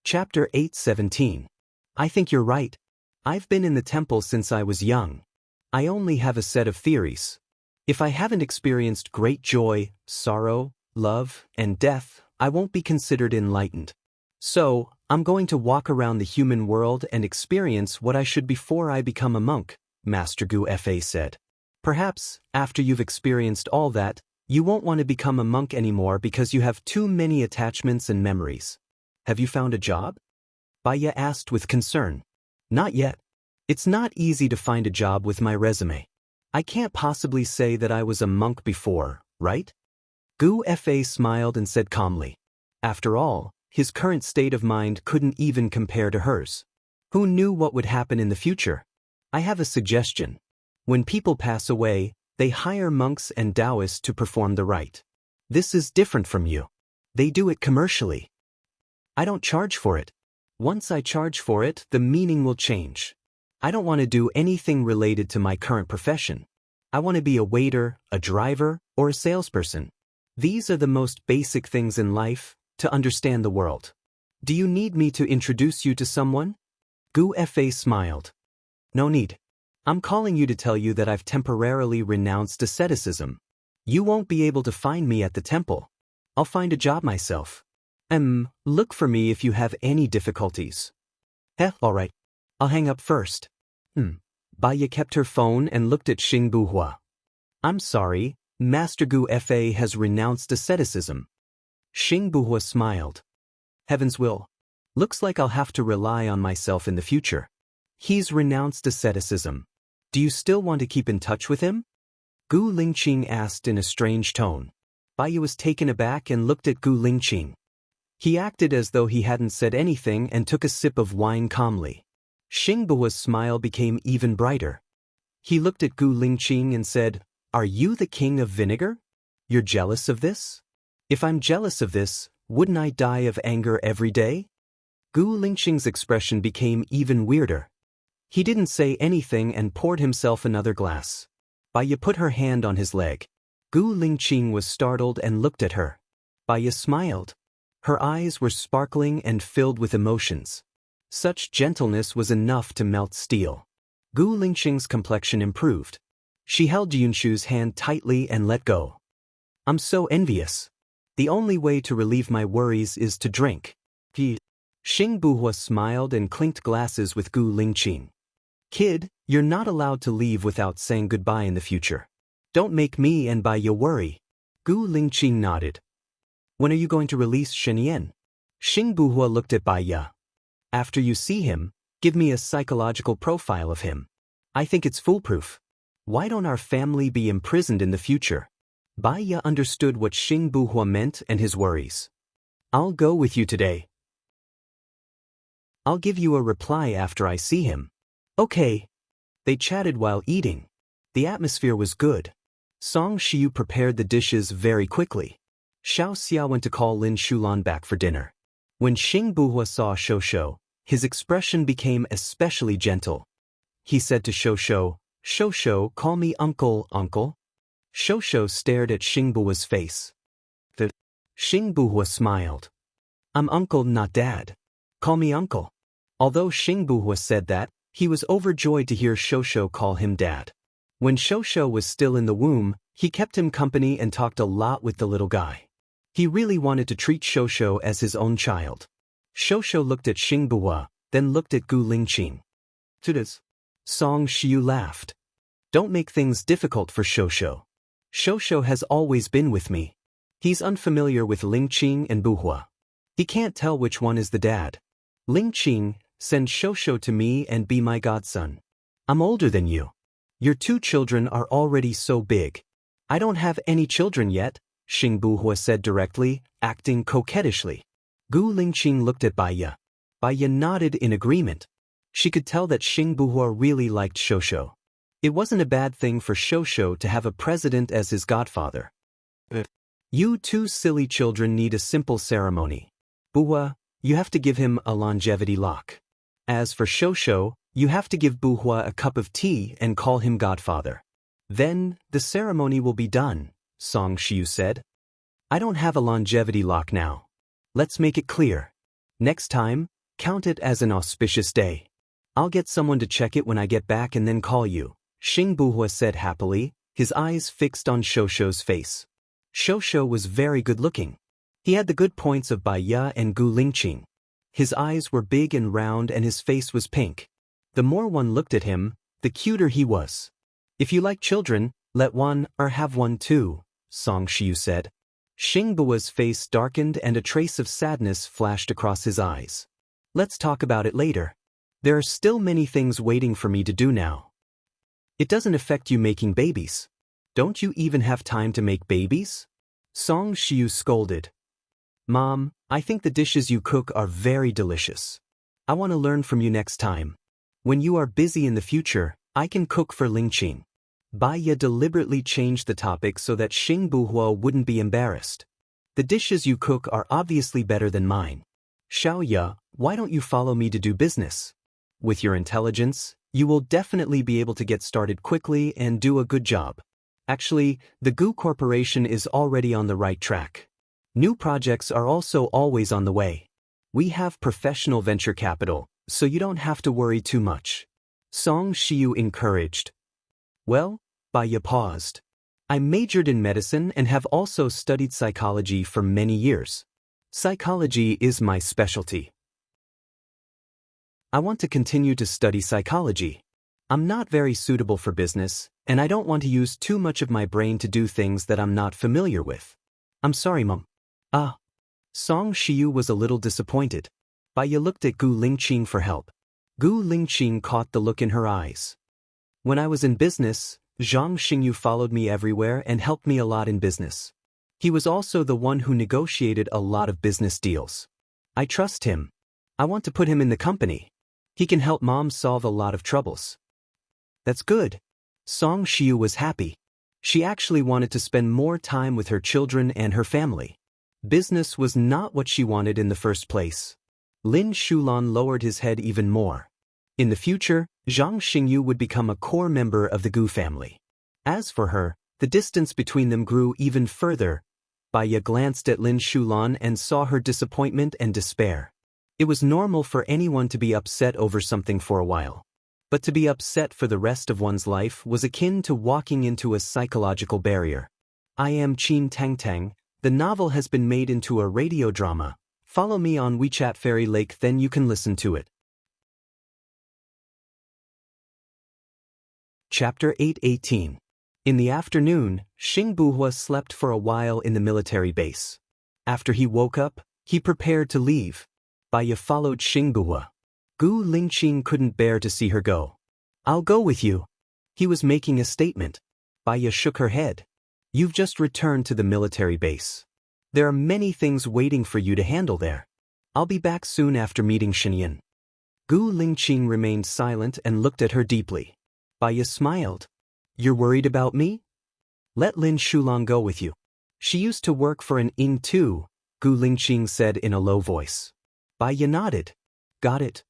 Chapter 8:17. I think you're right. I've been in the temple since I was young. I only have a set of theories. If I haven't experienced great joy, sorrow, love, and death, I won't be considered enlightened. So, I'm going to walk around the human world and experience what I should before I become a monk, Master Gu Fa said. Perhaps, after you've experienced all that, you won't want to become a monk anymore because you have too many attachments and memories. Have you found a job? Baya asked with concern. Not yet. It's not easy to find a job with my resume. I can't possibly say that I was a monk before, right? Gu Fa smiled and said calmly. After all, his current state of mind couldn't even compare to hers. Who knew what would happen in the future? I have a suggestion. When people pass away, they hire monks and Taoists to perform the rite. This is different from you. They do it commercially. I don't charge for it. Once I charge for it, the meaning will change. I don't want to do anything related to my current profession. I want to be a waiter, a driver, or a salesperson. These are the most basic things in life, to understand the world. Do you need me to introduce you to someone? Gu Fa smiled. No need. I'm calling you to tell you that I've temporarily renounced asceticism. You won't be able to find me at the temple. I'll find a job myself. Look for me if you have any difficulties. Alright. I'll hang up first. Baya kept her phone and looked at Xing Buhua. I'm sorry, Master Gu Fa has renounced asceticism. Xing Buhua smiled. Heaven's will. Looks like I'll have to rely on myself in the future. He's renounced asceticism. Do you still want to keep in touch with him? Gu Lingqing asked in a strange tone. Baya was taken aback and looked at Gu Lingqing. He acted as though he hadn't said anything and took a sip of wine calmly. Xing Buhua's smile became even brighter. He looked at Gu Lingqing and said, Are you the king of vinegar? You're jealous of this? If I'm jealous of this, wouldn't I die of anger every day? Gu Lingqing's expression became even weirder. He didn't say anything and poured himself another glass. Baya put her hand on his leg. Gu Lingqing was startled and looked at her. Baya smiled. Her eyes were sparkling and filled with emotions. Such gentleness was enough to melt steel. Gu Lingqing's complexion improved. She held Yunshu's hand tightly and let go. I'm so envious. The only way to relieve my worries is to drink. Xing Buhua smiled and clinked glasses with Gu Lingqing. Kid, you're not allowed to leave without saying goodbye in the future. Don't make me and Baya worry. Gu Lingqing nodded. When are you going to release Shenyan? Xing Buhua looked at Baya. After you see him, give me a psychological profile of him. I think it's foolproof. Why don't our family be imprisoned in the future? Baya understood what Xing Buhua meant and his worries. I'll go with you today. I'll give you a reply after I see him. Okay. They chatted while eating. The atmosphere was good. Song Shiyu prepared the dishes very quickly. Xiao Xia went to call Lin Shulan back for dinner. When Xing Buhua saw Shosho, his expression became especially gentle. He said to Shosho, Shosho, call me uncle, uncle. Shosho stared at Xing Buhua's face. Xing Buhua smiled. I'm uncle, not dad. Call me uncle. Although Xing Buhua said that, he was overjoyed to hear Shosho call him dad. When Shosho was still in the womb, he kept him company and talked a lot with the little guy. He really wanted to treat Shosho as his own child. Shosho looked at Xing Buhua, then looked at Gu Lingqing. Song Shiyu laughed. Don't make things difficult for Shosho. Shosho has always been with me. He's unfamiliar with Lingqing and Buhua. He can't tell which one is the dad. Lingqing, send Shosho to me and be my godson. I'm older than you. Your two children are already so big. I don't have any children yet, Xing Buhua said directly, acting coquettishly. Gu Lingqing looked at Baya. Baya nodded in agreement. She could tell that Xing Buhua really liked Shosho. It wasn't a bad thing for Shosho to have a president as his godfather. You two silly children need a simple ceremony. Buhua, you have to give him a longevity lock. As for Shosho, you have to give Buhua a cup of tea and call him godfather. Then, the ceremony will be done, Song Shiyu said. I don't have a longevity lock now. Let's make it clear. Next time, Count it as an auspicious day. I'll get someone to check it when I get back and then call you, Xing Buhua said happily, his eyes fixed on Shosho's face. Shosho was very good-looking. He had the good points of Bai Ye and Gu Lingqing. His eyes were big and round and his face was pink. The more one looked at him, the cuter he was. If you like children, let one or have one too, Song Shiyu said. Xing Buhua's face darkened and a trace of sadness flashed across his eyes. Let's talk about it later. There are still many things waiting for me to do now. It doesn't affect you making babies. Don't you even have time to make babies? Song Shiyu scolded. Mom, I think the dishes you cook are very delicious. I want to learn from you next time. When you are busy in the future, I can cook for Lingqing. Bai Ye deliberately changed the topic so that Xing Buhua wouldn't be embarrassed. The dishes you cook are obviously better than mine. Xiao Ye, why don't you follow me to do business? With your intelligence, you will definitely be able to get started quickly and do a good job. Actually, the Gu Corporation is already on the right track. New projects are also always on the way. We have professional venture capital, so you don't have to worry too much. Song Shiyu encouraged. Well, Bai Ye paused. I majored in medicine and have also studied psychology for many years. Psychology is my specialty. I want to continue to study psychology. I'm not very suitable for business, and I don't want to use too much of my brain to do things that I'm not familiar with. I'm sorry, Mom. Song Shiyu was a little disappointed. Bai Ye looked at Gu Lingqing for help. Gu Lingqing caught the look in her eyes. When I was in business, Zhang Xingyu followed me everywhere and helped me a lot in business. He was also the one who negotiated a lot of business deals. I trust him. I want to put him in the company. He can help Mom solve a lot of troubles. That's good. Song Shiyu was happy. She actually wanted to spend more time with her children and her family. Business was not what she wanted in the first place. Lin Shulan lowered his head even more. In the future, Zhang Xingyu would become a core member of the Gu family. As for her, the distance between them grew even further. Bai Ye glanced at Lin Shulan and saw her disappointment and despair. It was normal for anyone to be upset over something for a while. But to be upset for the rest of one's life was akin to walking into a psychological barrier. I am Qin Tangtang. The novel has been made into a radio drama. Follow me on WeChat Fairy Lake, then you can listen to it. Chapter 8:18. In the afternoon, Xing Buhua slept for a while in the military base. After he woke up, he prepared to leave. Bai Ye followed Xing Buhua. Gu Lingqing couldn't bear to see her go. I'll go with you. He was making a statement. Bai Ye shook her head. You've just returned to the military base. There are many things waiting for you to handle there. I'll be back soon after meeting Shenyan. Gu Lingqing remained silent and looked at her deeply. Bai Ye smiled. You're worried about me? Let Lin Shulan go with you. She used to work for an ing too, Gu Lingqing said in a low voice. Bai Ye nodded. Got it.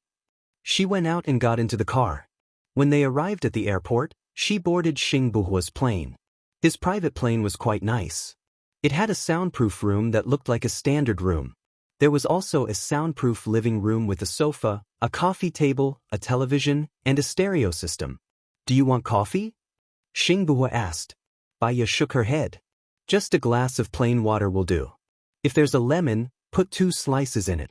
She went out and got into the car. When they arrived at the airport, she boarded Xing Buhua's plane. His private plane was quite nice. It had a soundproof room that looked like a standard room. There was also a soundproof living room with a sofa, a coffee table, a television, and a stereo system. Do you want coffee? Xing Buhua asked. Bai Ye shook her head. Just a glass of plain water will do. If there's a lemon, put 2 slices in it.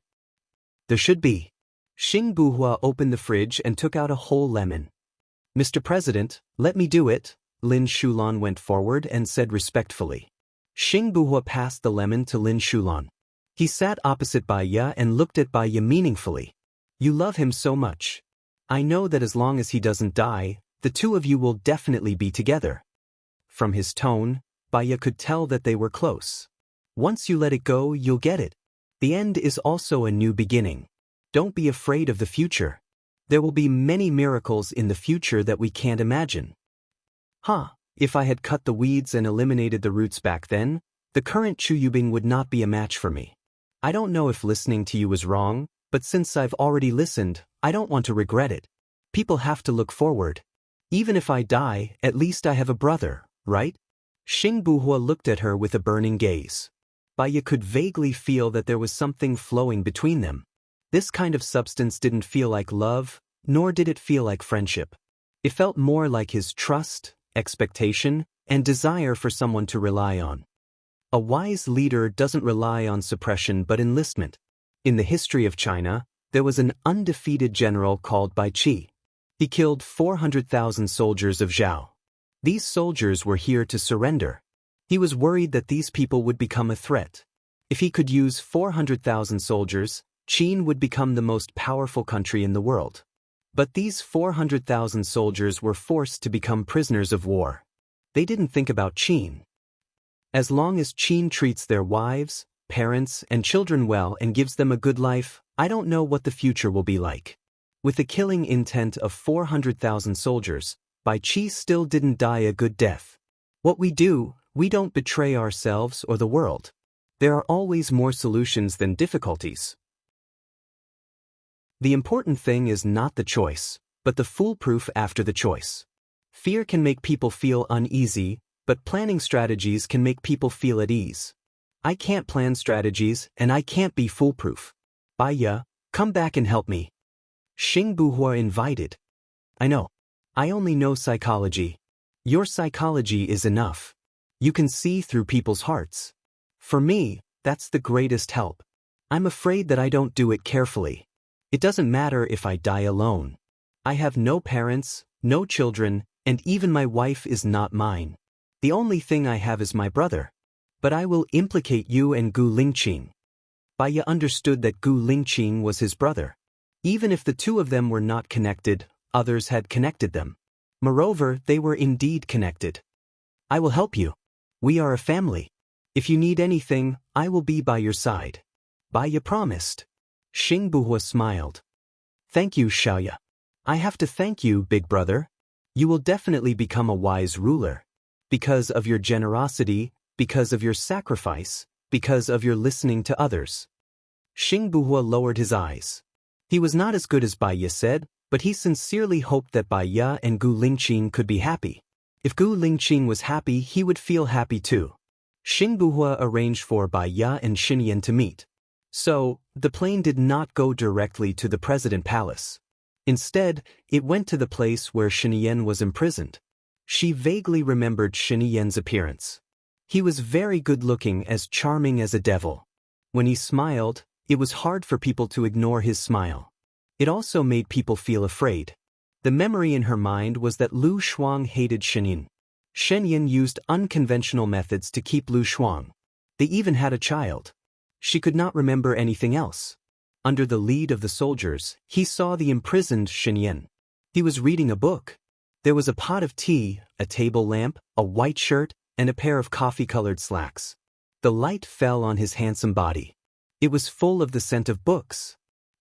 There should be. Xing Buhua opened the fridge and took out a whole lemon. Mr. President, let me do it. Lin Shulan went forward and said respectfully. Xing Buhua passed the lemon to Lin Shulan. He sat opposite Bai Ye and looked at Bai Ye meaningfully. You love him so much. I know that as long as he doesn't die, the two of you will definitely be together. From his tone, Bai Ye could tell that they were close. Once you let it go, you'll get it. The end is also a new beginning. Don't be afraid of the future. There will be many miracles in the future that we can't imagine. If I had cut the weeds and eliminated the roots back then, the current Chu Yubing would not be a match for me. I don't know if listening to you was wrong, but since I've already listened, I don't want to regret it. People have to look forward. Even if I die, at least I have a brother, right? Xing Buhua looked at her with a burning gaze. Bai Ye could vaguely feel that there was something flowing between them. This kind of substance didn't feel like love, nor did it feel like friendship. It felt more like his trust, expectation, and desire for someone to rely on. A wise leader doesn't rely on suppression but enlistment. In the history of China, there was an undefeated general called Bai Qi. He killed 400,000 soldiers of Zhao. These soldiers were here to surrender. He was worried that these people would become a threat. If he could use 400,000 soldiers, Qin would become the most powerful country in the world. But these 400,000 soldiers were forced to become prisoners of war. They didn't think about Qin. As long as Qin treats their wives, parents, and children well and gives them a good life, I don't know what the future will be like. With the killing intent of 400,000 soldiers, Bai Qi still didn't die a good death. What we do, we don't betray ourselves or the world. There are always more solutions than difficulties. The important thing is not the choice, but the foolproof after the choice. Fear can make people feel uneasy, but planning strategies can make people feel at ease. I can't plan strategies, and I can't be foolproof. Bai Ye, come back and help me. Xing Buhua invited. I know. I only know psychology. Your psychology is enough. You can see through people's hearts. For me, that's the greatest help. I'm afraid that I don't do it carefully. It doesn't matter if I die alone. I have no parents, no children, and even my wife is not mine. The only thing I have is my brother. But I will implicate you and Gu Lingqing. Bai Ye understood that Gu Lingqing was his brother. Even if the two of them were not connected, others had connected them. Moreover, they were indeed connected. I will help you. We are a family. If you need anything, I will be by your side. Bai Ye promised. Xing Buhua smiled. Thank you, Xiaoya. I have to thank you, big brother. You will definitely become a wise ruler. Because of your generosity, because of your sacrifice, because of your listening to others. Xing Buhua lowered his eyes. He was not as good as Bai Ye said, but he sincerely hoped that Bai Ye and Gu Lingqing could be happy. If Gu Lingqing was happy, he would feel happy too. Xing Buhua arranged for Bai Ye and Xinyan to meet. So, the plane did not go directly to the President Palace. Instead, it went to the place where Xinyan was imprisoned. She vaguely remembered Xinyan's appearance. He was very good-looking, as charming as a devil. When he smiled, it was hard for people to ignore his smile. It also made people feel afraid. The memory in her mind was that Lu Shuang hated Xinyan. Xinyan used unconventional methods to keep Lu Shuang. They even had a child. She could not remember anything else. Under the lead of the soldiers, he saw the imprisoned Xinyan. He was reading a book. There was a pot of tea, a table lamp, a white shirt, and a pair of coffee-colored slacks. The light fell on his handsome body. It was full of the scent of books.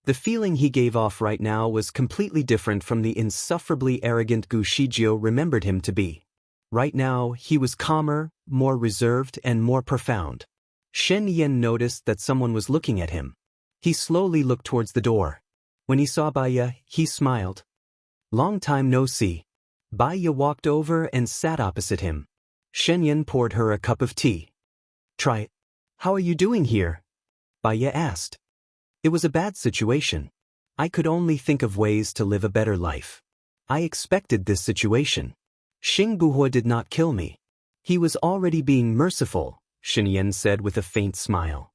The feeling he gave off right now was completely different from the insufferably arrogant Gu Shijiu remembered him to be. Right now, he was calmer, more reserved, and more profound. Shen Yan noticed that someone was looking at him. He slowly looked towards the door. When he saw Bai Ye, he smiled. Long time no see. Bai Ye walked over and sat opposite him. Shen Yan poured her a cup of tea. Try it. How are you doing here? Bai Ye asked. It was a bad situation. I could only think of ways to live a better life. I expected this situation. Xing Buhua did not kill me. He was already being merciful, Xinyan said with a faint smile.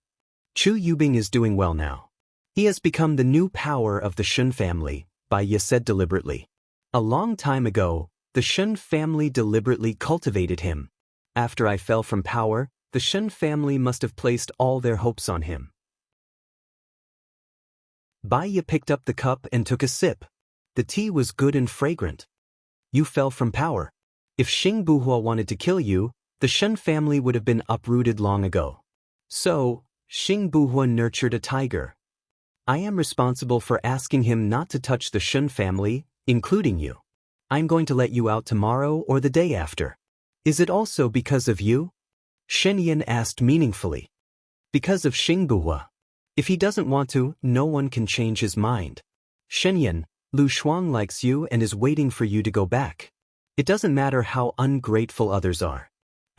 Chu Yubing is doing well now. He has become the new power of the Shun family, Bai Ye said deliberately. A long time ago, the Shun family deliberately cultivated him. After I fell from power, the Shun family must have placed all their hopes on him. Bai Ye picked up the cup and took a sip. The tea was good and fragrant. You fell from power. If Xing Buhua wanted to kill you, the Shun family would have been uprooted long ago. So, Xing Buhua nurtured a tiger. I am responsible for asking him not to touch the Shun family, including you. I'm going to let you out tomorrow or the day after. Is it also because of you? Shen Yan asked meaningfully. Because of Xing Buhua. If he doesn't want to, no one can change his mind. Shen Yan, Lu Shuang likes you and is waiting for you to go back. It doesn't matter how ungrateful others are.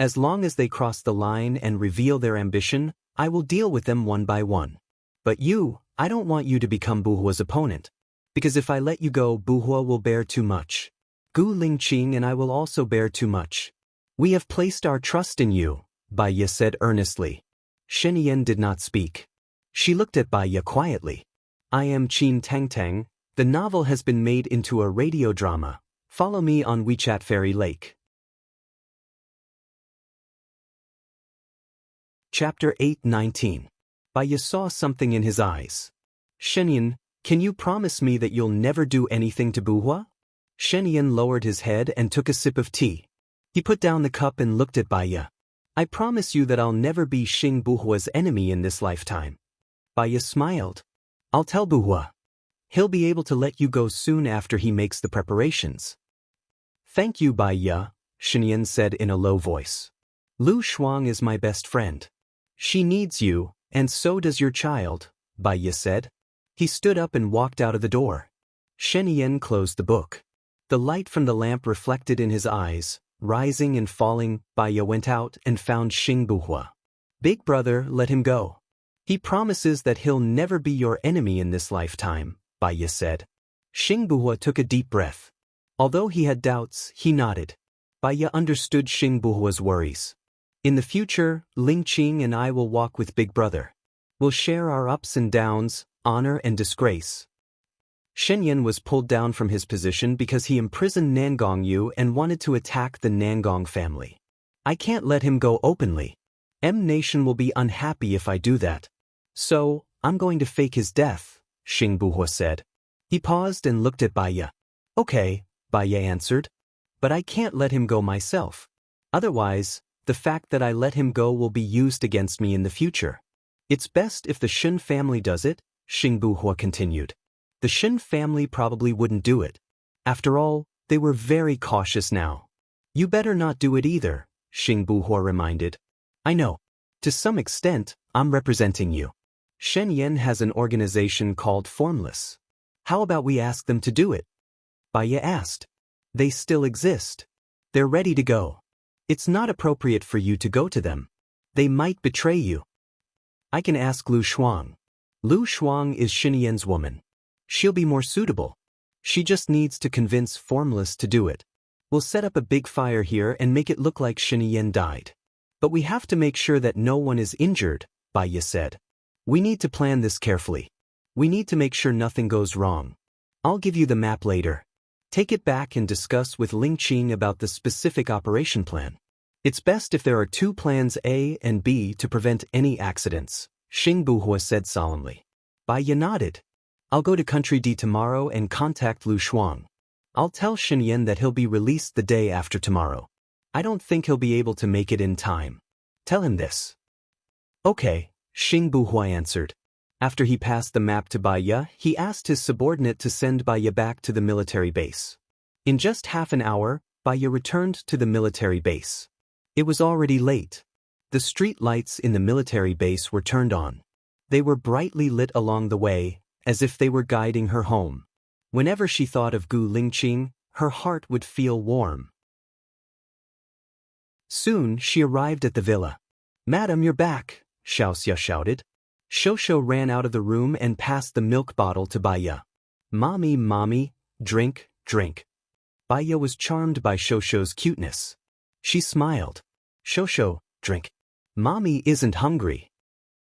As long as they cross the line and reveal their ambition, I will deal with them one by one. But you, I don't want you to become Buhua's opponent. Because if I let you go, Buhua will bear too much. Gu Lingqing and I will also bear too much. We have placed our trust in you, Bai Ye said earnestly. Shen Yan did not speak. She looked at Bai Ye quietly. I am Qin Tang Tang. The novel has been made into a radio drama. Follow me on WeChat Fairy Lake. Chapter 8:19. Bai Ye saw something in his eyes. Shenyan, can you promise me that you'll never do anything to Buhua? Shenyan lowered his head and took a sip of tea. He put down the cup and looked at Bai Ye. I promise you that I'll never be Xing Buhua's enemy in this lifetime. Bai Ye smiled. I'll tell Buhua. He'll be able to let you go soon after he makes the preparations. Thank you, Bai Ye, Shenyan said in a low voice. Lu Shuang is my best friend. She needs you, and so does your child, Bai Ye said. He stood up and walked out of the door. Shen Yan closed the book. The light from the lamp reflected in his eyes, rising and falling. Bai Ye went out and found Xing Buhua. Big brother, let him go. He promises that he'll never be your enemy in this lifetime, Bai Ye said. Xing Buhua took a deep breath. Although he had doubts, he nodded. Bai Ye understood Xing Buhua's worries. In the future, Lingqing and I will walk with Big Brother. We'll share our ups and downs, honor and disgrace. Shen Yan was pulled down from his position because he imprisoned Nangong Yu and wanted to attack the Nangong family. I can't let him go openly. M Nation will be unhappy if I do that. So, I'm going to fake his death, Xing Buhua said. He paused and looked at Bai Ye. Okay, Bai Ye answered. But I can't let him go myself. Otherwise, the fact that I let him go will be used against me in the future. It's best if the Shen family does it, Xing Buhua continued. The Shen family probably wouldn't do it. After all, they were very cautious now. You better not do it either, Xing Buhua reminded. I know. To some extent, I'm representing you. Shen Yan has an organization called Formless. How about we ask them to do it? Bai Ye asked. They still exist. They're ready to go. It's not appropriate for you to go to them. They might betray you. I can ask Lu Shuang. Lu Shuang is Shen Yan's woman. She'll be more suitable. She just needs to convince Formless to do it. We'll set up a big fire here and make it look like Shen Yan died. But we have to make sure that no one is injured, Bai Ye said. We need to plan this carefully. We need to make sure nothing goes wrong. I'll give you the map later. Take it back and discuss with Lingqing about the specific operation plan. It's best if there are two plans A and B to prevent any accidents, Xing Buhua said solemnly. Bai Ye nodded. I'll go to Country D tomorrow and contact Lu Shuang. I'll tell Shen Yan that he'll be released the day after tomorrow. I don't think he'll be able to make it in time. Tell him this. Okay, Xing Buhua answered. After he passed the map to Bai Ye, he asked his subordinate to send Bai Ye back to the military base. In just half an hour, Bai Ye returned to the military base. It was already late. The street lights in the military base were turned on. They were brightly lit along the way, as if they were guiding her home. Whenever she thought of Gu Lingqing, her heart would feel warm. Soon she arrived at the villa. Madam, you're back, Xiaoxia shouted. Shosho ran out of the room and passed the milk bottle to Bai Ye. Mommy, mommy, drink, drink. Bai Ye was charmed by Shosho's cuteness. She smiled. Shosho, drink. Mommy isn't hungry.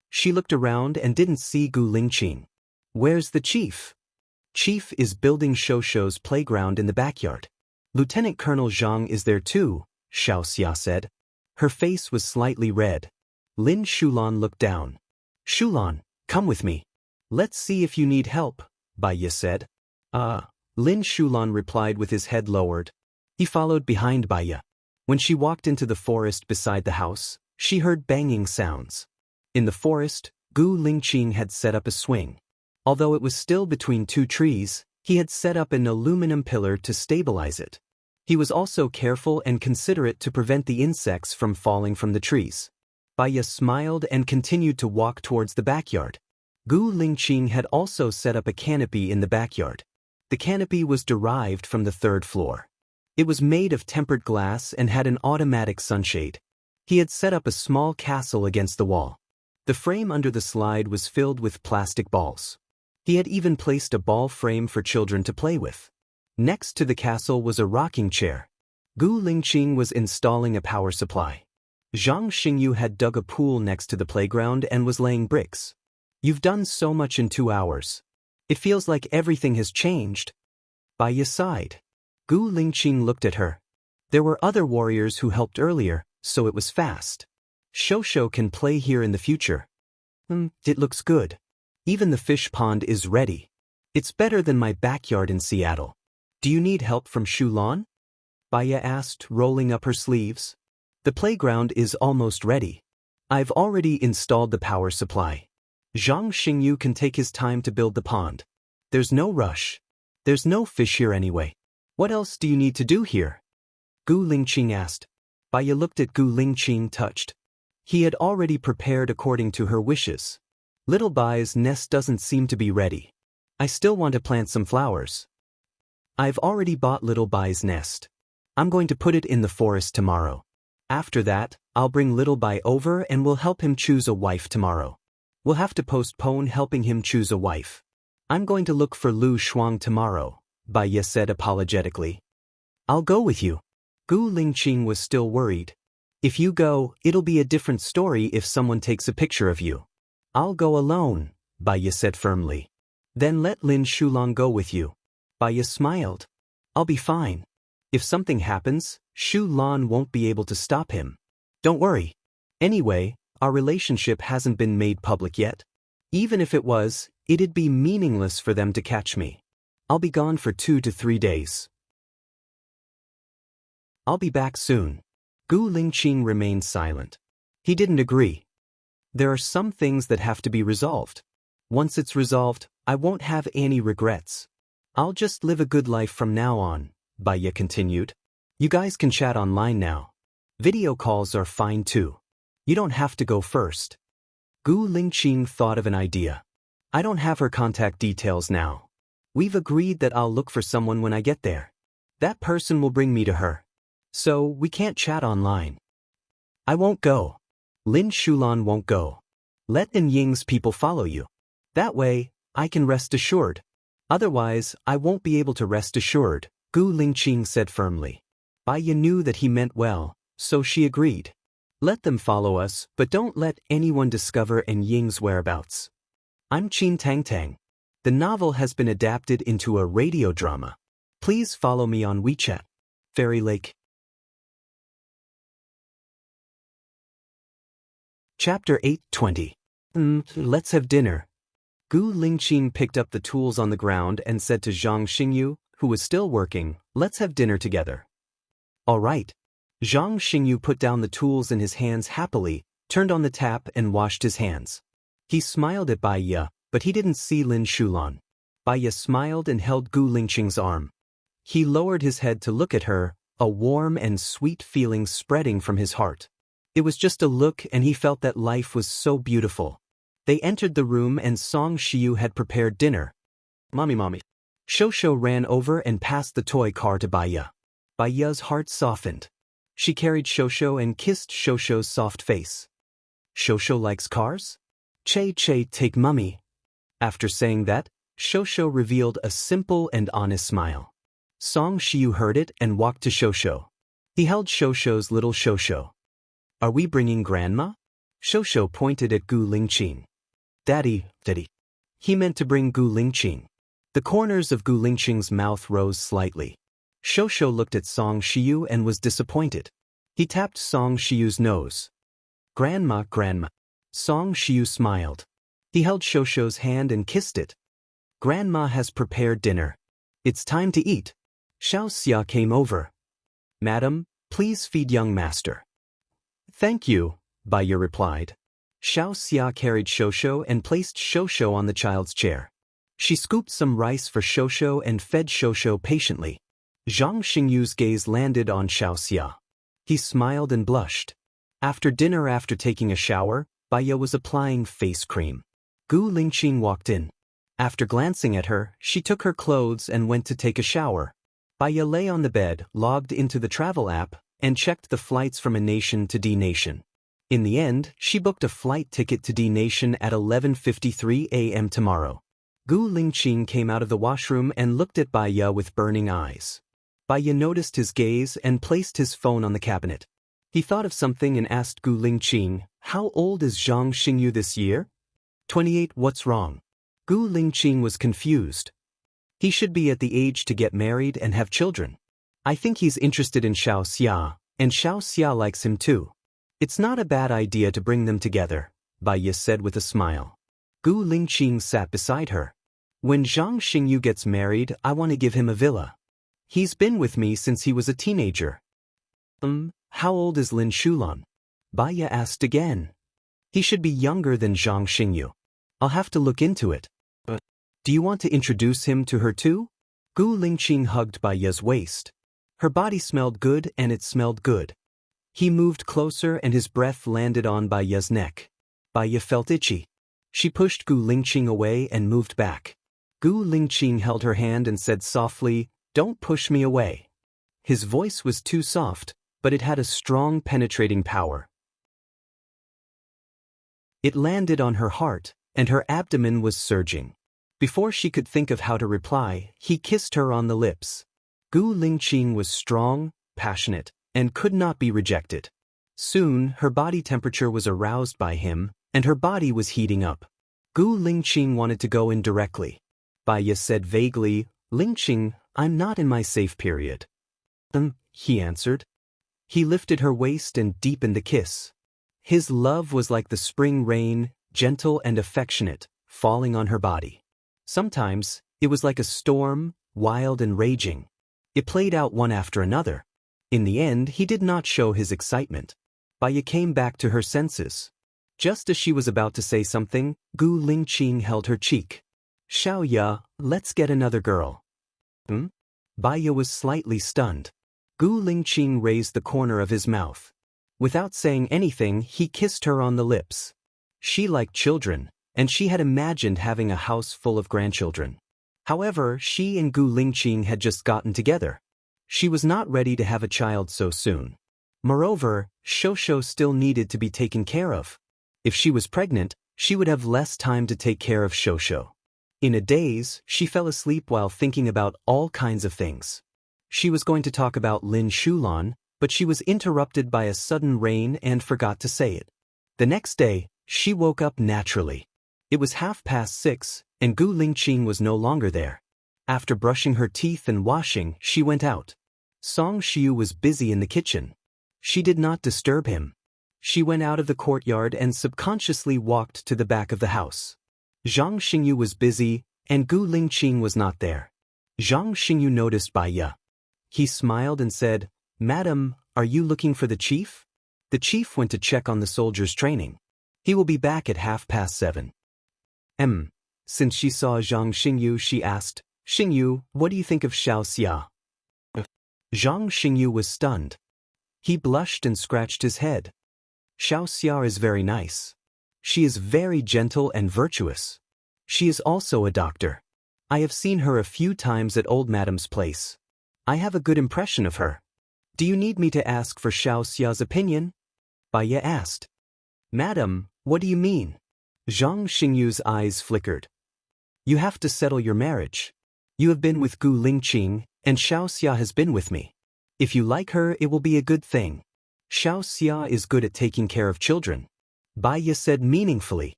She looked around and didn't see Gu Lingqing. Where's the chief? Chief is building Shosho's playground in the backyard. Lieutenant Colonel Zhang is there too, Xiaoxia said. Her face was slightly red. Lin Shulan looked down. Shulan, come with me. Let's see if you need help, Bai Ye said. Lin Shulan replied with his head lowered. He followed behind Bai Ye. When she walked into the forest beside the house, she heard banging sounds. In the forest, Gu Lingqing had set up a swing. Although it was still between two trees, he had set up an aluminum pillar to stabilize it. He was also careful and considerate to prevent the insects from falling from the trees. Bai Ye smiled and continued to walk towards the backyard. Gu Lingqing had also set up a canopy in the backyard. The canopy was derived from the third floor. It was made of tempered glass and had an automatic sunshade. He had set up a small castle against the wall. The frame under the slide was filled with plastic balls. He had even placed a ball frame for children to play with. Next to the castle was a rocking chair. Gu Lingqing was installing a power supply. Zhang Xingyu had dug a pool next to the playground and was laying bricks. You've done so much in 2 hours. It feels like everything has changed. By your side. Gu Lingqing looked at her. There were other warriors who helped earlier, so it was fast. Shosho can play here in the future. It looks good. Even the fish pond is ready. It's better than my backyard in Seattle. Do you need help from Shulan? Baya asked, rolling up her sleeves. The playground is almost ready. I've already installed the power supply. Zhang Xingyu can take his time to build the pond. There's no rush. There's no fish here anyway. What else do you need to do here? Gu Lingqing asked. Baya looked at Gu Lingqing touched. He had already prepared according to her wishes. Little Bai's nest doesn't seem to be ready. I still want to plant some flowers. I've already bought Little Bai's nest. I'm going to put it in the forest tomorrow. After that, I'll bring Little Bai over and we'll help him choose a wife tomorrow. We'll have to postpone helping him choose a wife. I'm going to look for Lu Shuang tomorrow, Baiya said apologetically. I'll go with you. Gu Lingqing was still worried. If you go, it'll be a different story if someone takes a picture of you. I'll go alone, Baiya said firmly. Then let Lin Shulang go with you. Baiya smiled. I'll be fine. If something happens, Shu Lan won't be able to stop him. Don't worry. Anyway, our relationship hasn't been made public yet. Even if it was, it'd be meaningless for them to catch me. I'll be gone for 2 to 3 days. I'll be back soon. Gu Lingqing remained silent. He didn't agree. There are some things that have to be resolved. Once it's resolved, I won't have any regrets. I'll just live a good life from now on, Baiya continued. You guys can chat online now. Video calls are fine too. You don't have to go first. Gu Lingqing thought of an idea. I don't have her contact details now. We've agreed that I'll look for someone when I get there. That person will bring me to her. So we can't chat online. I won't go. Lin Shulan won't go. Let En Ying's people follow you. That way, I can rest assured. Otherwise, I won't be able to rest assured, Gu Lingqing said firmly. Baiya knew that he meant well, so she agreed. Let them follow us, but don't let anyone discover En Ying's whereabouts. I'm Qin Tang Tang. The novel has been adapted into a radio drama. Please follow me on WeChat. Fairy Lake. Chapter 8:20. Let's have dinner. Gu Lingqing picked up the tools on the ground and said to Zhang Xingyu, who was still working, let's have dinner together. All right. Zhang Xingyu put down the tools in his hands happily, turned on the tap and washed his hands. He smiled at Baiya, but he didn't see Lin Shulan. Baiya smiled and held Gu Lingqing's arm. He lowered his head to look at her, a warm and sweet feeling spreading from his heart. It was just a look and he felt that life was so beautiful. They entered the room and Song Shiyu had prepared dinner. Mommy. Shosho ran over and passed the toy car to Baiya. Baiya's heart softened. She carried Shosho and kissed Shosho's soft face. Shosho likes cars? Che take Mummy. After saying that, Shosho revealed a simple and honest smile. Song Shiyu heard it and walked to Shosho. He held Shosho's little Shosho. Are we bringing Grandma? Shosho pointed at Gu Lingqing. Daddy. He meant to bring Gu Lingqing. The corners of Gu Lingqing's mouth rose slightly. Shosho looked at Song Shiyu and was disappointed. He tapped Song Shiyu's nose. Grandma. Song Shiyu smiled. He held Shosho's hand and kissed it. Grandma has prepared dinner. It's time to eat. Xiao Xia came over. Madam, please feed young master. Thank you, Baiya replied. Xiao Xia carried Shosho and placed Shosho on the child's chair. She scooped some rice for Shosho and fed Shosho patiently. Zhang Xingyu's gaze landed on Xiao Xia. He smiled and blushed. After dinner, after taking a shower, Baiya was applying face cream. Gu Lingqing walked in. After glancing at her, she took her clothes and went to take a shower. Baiya lay on the bed, logged into the travel app, and checked the flights from A Nation to D Nation. In the end, she booked a flight ticket to D Nation at 11:53 a.m. tomorrow. Gu Lingqing came out of the washroom and looked at Bai Ye with burning eyes. Bai Ye noticed his gaze and placed his phone on the cabinet. He thought of something and asked Gu Lingqing, "How old is Zhang Xingyu this year?" 28. What's wrong? Gu Lingqing was confused. He should be at the age to get married and have children. I think he's interested in Xiao Xia, and Xiao Xia likes him too. It's not a bad idea to bring them together, Bai Ye said with a smile. Gu Lingqing sat beside her. When Zhang Xingyu gets married, I want to give him a villa. He's been with me since he was a teenager. How old is Lin Shulan? Bai Ye asked again. He should be younger than Zhang Xingyu. I'll have to look into it. But do you want to introduce him to her too? Gu Lingqing hugged Bai Ye's waist. Her body smelled good and it smelled good. He moved closer and his breath landed on Bai Ye's neck. Bai Ye felt itchy. She pushed Gu Lingqing away and moved back. Gu Lingqing held her hand and said softly, "Don't push me away." His voice was too soft, but it had a strong penetrating power. It landed on her heart, and her abdomen was surging. Before she could think of how to reply, he kissed her on the lips. Gu Lingqing was strong, passionate, and could not be rejected. Soon, her body temperature was aroused by him, and her body was heating up. Gu Lingqing wanted to go in directly. Bai Ye said vaguely, "Lingqing, I'm not in my safe period." He answered. He lifted her waist and deepened the kiss. His love was like the spring rain, gentle and affectionate, falling on her body. Sometimes, it was like a storm, wild and raging. It played out one after another. In the end, he did not show his excitement. Bai Ye came back to her senses. Just as she was about to say something, Gu Lingqing held her cheek. "Xiao Ye, let's get another girl." Bai Ye was slightly stunned. Gu Lingqing raised the corner of his mouth. Without saying anything, he kissed her on the lips. She liked children, and she had imagined having a house full of grandchildren. However, she and Gu Lingqing had just gotten together. She was not ready to have a child so soon. Moreover, Shosho still needed to be taken care of. If she was pregnant, she would have less time to take care of Shosho. In a daze, she fell asleep while thinking about all kinds of things. She was going to talk about Lin Shulan, but she was interrupted by a sudden rain and forgot to say it. The next day, she woke up naturally. It was 6:30, and Gu Lingqing was no longer there. After brushing her teeth and washing, she went out. Song Xiu was busy in the kitchen. She did not disturb him. She went out of the courtyard and subconsciously walked to the back of the house. Zhang Xingyu was busy, and Gu Lingqing was not there. Zhang Xingyu noticed Bai Ye. He smiled and said, "Madam, are you looking for the chief?" The chief went to check on the soldiers' training. He will be back at 7:30. Since she saw Zhang Xingyu, she asked, "Xingyu, what do you think of Xiao Xia?" Zhang Xingyu was stunned. He blushed and scratched his head. "Xiao Xia is very nice. She is very gentle and virtuous. She is also a doctor. I have seen her a few times at old madam's place. I have a good impression of her. Do you need me to ask for Xiao Xia's opinion?" Bai Ye asked. "Madam, what do you mean?" Zhang Xingyu's eyes flickered. "You have to settle your marriage. You have been with Gu Lingqing, and Xiao Xia has been with me. If you like her, it will be a good thing. Xiao Xia is good at taking care of children," Bai Ye said meaningfully.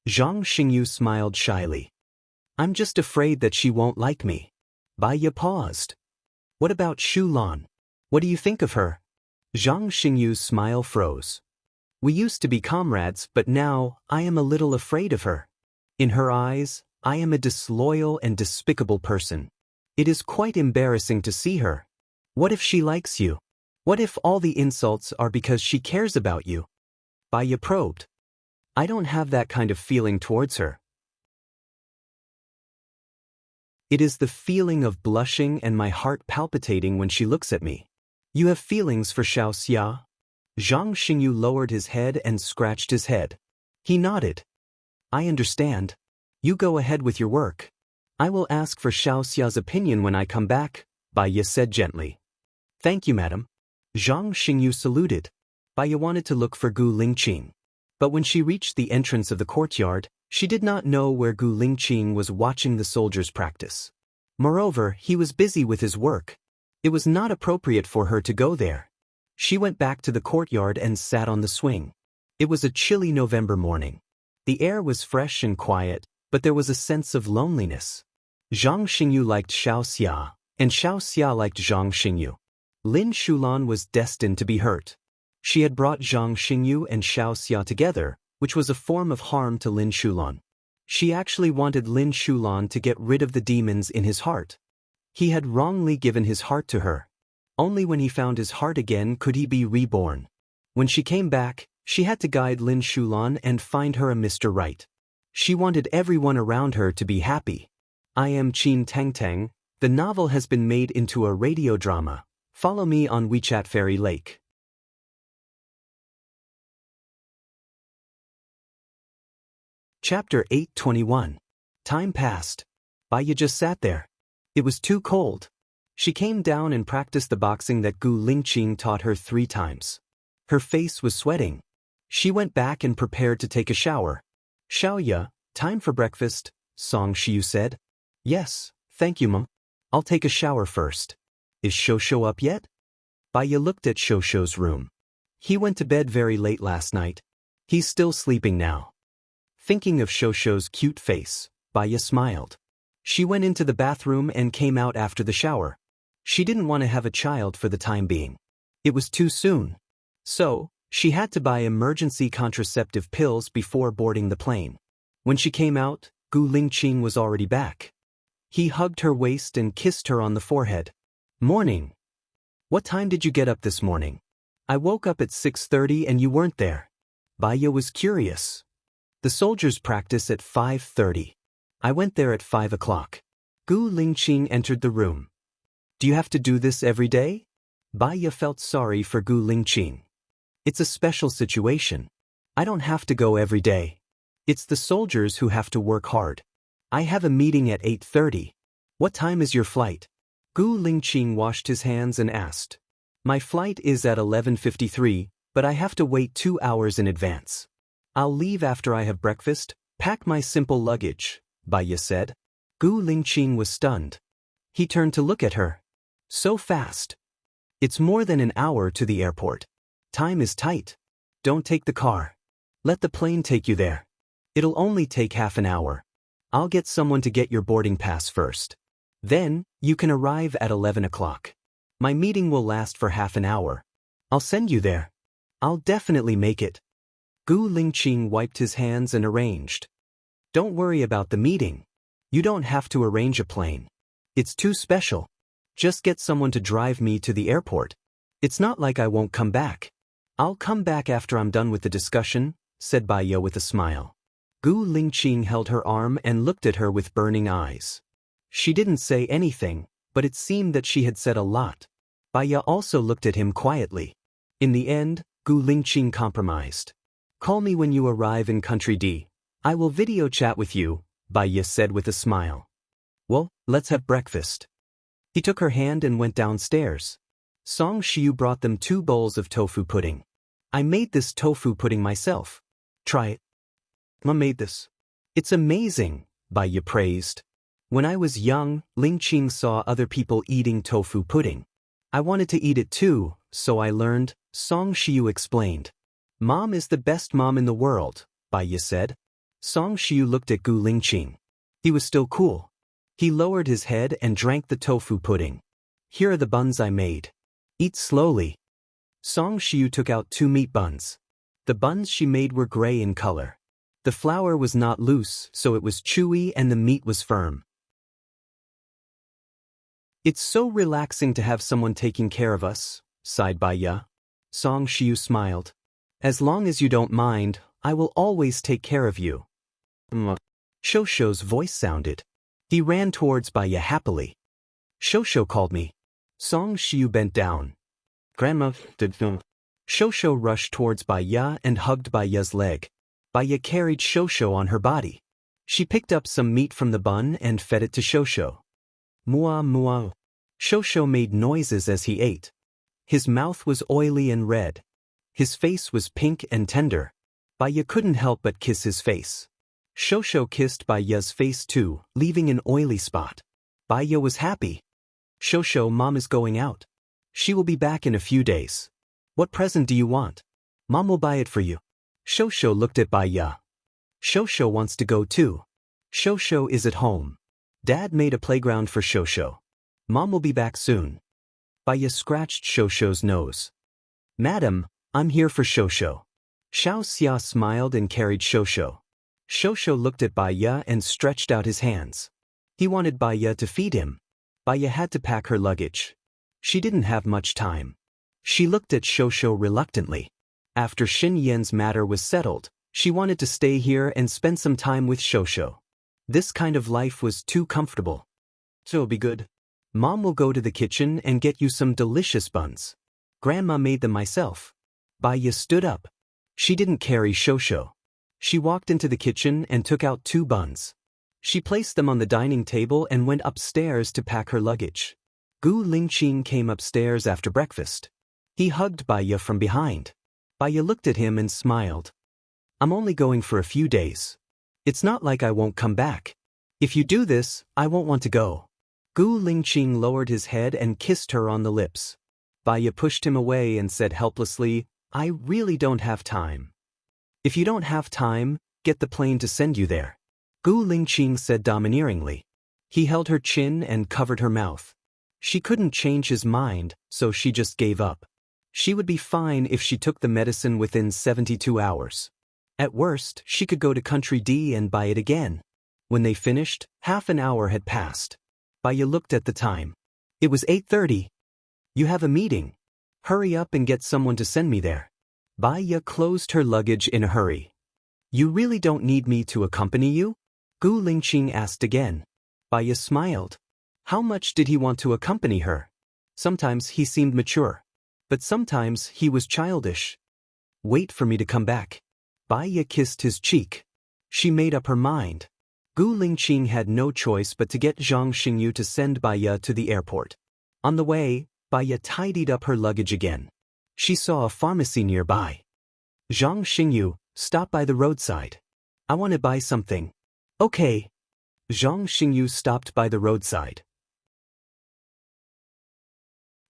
Zhang Xingyu smiled shyly. "I'm just afraid that she won't like me." Bai Ye paused. "What about Shu Lan? What do you think of her?" Zhang Xingyu's smile froze. "We used to be comrades, but now, I am a little afraid of her. In her eyes, I am a disloyal and despicable person. It is quite embarrassing to see her. What if she likes you? What if all the insults are because she cares about you?" Bai Ye probed. "I don't have that kind of feeling towards her. It is the feeling of blushing and my heart palpitating when she looks at me." "You have feelings for Xiao Xia?" Zhang Xingyu lowered his head and scratched his head. He nodded. "I understand. You go ahead with your work. I will ask for Xiao Xia's opinion when I come back," Bai Ye said gently. "Thank you, madam." Zhang Xingyu saluted. Bai Ye wanted to look for Gu Lingqing. But when she reached the entrance of the courtyard, She did not know where Gu Lingqing was watching the soldiers practice. Moreover, he was busy with his work. It was not appropriate for her to go there. She went back to the courtyard and sat on the swing. It was a chilly November morning. The air was fresh and quiet, but there was a sense of loneliness. Zhang Xingyu liked Xiao Xia, and Xiao Xia liked Zhang Xingyu. Lin Shulan was destined to be hurt. She had brought Zhang Xingyu and Xiao Xia together, which was a form of harm to Lin Shulan. She actually wanted Lin Shulan to get rid of the demons in his heart. He had wrongly given his heart to her. Only when he found his heart again could he be reborn. When she came back, she had to guide Lin Shulan and find her a Mr. Right. She wanted everyone around her to be happy. I am Qin Tangtang. The novel has been made into a radio drama. Follow me on WeChat Fairy Lake. Chapter 8:21. Time passed. Baiya just sat there. It was too cold. She came down and practiced the boxing that Gu Lingqing taught her 3 times. Her face was sweating. She went back and prepared to take a shower. Xiaoya, time for breakfast, Song Shiyu said. Yes, thank you, Mom. I'll take a shower first. Is Shosho up yet? Baiya looked at Shosho's room. He went to bed very late last night. He's still sleeping now. Thinking of Shosho's cute face, Baiya smiled. She went into the bathroom and came out after the shower. She didn't want to have a child for the time being. It was too soon. So, she had to buy emergency contraceptive pills before boarding the plane. When she came out, Gu Lingqing was already back. He hugged her waist and kissed her on the forehead. Morning. What time did you get up this morning? I woke up at 6:30 and you weren't there. Baiya was curious. The soldiers practice at 5:30. I went there at 5 o'clock. Gu Lingqing entered the room. Do you have to do this every day? Baiya felt sorry for Gu Lingqing. It's a special situation. I don't have to go every day. It's the soldiers who have to work hard. I have a meeting at 8:30. What time is your flight? Gu Lingqing washed his hands and asked. My flight is at 11:53, but I have to wait 2 hours in advance. I'll leave after I have breakfast, pack my simple luggage, Baiya said. Gu Lingqing was stunned. He turned to look at her. So fast. It's more than an hour to the airport. Time is tight. Don't take the car. Let the plane take you there. It'll only take half an hour. I'll get someone to get your boarding pass first. Then, you can arrive at 11 o'clock. My meeting will last for half an hour. I'll send you there. I'll definitely make it. Gu Lingqing wiped his hands and arranged. Don't worry about the meeting. You don't have to arrange a plane. It's too special. Just get someone to drive me to the airport. It's not like I won't come back. I'll come back after I'm done with the discussion, said Baiya with a smile. Gu Lingqing held her arm and looked at her with burning eyes. She didn't say anything, but it seemed that she had said a lot. Baiya also looked at him quietly. In the end, Gu Lingqing compromised. Call me when you arrive in Country D. I will video chat with you, Baiya said with a smile. Well, let's have breakfast. He took her hand and went downstairs. Song Shiyu brought them 2 bowls of tofu pudding. I made this tofu pudding myself. Try it. Mom made this. It's amazing, Baiya praised. When I was young, Lingqing saw other people eating tofu pudding. I wanted to eat it too, so I learned, Song Shiyu explained. Mom is the best mom in the world, Baiya said. Song Shiyu looked at Gu Lingqing. He was still cool. He lowered his head and drank the tofu pudding. Here are the buns I made. Eat slowly. Song Shiyu took out 2 meat buns. The buns she made were gray in color. The flour was not loose, so it was chewy and the meat was firm. It's so relaxing to have someone taking care of us, sighed Baiya. Song Shiyu smiled. As long as you don't mind, I will always take care of you. Shosho's voice sounded. He ran towards Baiya happily. Shosho called me. Song Shiyu bent down. Grandma, did film. Shosho rushed towards Baiya and hugged Baiya's leg. Baiya carried Shosho on her body. She picked up some meat from the bun and fed it to Shosho. Mua mua. Shosho made noises as he ate. His mouth was oily and red. His face was pink and tender. Baiya couldn't help but kiss his face. Shosho kissed Bai Ya's face too, leaving an oily spot. Bai Ya was happy. Shosho, Mom is going out. She will be back in a few days. What present do you want? Mom will buy it for you. Shosho looked at Bai Ya. Shosho wants to go too. Shosho is at home. Dad made a playground for Shosho. Mom will be back soon. Bai Ya scratched Shosho's nose. Madam, I'm here for Shosho. Xiao Xia smiled and carried Shosho. Shosho looked at Bai Ya and stretched out his hands. He wanted Bai Ya to feed him. Bai Ya had to pack her luggage. She didn't have much time. She looked at Shosho reluctantly. After Xin Yan's matter was settled, she wanted to stay here and spend some time with Shosho. This kind of life was too comfortable. So it'll be good. Mom will go to the kitchen and get you some delicious buns. Grandma made them myself. Bai Ya stood up. She didn't carry Shosho. She walked into the kitchen and took out 2 buns. She placed them on the dining table and went upstairs to pack her luggage. Gu Lingqing came upstairs after breakfast. He hugged Bai Ya from behind. Bai Ya looked at him and smiled. I'm only going for a few days. It's not like I won't come back. If you do this, I won't want to go. Gu Lingqing lowered his head and kissed her on the lips. Bai Ya pushed him away and said helplessly, I really don't have time. If you don't have time, get the plane to send you there. Gu Lingqing said domineeringly. He held her chin and covered her mouth. She couldn't change his mind, so she just gave up. She would be fine if she took the medicine within 72 hours. At worst, she could go to Country D and buy it again. When they finished, half an hour had passed. Bai Ya looked at the time. It was 8:30. You have a meeting. Hurry up and get someone to send me there. Bai Ya closed her luggage in a hurry. You really don't need me to accompany you? Gu Lingqing asked again. Bai Ya smiled. How much did he want to accompany her? Sometimes he seemed mature. But sometimes he was childish. Wait for me to come back. Bai Ya kissed his cheek. She made up her mind. Gu Lingqing had no choice but to get Zhang Xingyu to send Bai Ya to the airport. On the way, Bai Ya tidied up her luggage again. She saw a pharmacy nearby. Zhang Xingyu, stop by the roadside. I want to buy something. Okay. Zhang Xingyu stopped by the roadside.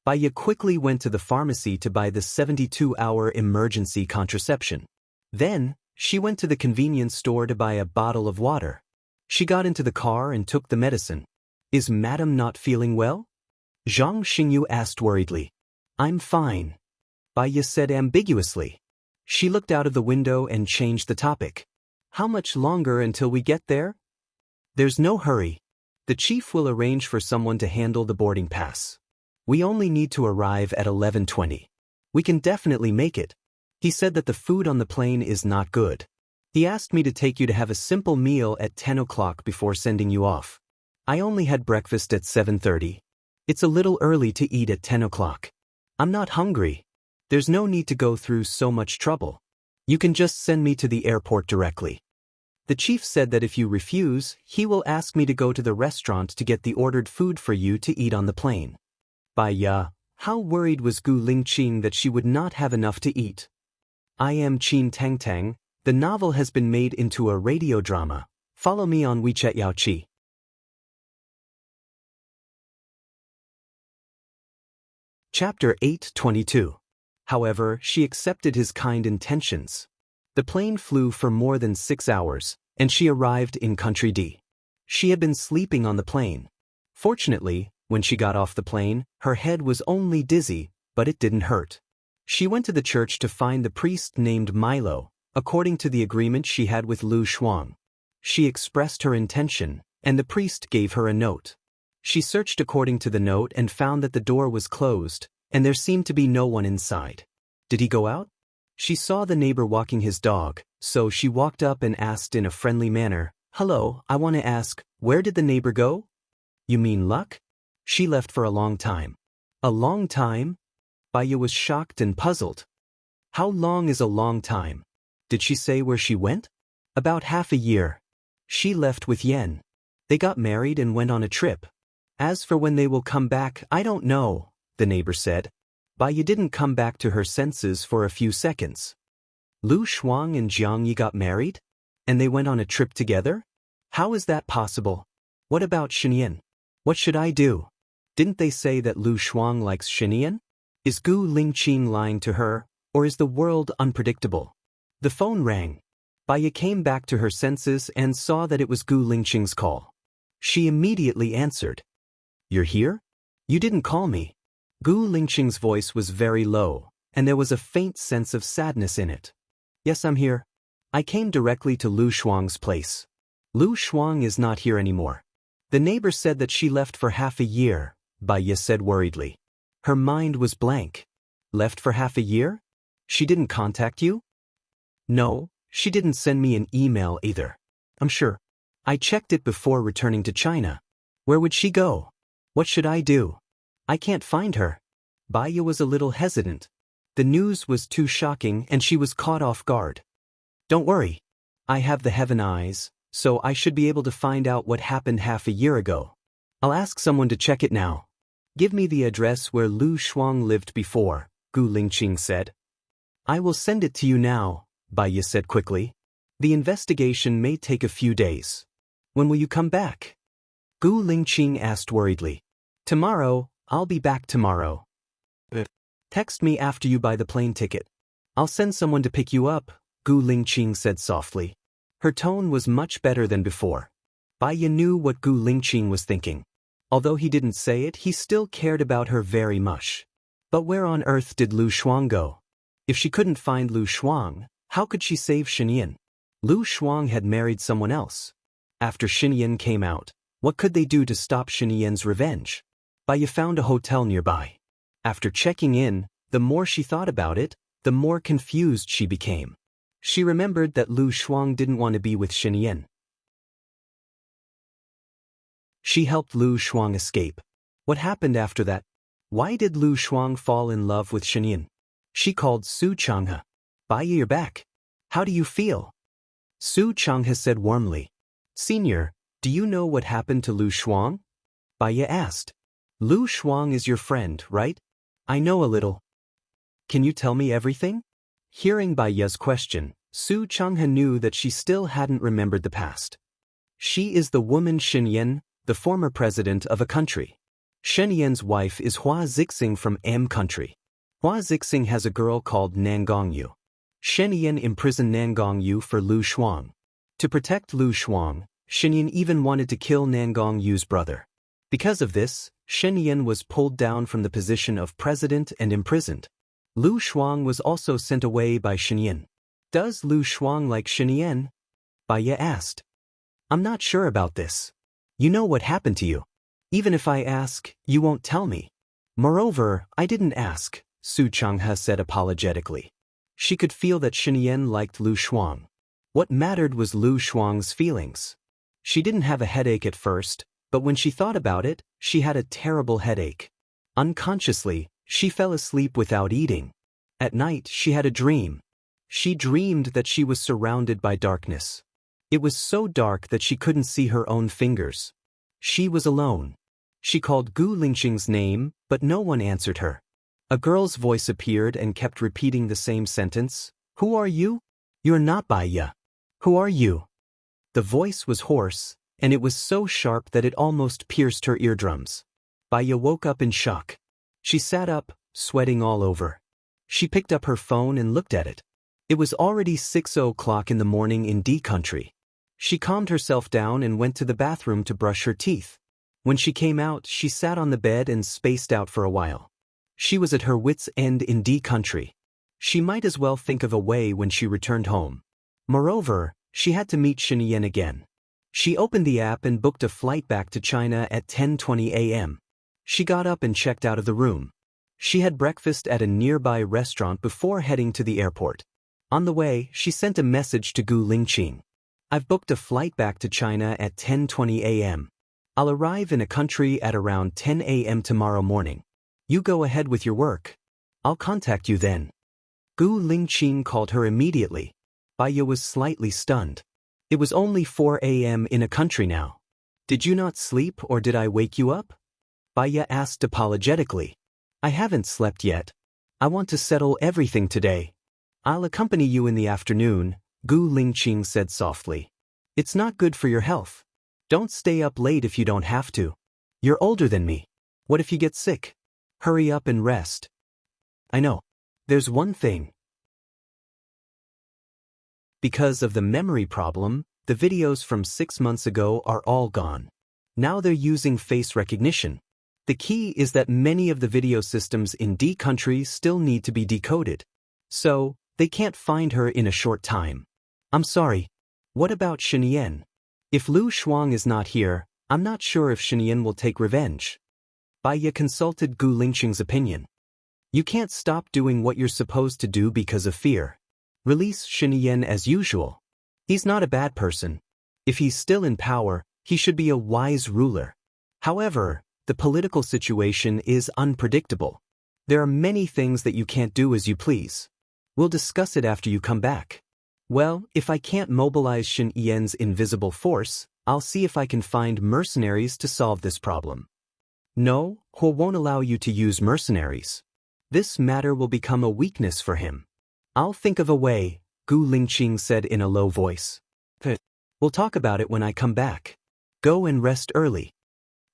Bai Ya quickly went to the pharmacy to buy the 72-hour emergency contraception. Then, she went to the convenience store to buy a bottle of water. She got into the car and took the medicine. Is Madam not feeling well? Zhang Xingyu asked worriedly. I'm fine. Bai Ya said ambiguously. She looked out of the window and changed the topic. How much longer until we get there? There's no hurry. The chief will arrange for someone to handle the boarding pass. We only need to arrive at 11:20. We can definitely make it. He said that the food on the plane is not good. He asked me to take you to have a simple meal at 10 o'clock before sending you off. I only had breakfast at 7:30. It's a little early to eat at 10 o'clock. I'm not hungry. There's no need to go through so much trouble. You can just send me to the airport directly. The chief said that if you refuse, he will ask me to go to the restaurant to get the ordered food for you to eat on the plane. Bai Ya, how worried was Gu Lingqing that she would not have enough to eat? I am Qin Tang Tang. The novel has been made into a radio drama. Follow me on WeChat Yaoqi. Chapter 8:22. However, she accepted his kind intentions. The plane flew for more than 6 hours, and she arrived in Country D. She had been sleeping on the plane. Fortunately, when she got off the plane, her head was only dizzy, but it didn't hurt. She went to the church to find the priest named Milo, according to the agreement she had with Lu Shuang. She expressed her intention, and the priest gave her a note. She searched according to the note and found that the door was closed, and there seemed to be no one inside. Did he go out? She saw the neighbor walking his dog, so she walked up and asked in a friendly manner, Hello, I want to ask, where did the neighbor go? You mean Luck? She left for a long time. A long time? Bai Ya was shocked and puzzled. How long is a long time? Did she say where she went? About half a year. She left with Yen. They got married and went on a trip. As for when they will come back, I don't know, the neighbor said. Bai Ya didn't come back to her senses for a few seconds. Lu Shuang and Jiang Yi got married? And they went on a trip together? How is that possible? What about Shenyan? What should I do? Didn't they say that Lu Shuang likes Shenyan? Is Gu Lingqing lying to her, or is the world unpredictable? The phone rang. Baya came back to her senses and saw that it was Gu Lingqing's call. She immediately answered. You're here? You didn't call me. Gu Lingqing's voice was very low, and there was a faint sense of sadness in it. Yes, I'm here. I came directly to Lu Shuang's place. Lu Shuang is not here anymore. The neighbor said that she left for half a year, Baya said worriedly. Her mind was blank. Left for half a year? She didn't contact you? No, she didn't send me an email either. I'm sure. I checked it before returning to China. Where would she go? What should I do? I can't find her. Baya was a little hesitant. The news was too shocking and she was caught off guard. Don't worry. I have the heaven eyes, so I should be able to find out what happened half a year ago. I'll ask someone to check it now. Give me the address where Lu Shuang lived before, Gu Lingqing said. I will send it to you now, Baya said quickly. The investigation may take a few days. When will you come back? Gu Lingqing asked worriedly. Tomorrow, I'll be back tomorrow. Text me after you buy the plane ticket. I'll send someone to pick you up, Gu Lingqing said softly. Her tone was much better than before. Baya knew what Gu Lingqing was thinking. Although he didn't say it, he still cared about her very much. But where on earth did Lu Shuang go? If she couldn't find Lu Shuang, how could she save Shenyan? Lu Shuang had married someone else. After Shenyan came out, what could they do to stop Shenyan's revenge? Baya found a hotel nearby. After checking in, the more she thought about it, the more confused she became. She remembered that Lu Shuang didn't want to be with Shenyan. She helped Lu Shuang escape. What happened after that? Why did Lu Shuang fall in love with Shenyan? She called Su Changhe. Baya, you're back. How do you feel? Su Changhe said warmly. Senior, do you know what happened to Lu Shuang? Baya asked. Lu Shuang is your friend, right? I know a little. Can you tell me everything? Hearing Baya's question, Su Changhe knew that she still hadn't remembered the past. She is the woman Shenyan, the former president of a country. Shenyan's wife is Hua Zixing from M country. Hua Zixing has a girl called Nangongyu. Shenyan imprisoned Nangongyu for Lu Shuang. To protect Lu Shuang, Shenyan even wanted to kill Nangongyu's brother. Because of this, Shenyan was pulled down from the position of president and imprisoned. Lu Shuang was also sent away by Shenyan. Does Lu Shuang like Shenyan? Baya asked. I'm not sure about this. You know what happened to you. Even if I ask, you won't tell me. Moreover, I didn't ask, Su Changhe said apologetically. She could feel that Shenyan liked Lu Shuang. What mattered was Lu Shuang's feelings. She didn't have a headache at first, but when she thought about it, she had a terrible headache. Unconsciously, she fell asleep without eating. At night, she had a dream. She dreamed that she was surrounded by darkness. It was so dark that she couldn't see her own fingers. She was alone. She called Gu Lingqing's name, but no one answered her. A girl's voice appeared and kept repeating the same sentence. Who are you? You're not Baya. Who are you? The voice was hoarse, and it was so sharp that it almost pierced her eardrums. Baya woke up in shock. She sat up, sweating all over. She picked up her phone and looked at it. It was already 6 o'clock in the morning in D country. She calmed herself down and went to the bathroom to brush her teeth. When she came out, she sat on the bed and spaced out for a while. She was at her wits' end in D country. She might as well think of a way when she returned home. Moreover, she had to meet Shenyan again. She opened the app and booked a flight back to China at 10:20 a.m. She got up and checked out of the room. She had breakfast at a nearby restaurant before heading to the airport. On the way, she sent a message to Gu Lingqing. I've booked a flight back to China at 10:20 a.m. I'll arrive in a country at around 10 a.m. tomorrow morning. You go ahead with your work. I'll contact you then. Gu Lingqing called her immediately. Baya was slightly stunned. It was only 4 a.m. in a country now. Did you not sleep or did I wake you up? Baya asked apologetically. I haven't slept yet. I want to settle everything today. I'll accompany you in the afternoon, Gu Lingqing said softly. It's not good for your health. Don't stay up late if you don't have to. You're older than me. What if you get sick? Hurry up and rest. I know. There's one thing. Because of the memory problem, the videos from 6 months ago are all gone. Now they're using face recognition. The key is that many of the video systems in D countries still need to be decoded. So, they can't find her in a short time. I'm sorry. What about Shenyan? If Lu Shuang is not here, I'm not sure if Shenyan will take revenge. Baiya consulted Gu Lingqing's opinion. You can't stop doing what you're supposed to do because of fear. Release Shenyan as usual. He's not a bad person. If he's still in power, he should be a wise ruler. However, the political situation is unpredictable. There are many things that you can't do as you please. We'll discuss it after you come back. Well, if I can't mobilize Shen Yan's invisible force, I'll see if I can find mercenaries to solve this problem. No, He won't allow you to use mercenaries. This matter will become a weakness for him. I'll think of a way, Gu Lingqing said in a low voice. We'll talk about it when I come back. Go and rest early.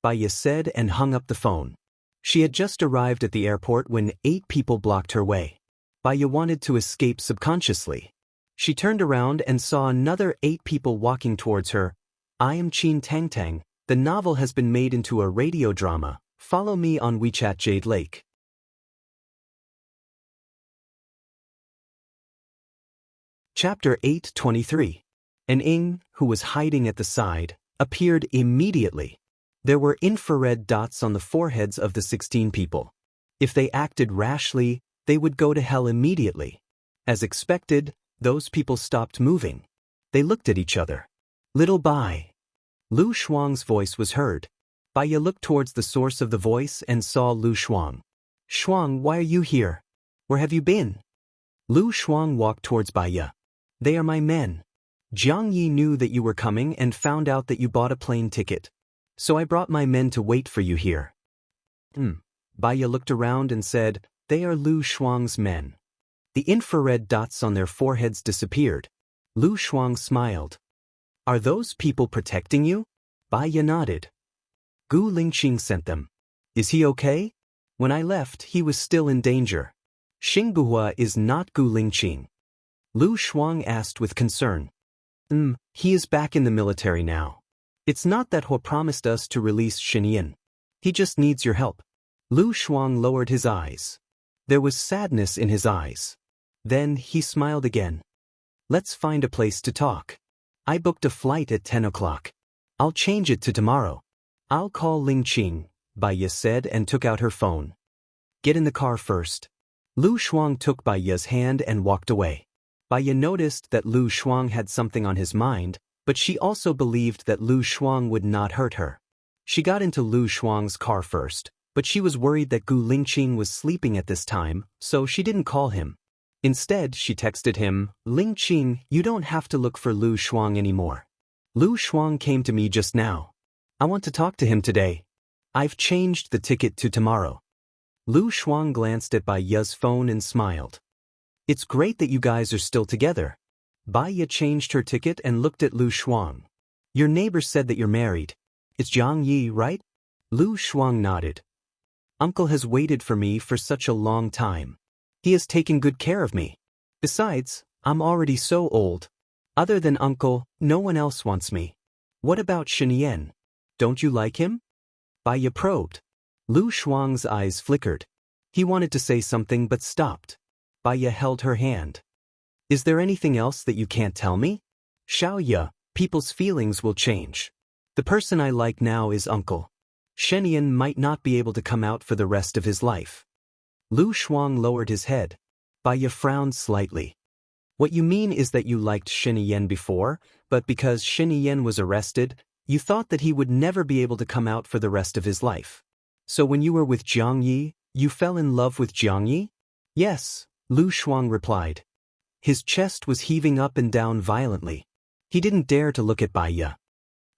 Baiya said and hung up the phone. She had just arrived at the airport when 8 people blocked her way. Baiya wanted to escape subconsciously. She turned around and saw another 8 people walking towards her. I am Qin Tangtang. The novel has been made into a radio drama. Follow me on WeChat Jade Lake. Chapter 8:23. An Ing, who was hiding at the side, appeared immediately. There were infrared dots on the foreheads of the 16 people. If they acted rashly, they would go to hell immediately. As expected, those people stopped moving. They looked at each other. Little Bai. Lu Shuang's voice was heard. Baiya looked towards the source of the voice and saw Lu Shuang. Shuang, why are you here? Where have you been? Lu Shuang walked towards Baiya. They are my men. Jiang Yi knew that you were coming and found out that you bought a plane ticket. So I brought my men to wait for you here. Baiya looked around and said, they are Lu Shuang's men. The infrared dots on their foreheads disappeared. Lu Shuang smiled. Are those people protecting you? Baiya nodded. Gu Lingqing sent them. Is he okay? When I left, he was still in danger. Xingbuhua is not Gu Lingqing. Lu Shuang asked with concern. He is back in the military now. It's not that He promised us to release Shenyan. He just needs your help. Lu Shuang lowered his eyes. There was sadness in his eyes. Then he smiled again. Let's find a place to talk. I booked a flight at 10 o'clock. I'll change it to tomorrow. I'll call Lingqing, Baiya said and took out her phone. Get in the car first. Lu Shuang took Baiya's hand and walked away. Baiya noticed that Lu Shuang had something on his mind, but she also believed that Lu Shuang would not hurt her. She got into Lu Shuang's car first, but she was worried that Gu Lingqing was sleeping at this time, so she didn't call him. Instead, she texted him, Lingqing, you don't have to look for Lu Shuang anymore. Lu Shuang came to me just now. I want to talk to him today. I've changed the ticket to tomorrow. Lu Shuang glanced at Baiya's phone and smiled. It's great that you guys are still together. Baiya changed her ticket and looked at Lu Shuang. Your neighbor said that you're married. It's Jiang Yi, right? Lu Shuang nodded. Uncle has waited for me for such a long time. He has taken good care of me. Besides, I'm already so old. Other than Uncle, no one else wants me. What about Shenyan? Don't you like him? Baiya probed. Lu Shuang's eyes flickered. He wanted to say something but stopped. Baiya held her hand. Is there anything else that you can't tell me? Xiaoya, people's feelings will change. The person I like now is Uncle. Shenyan might not be able to come out for the rest of his life. Lu Shuang lowered his head. Baiya frowned slightly. What you mean is that you liked Shenyan before, but because Shenyan was arrested, you thought that he would never be able to come out for the rest of his life. So when you were with Jiang Yi, you fell in love with Jiang Yi? Yes, Lu Shuang replied. His chest was heaving up and down violently. He didn't dare to look at Baiya.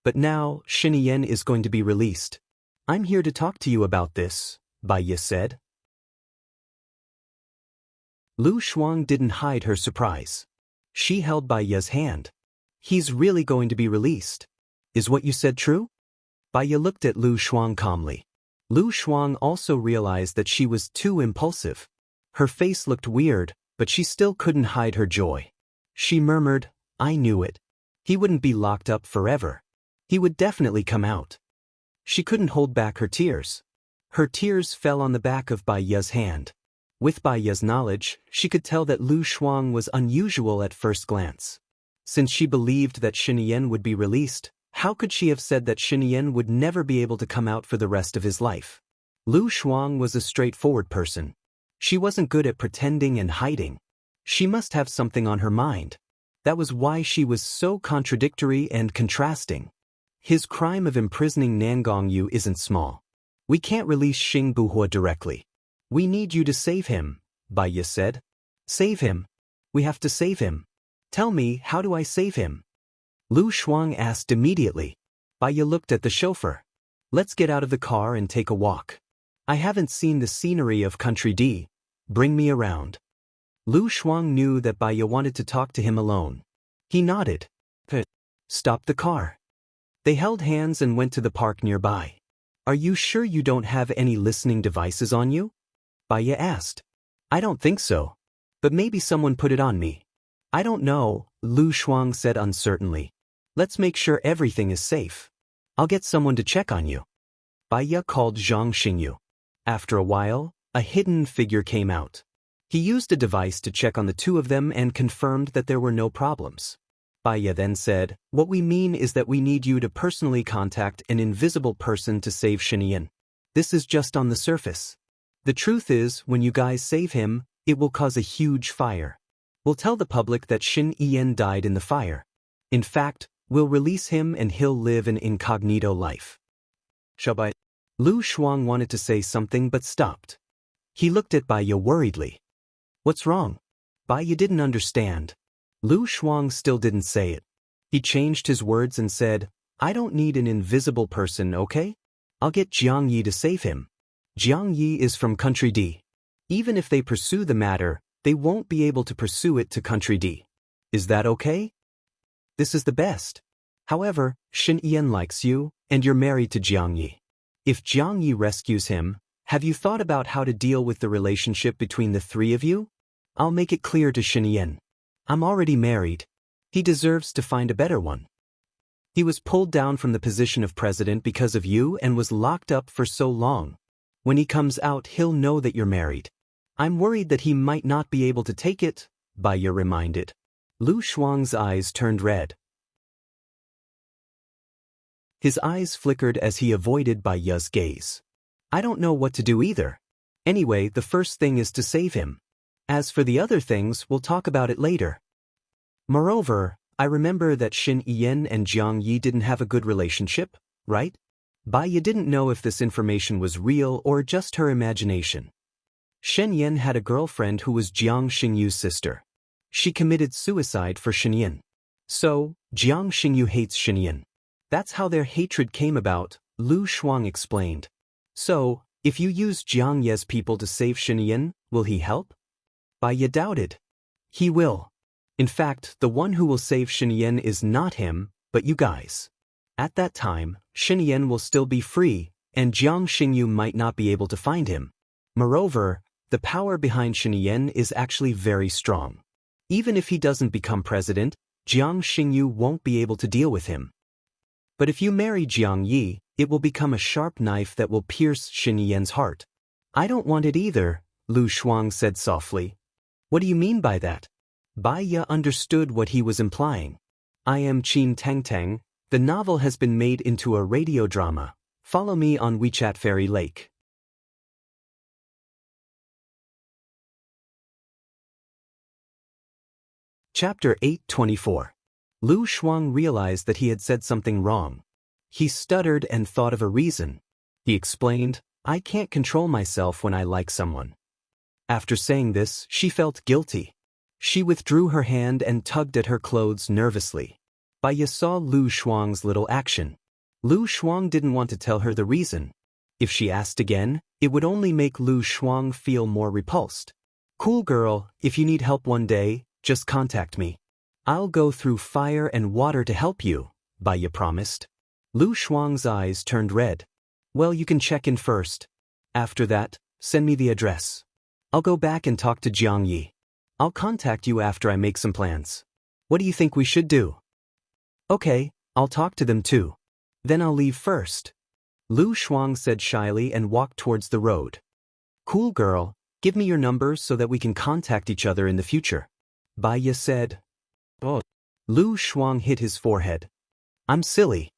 But now, Shenyan is going to be released. I'm here to talk to you about this, Baiya said. Lu Shuang didn't hide her surprise. She held Bai Ye's hand. He's really going to be released. Is what you said true? Bai Ye looked at Lu Shuang calmly. Lu Shuang also realized that she was too impulsive. Her face looked weird, but she still couldn't hide her joy. She murmured, I knew it. He wouldn't be locked up forever. He would definitely come out. She couldn't hold back her tears. Her tears fell on the back of Bai Ye's hand. With Bai Ye's knowledge, she could tell that Lu Shuang was unusual at first glance. Since she believed that Xinyan would be released, how could she have said that Xinyan would never be able to come out for the rest of his life? Lu Shuang was a straightforward person. She wasn't good at pretending and hiding. She must have something on her mind. That was why she was so contradictory and contrasting. His crime of imprisoning Nangong Yu isn't small. We can't release Xing Buhua directly. We need you to save him, Bai Ye said. Save him? We have to save him. Tell me, how do I save him? Lu Shuang asked immediately. Bai Ye looked at the chauffeur. Let's get out of the car and take a walk. I haven't seen the scenery of Country D. Bring me around. Lu Shuang knew that Bai Ye wanted to talk to him alone. He nodded. Stop the car. They held hands and went to the park nearby. Are you sure you don't have any listening devices on you? Bai Ye asked. I don't think so. But maybe someone put it on me. I don't know, Lu Shuang said uncertainly. Let's make sure everything is safe. I'll get someone to check on you. Bai Ye called Zhang Xingyu. After a while, a hidden figure came out. He used a device to check on the two of them and confirmed that there were no problems. Bai Ye then said, what we mean is that we need you to personally contact an invisible person to save Xinyan. This is just on the surface. The truth is, when you guys save him, it will cause a huge fire. We'll tell the public that Xinyan died in the fire. In fact, we'll release him and he'll live an incognito life. Shabai. Lu Shuang wanted to say something but stopped. He looked at Bai Ye worriedly. What's wrong? Bai Ye didn't understand. Lu Shuang still didn't say it. He changed his words and said, I don't need an invisible person, okay? I'll get Jiang Yi to save him. Jiang Yi is from Country D. Even if they pursue the matter, they won't be able to pursue it to Country D. Is that okay? This is the best. However, Xinyan likes you, and you're married to Jiang Yi. If Jiang Yi rescues him, have you thought about how to deal with the relationship between the three of you? I'll make it clear to Xinyan. I'm already married. He deserves to find a better one. He was pulled down from the position of president because of you and was locked up for so long. When he comes out, he'll know that you're married. I'm worried that he might not be able to take it, Bai Ye reminded. Lu Shuang's eyes turned red. His eyes flickered as he avoided Bai Ye's gaze. I don't know what to do either. Anyway, the first thing is to save him. As for the other things, we'll talk about it later. Moreover, I remember that Xinyan and Jiang Yi didn't have a good relationship, right? Bai Ye didn't know if this information was real or just her imagination. Xinyan had a girlfriend who was Jiang Xingyu's sister. She committed suicide for Xinyan. So, Jiang Xingyu hates Xinyan. That's how their hatred came about, Lu Shuang explained. So, if you use Jiang Ye's people to save Xinyan, will he help? Bai Ye doubted. He will. In fact, the one who will save Xinyan is not him, but you guys. At that time, Xinyan will still be free, and Jiang Xingyu might not be able to find him. Moreover, the power behind Xinyan is actually very strong. Even if he doesn't become president, Jiang Xingyu won't be able to deal with him. But if you marry Jiang Yi, it will become a sharp knife that will pierce Xinyan's heart. I don't want it either, Lu Shuang said softly. What do you mean by that? Bai Ye understood what he was implying. I am Qin Tangtang. The novel has been made into a radio drama. Follow me on WeChat Fairy Lake. Chapter 824. Lu Shuang realized that he had said something wrong. He stuttered and thought of a reason. He explained, I can't control myself when I like someone. After saying this, she felt guilty. She withdrew her hand and tugged at her clothes nervously. Bai Ye saw Lu Shuang's little action. Lu Shuang didn't want to tell her the reason. If she asked again, it would only make Lu Shuang feel more repulsed. Cool girl, if you need help one day, just contact me. I'll go through fire and water to help you, Bai promised. Lu Shuang's eyes turned red. Well, you can check in first. After that, send me the address. I'll go back and talk to Jiang Yi. I'll contact you after I make some plans. What do you think we should do? Okay, I'll talk to them too. Then I'll leave first. Lu Shuang said shyly and walked towards the road. Cool girl, give me your number so that we can contact each other in the future. Bai said. Oh. Lu Shuang hit his forehead. I'm silly.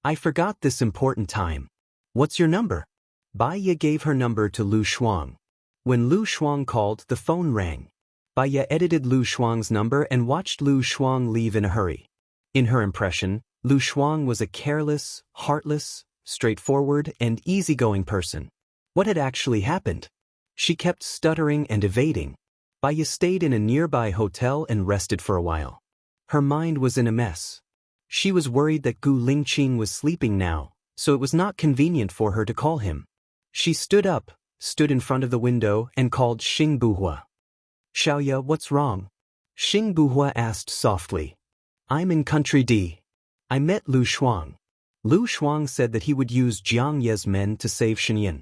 I forgot this important time. What's your number? Bai gave her number to Lu Shuang. When Lu Shuang called, the phone rang. Bai edited Lu Shuang's number and watched Lu Shuang leave in a hurry. In her impression, Lu Shuang was a careless, heartless, straightforward, and easygoing person. What had actually happened? She kept stuttering and evading. Bai stayed in a nearby hotel and rested for a while. Her mind was in a mess. She was worried that Gu Lingqing was sleeping now, so it was not convenient for her to call him. She stood up, stood in front of the window, and called Xing Buhua. Xiaoya, what's wrong? Xing Buhua asked softly. I'm in Country D. I met Lu Shuang. Lu Shuang said that he would use Jiang Ye's men to save Shenyan.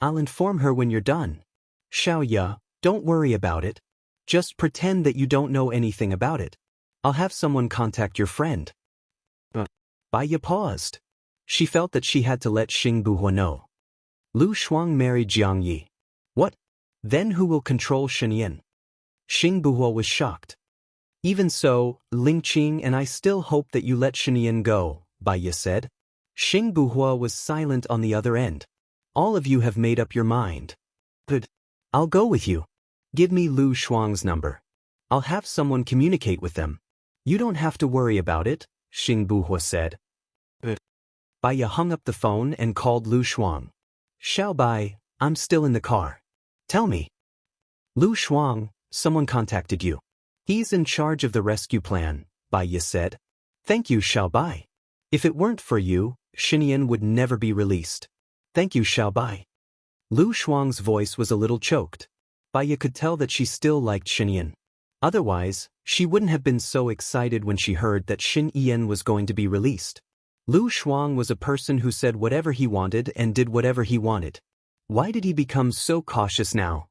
I'll inform her when you're done. Xiaoya, don't worry about it. Just pretend that you don't know anything about it. I'll have someone contact your friend. Bai paused. She felt that she had to let Xing Buhua know. Lu Shuang married Jiang Yi. What? Then who will control Shenyan? Xing Buhua was shocked. Even so, Lingqing and I still hope that you let Shenyan go, Bai said. Xing Buhua was silent on the other end. All of you have made up your mind. Good. I'll go with you. Give me Lu Shuang's number. I'll have someone communicate with them. You don't have to worry about it, Xing Buhua said. Bai hung up the phone and called Lu Shuang. Xiao Bai, I'm still in the car. Tell me. Lu Shuang, someone contacted you. He's in charge of the rescue plan, Bai said. Thank you, Xiao Bai. If it weren't for you, Shenyan would never be released. Thank you, Xiao Bai. Lu Shuang's voice was a little choked. Bai could tell that she still liked Shenyan. Otherwise, she wouldn't have been so excited when she heard that Shenyan was going to be released. Lu Shuang was a person who said whatever he wanted and did whatever he wanted. Why did he become so cautious now?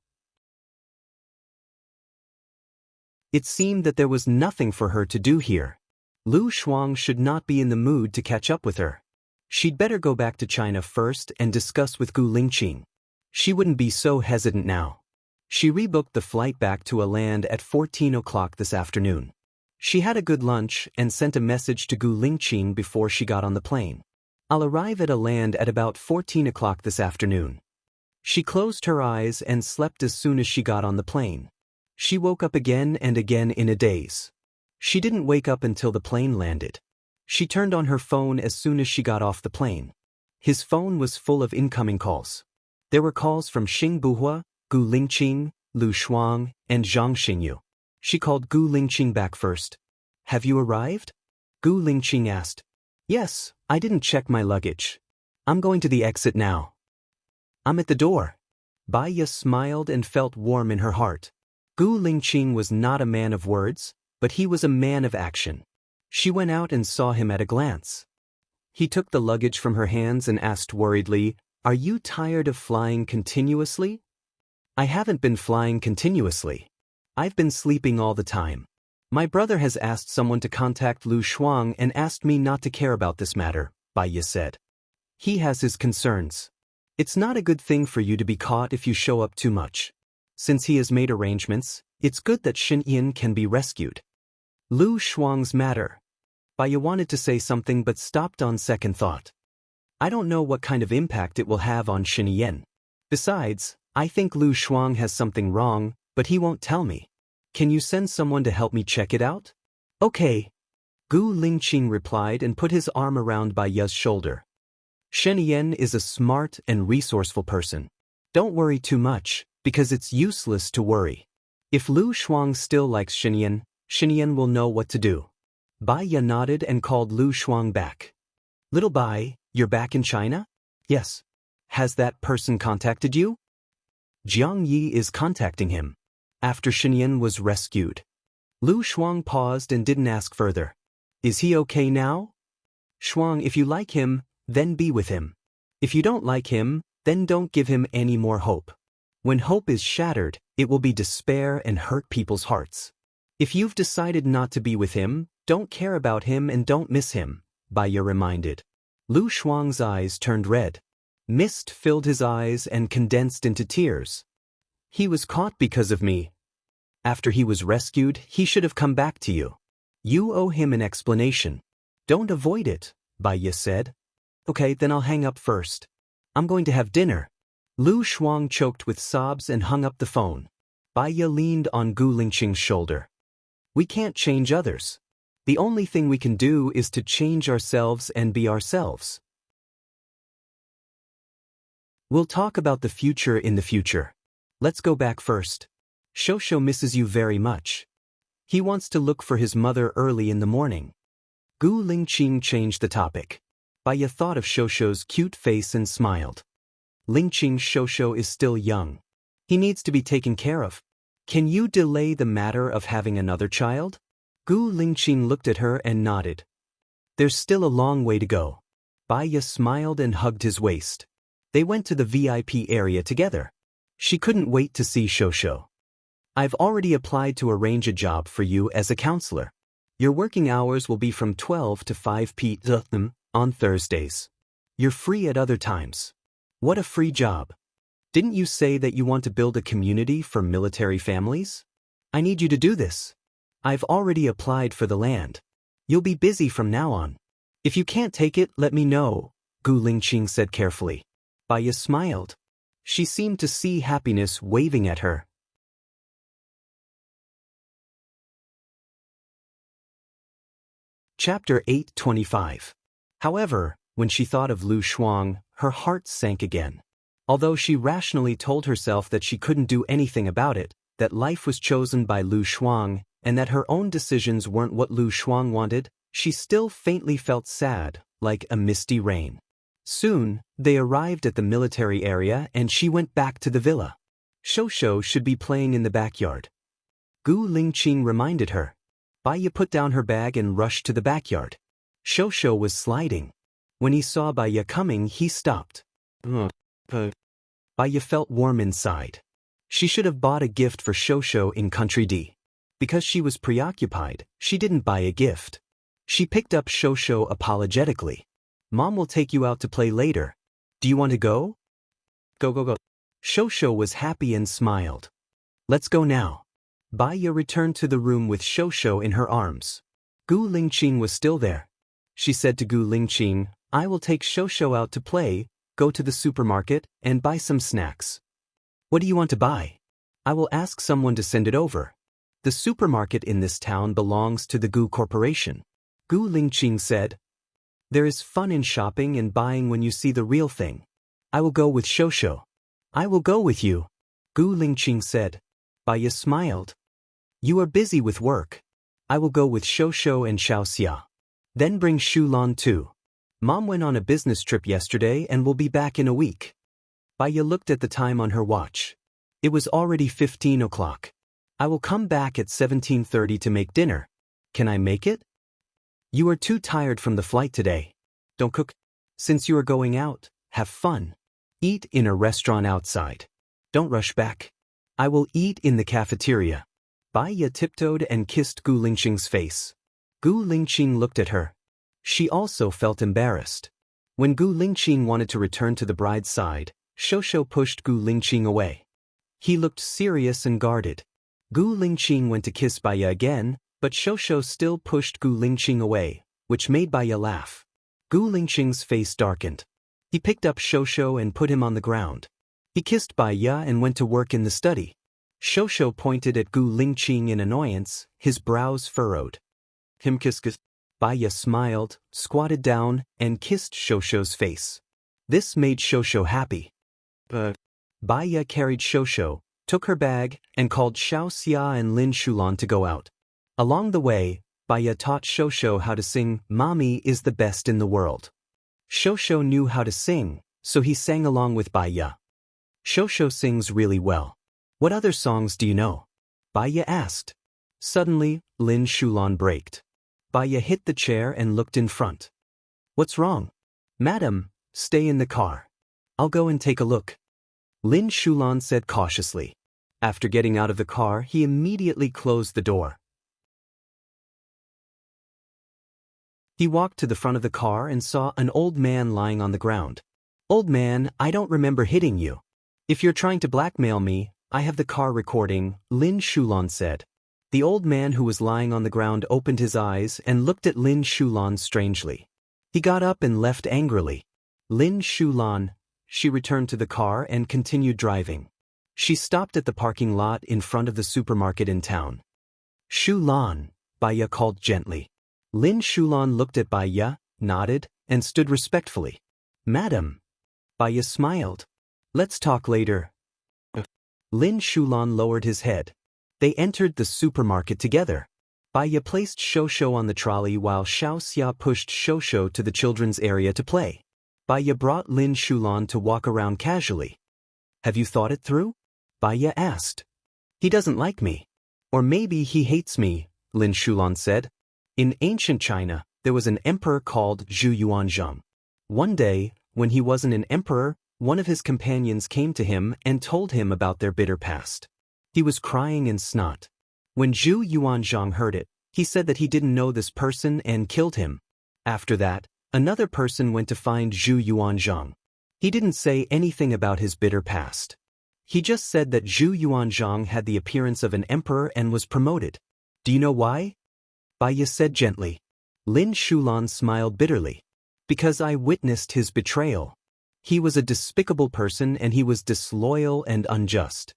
It seemed that there was nothing for her to do here. Lu Shuang should not be in the mood to catch up with her. She'd better go back to China first and discuss with Gu Lingqing. She wouldn't be so hesitant now. She rebooked the flight back to Aland at 14 o'clock this afternoon. She had a good lunch and sent a message to Gu Lingqing before she got on the plane. I'll arrive at Aland at about 14 o'clock this afternoon. She closed her eyes and slept as soon as she got on the plane. She woke up again and again in a daze. She didn't wake up until the plane landed. She turned on her phone as soon as she got off the plane. His phone was full of incoming calls. There were calls from Xing Buhua, Gu Lingqing, Lu Shuang, and Zhang Xingyu. She called Gu Lingqing back first. Have you arrived? Gu Lingqing asked. Yes, I didn't check my luggage. I'm going to the exit now. I'm at the door. Bai smiled and felt warm in her heart. Gu Lingqing was not a man of words, but he was a man of action. She went out and saw him at a glance. He took the luggage from her hands and asked worriedly, Are you tired of flying continuously? I haven't been flying continuously. I've been sleeping all the time. My brother has asked someone to contact Lu Shuang and asked me not to care about this matter, Bai said. He has his concerns. It's not a good thing for you to be caught if you show up too much. Since he has made arrangements, it's good that Shenyan can be rescued. Lu Shuang's matter. Bai wanted to say something but stopped on second thought. I don't know what kind of impact it will have on Shenyan. Besides, I think Lu Shuang has something wrong, but he won't tell me. Can you send someone to help me check it out? Okay. Gu Lingqing replied and put his arm around Bai's shoulder. Shenyan is a smart and resourceful person. Don't worry too much, because it's useless to worry. If Lu Shuang still likes Shenyan, Shenyan will know what to do. Bai nodded and called Lu Shuang back. Little Bai, you're back in China? Yes. Has that person contacted you? Jiang Yi is contacting him. After Shenyan was rescued. Lu Shuang paused and didn't ask further. Is he okay now? Shuang, if you like him, then be with him. If you don't like him, then don't give him any more hope. When hope is shattered, it will be despair and hurt people's hearts. If you've decided not to be with him, don't care about him and don't miss him, Baiya reminded. Lu Shuang's eyes turned red. Mist filled his eyes and condensed into tears. He was caught because of me. After he was rescued, he should have come back to you. You owe him an explanation. Don't avoid it, Baiya said. Okay, then I'll hang up first. I'm going to have dinner. Lu Shuang choked with sobs and hung up the phone. Baiya leaned on Gu Lingqing's shoulder. We can't change others. The only thing we can do is to change ourselves and be ourselves. We'll talk about the future in the future. Let's go back first. Shosho misses you very much. He wants to look for his mother early in the morning. Gu Lingqing changed the topic. Baiya thought of Shosho's cute face and smiled. Lingqing's Shosho is still young. He needs to be taken care of. Can you delay the matter of having another child? Gu Lingqing looked at her and nodded. There's still a long way to go. Baiya smiled and hugged his waist. They went to the VIP area together. She couldn't wait to see Shosho. I've already applied to arrange a job for you as a counselor. Your working hours will be from 12 to 5 p.m. on Thursdays. You're free at other times. What a free job. Didn't you say that you want to build a community for military families? I need you to do this. I've already applied for the land. You'll be busy from now on. If you can't take it, let me know, Gu Lingqing said carefully. Baiya smiled. She seemed to see happiness waving at her. Chapter 8:25. However, when she thought of Lu Shuang, her heart sank again. Although she rationally told herself that she couldn't do anything about it, that life was chosen by Lu Shuang, and that her own decisions weren't what Lu Shuang wanted, she still faintly felt sad, like a misty rain. Soon, they arrived at the military area and she went back to the villa. Shosho should be playing in the backyard. Gu Lingqing reminded her. Baiya put down her bag and rushed to the backyard. Shosho was sliding. When he saw Baiya coming, he stopped. Baiya felt warm inside. She should have bought a gift for Shosho in Country D. Because she was preoccupied, she didn't buy a gift. She picked up Shosho apologetically. Mom will take you out to play later. Do you want to go? Go. Shosho was happy and smiled. Let's go now. Baiya returned to the room with Shosho in her arms. Gu Lingqing was still there. She said to Gu Lingqing, I will take Shosho out to play, go to the supermarket, and buy some snacks. What do you want to buy? I will ask someone to send it over. The supermarket in this town belongs to the Gu Corporation. Gu Lingqing said, There is fun in shopping and buying when you see the real thing. I will go with Shosho. I will go with you, Gu Lingqing said. Baiya smiled. You are busy with work. I will go with Shosho and Xiaoxia. Then bring Shulan too. Mom went on a business trip yesterday and will be back in a week. Baiya looked at the time on her watch. It was already 15 o'clock. I will come back at 17:30 to make dinner. Can I make it? You are too tired from the flight today. Don't cook. Since you are going out, have fun. Eat in a restaurant outside. Don't rush back. I will eat in the cafeteria. Baiya tiptoed and kissed Gu Lingqing's face. Gu Lingqing looked at her. She also felt embarrassed. When Gu Lingqing wanted to return to the bride's side, Shosho pushed Gu Lingqing away. He looked serious and guarded. Gu Lingqing went to kiss Baiya again, but Shosho still pushed Gu Lingqing away, which made Baiya laugh. Gu Lingqing's face darkened. He picked up Shosho and put him on the ground. He kissed Baiya and went to work in the study. Shosho pointed at Gu Lingqing in annoyance, his brows furrowed. Him kiss. Baiya smiled, squatted down, and kissed Shosho's face. This made Shosho happy. Baiya carried Shosho, took her bag, and called Xiaoxia and Lin Shulan to go out. Along the way, Baiya taught Shosho how to sing Mommy is the best in the world. Shosho knew how to sing, so he sang along with Baiya. Shosho sings really well. What other songs do you know? Baiya asked. Suddenly, Lin Shulan braked. Baya hit the chair and looked in front. What's wrong? Madam, stay in the car. I'll go and take a look. Lin Shulan said cautiously. After getting out of the car, he immediately closed the door. He walked to the front of the car and saw an old man lying on the ground. Old man, I don't remember hitting you. If you're trying to blackmail me, I have the car recording, Lin Shulan said. The old man who was lying on the ground opened his eyes and looked at Lin Shulan strangely. He got up and left angrily. Lin Shulan, she returned to the car and continued driving. She stopped at the parking lot in front of the supermarket in town. Shulan, Baya called gently. Lin Shulan looked at Baya, nodded, and stood respectfully. Madam. Baya smiled. Let's talk later. Lin Shulan lowered his head. They entered the supermarket together. Baya placed Shosho on the trolley while Xiaoxia pushed Shosho to the children's area to play. Baya brought Lin Shulan to walk around casually. Have you thought it through? Baya asked. He doesn't like me. Or maybe he hates me, Lin Shulan said. In ancient China, there was an emperor called Zhu Yuanzhang. One day, when he wasn't an emperor, one of his companions came to him and told him about their bitter past. He was crying in snot. When Zhu Yuanzhang heard it, he said that he didn't know this person and killed him. After that, another person went to find Zhu Yuanzhang. He didn't say anything about his bitter past. He just said that Zhu Yuanzhang had the appearance of an emperor and was promoted. Do you know why? Baya said gently. Lin Shulan smiled bitterly. Because I witnessed his betrayal. He was a despicable person and he was disloyal and unjust.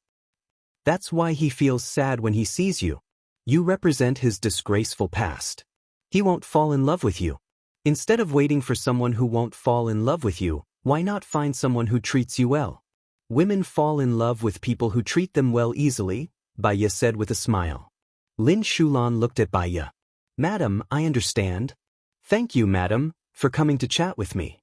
That's why he feels sad when he sees you. You represent his disgraceful past. He won't fall in love with you. Instead of waiting for someone who won't fall in love with you, why not find someone who treats you well? Women fall in love with people who treat them well easily, Baya said with a smile. Lin Shulan looked at Baya. Madam, I understand. Thank you, madam, for coming to chat with me.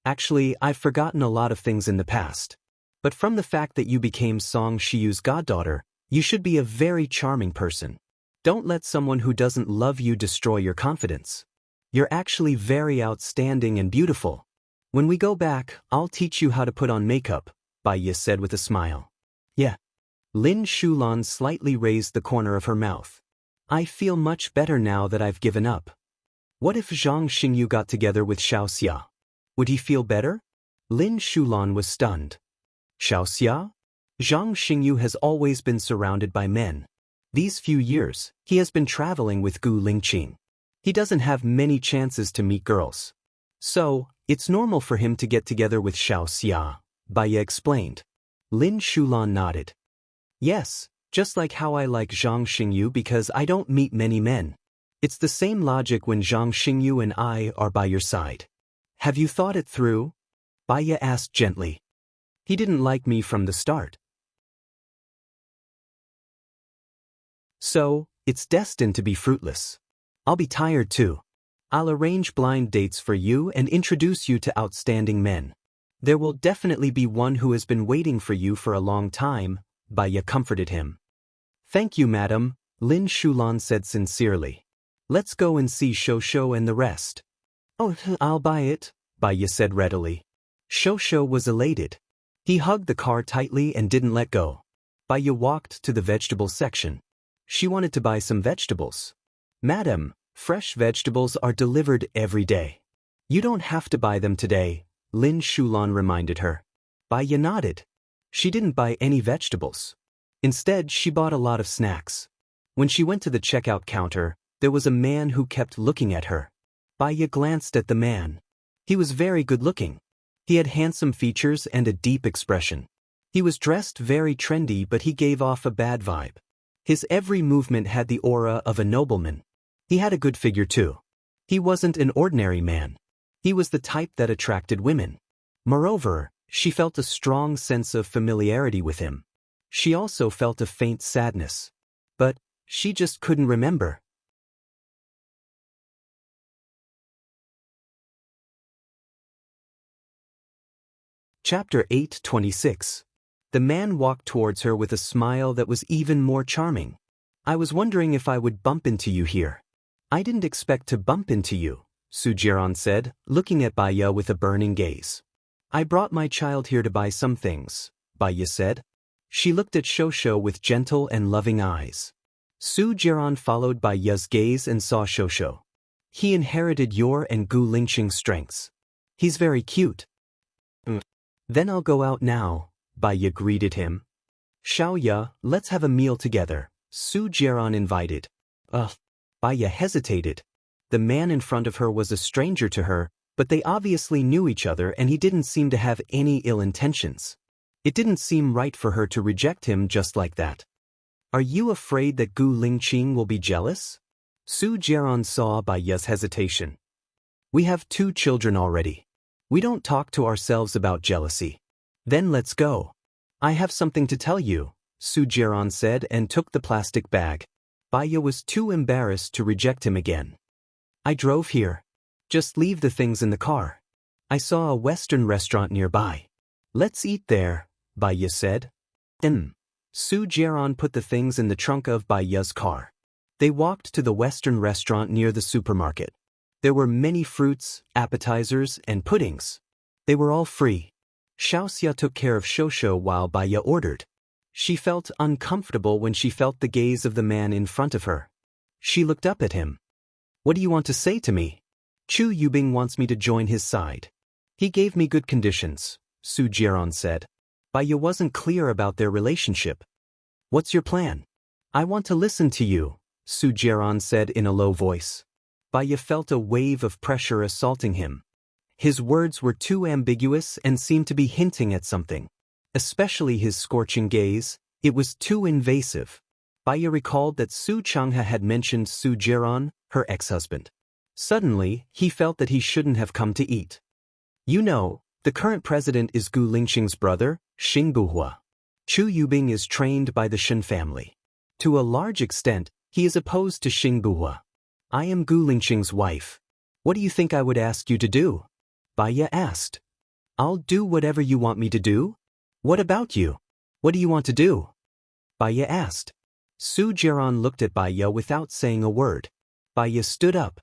Actually, I've forgotten a lot of things in the past. But from the fact that you became Song Shiyu's goddaughter, you should be a very charming person. Don't let someone who doesn't love you destroy your confidence. You're actually very outstanding and beautiful. When we go back, I'll teach you how to put on makeup, Baya said with a smile. Yeah. Lin Shulan slightly raised the corner of her mouth. I feel much better now that I've given up. What if Zhang Xingyu got together with Xiaoxia? Would he feel better? Lin Shulan was stunned. Xiaoxia? Zhang Xingyu has always been surrounded by men. These few years, he has been traveling with Gu Lingqing. He doesn't have many chances to meet girls. So, it's normal for him to get together with Xiaoxia, Baya explained. Lin Shulan nodded. Yes, just like how I like Zhang Xingyu because I don't meet many men. It's the same logic when Zhang Xingyu and I are by your side. Have you thought it through? Baya asked gently. He didn't like me from the start. So, it's destined to be fruitless. I'll be tired too. I'll arrange blind dates for you and introduce you to outstanding men. There will definitely be one who has been waiting for you for a long time, Baya comforted him. Thank you, madam, Lin Shulan said sincerely. Let's go and see Shosho and the rest. Oh, I'll buy it, Baya said readily. Shosho was elated. He hugged the car tightly and didn't let go. Baya walked to the vegetable section. She wanted to buy some vegetables. Madam, fresh vegetables are delivered every day. You don't have to buy them today, Lin Shulan reminded her. Baya nodded. She didn't buy any vegetables. Instead, she bought a lot of snacks. When she went to the checkout counter, there was a man who kept looking at her. Baya glanced at the man. He was very good-looking. He had handsome features and a deep expression. He was dressed very trendy, but he gave off a bad vibe. His every movement had the aura of a nobleman. He had a good figure too. He wasn't an ordinary man. He was the type that attracted women. Moreover, she felt a strong sense of familiarity with him. She also felt a faint sadness. But she just couldn't remember. Chapter 8:26. The man walked towards her with a smile that was even more charming. I was wondering if I would bump into you here. I didn't expect to bump into you, Su Jiran said, looking at Baya with a burning gaze. I brought my child here to buy some things, Baya said. She looked at Shosho with gentle and loving eyes. Su Jiran followed Baya's gaze and saw Shosho. He inherited your and Gu Lingqing's strengths. He's very cute. Then I'll go out now, Baya greeted him. Xiaoya, let's have a meal together, Su Jiran invited. Baya hesitated. The man in front of her was a stranger to her, but they obviously knew each other and he didn't seem to have any ill intentions. It didn't seem right for her to reject him just like that. Are you afraid that Gu Lingqing will be jealous? Su Jiran saw Baya's hesitation. We have 2 children already. We don't talk to ourselves about jealousy. Then let's go. I have something to tell you, Su Jiran said and took the plastic bag. Baya was too embarrassed to reject him again. I drove here. Just leave the things in the car. I saw a Western restaurant nearby. Let's eat there, Baya said. Su Jiran put the things in the trunk of Baya's car. They walked to the Western restaurant near the supermarket. There were many fruits, appetizers, and puddings. They were all free. Xiaoxia took care of Shosho while Baya ordered. She felt uncomfortable when she felt the gaze of the man in front of her. She looked up at him. What do you want to say to me? Chu Yubing wants me to join his side. He gave me good conditions, Su Jiran said. Baya wasn't clear about their relationship. What's your plan? I want to listen to you, Su Jiran said in a low voice. Baya felt a wave of pressure assaulting him. His words were too ambiguous and seemed to be hinting at something. Especially his scorching gaze, it was too invasive. Baya recalled that Su Changhe had mentioned Su Jiran, her ex-husband. Suddenly, he felt that he shouldn't have come to eat. You know, the current president is Gu Lingqing's brother, Xing Buhua. Chu Yubing is trained by the Shen family. To a large extent, he is opposed to Xing Buhua. I am Gu Lingqing's wife. What do you think I would ask you to do? Baya asked. I'll do whatever you want me to do. What about you? What do you want to do? Baya asked. Su Jiran looked at Baya without saying a word. Baya stood up.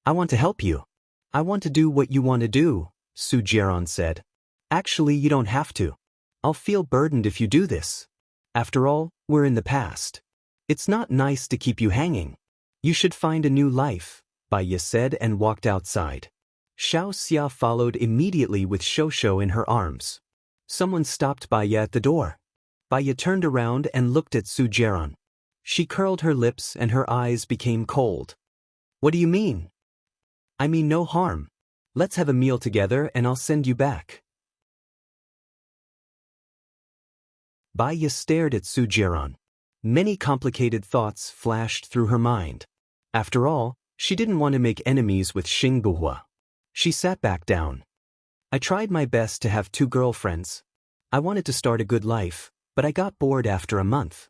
I want to help you. I want to do what you want to do, Su Jiran said. Actually, you don't have to. I'll feel burdened if you do this. After all, we're in the past. It's not nice to keep you hanging. You should find a new life, Baya said and walked outside. Xiaoxia followed immediately with Shosho in her arms. Someone stopped Baya at the door. Baya turned around and looked at Su Jiran. She curled her lips and her eyes became cold. What do you mean? I mean no harm. Let's have a meal together and I'll send you back. Baya stared at Su Jiran. Many complicated thoughts flashed through her mind. After all, she didn't want to make enemies with Xing Buhua. She sat back down. I tried my best to have 2 girlfriends. I wanted to start a good life, but I got bored after a month.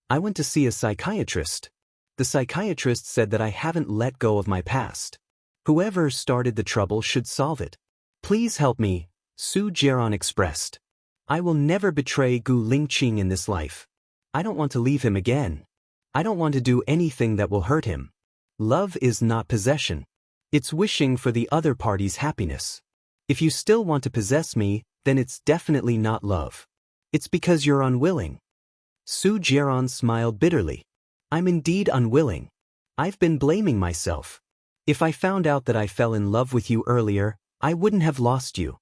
I went to see a psychiatrist. The psychiatrist said that I haven't let go of my past. Whoever started the trouble should solve it. Please help me, Su Jiran expressed. I will never betray Gu Lingqing in this life. I don't want to leave him again. I don't want to do anything that will hurt him. Love is not possession. It's wishing for the other party's happiness. If you still want to possess me, then it's definitely not love. It's because you're unwilling. Su Jiran smiled bitterly. I'm indeed unwilling. I've been blaming myself. If I found out that I fell in love with you earlier, I wouldn't have lost you.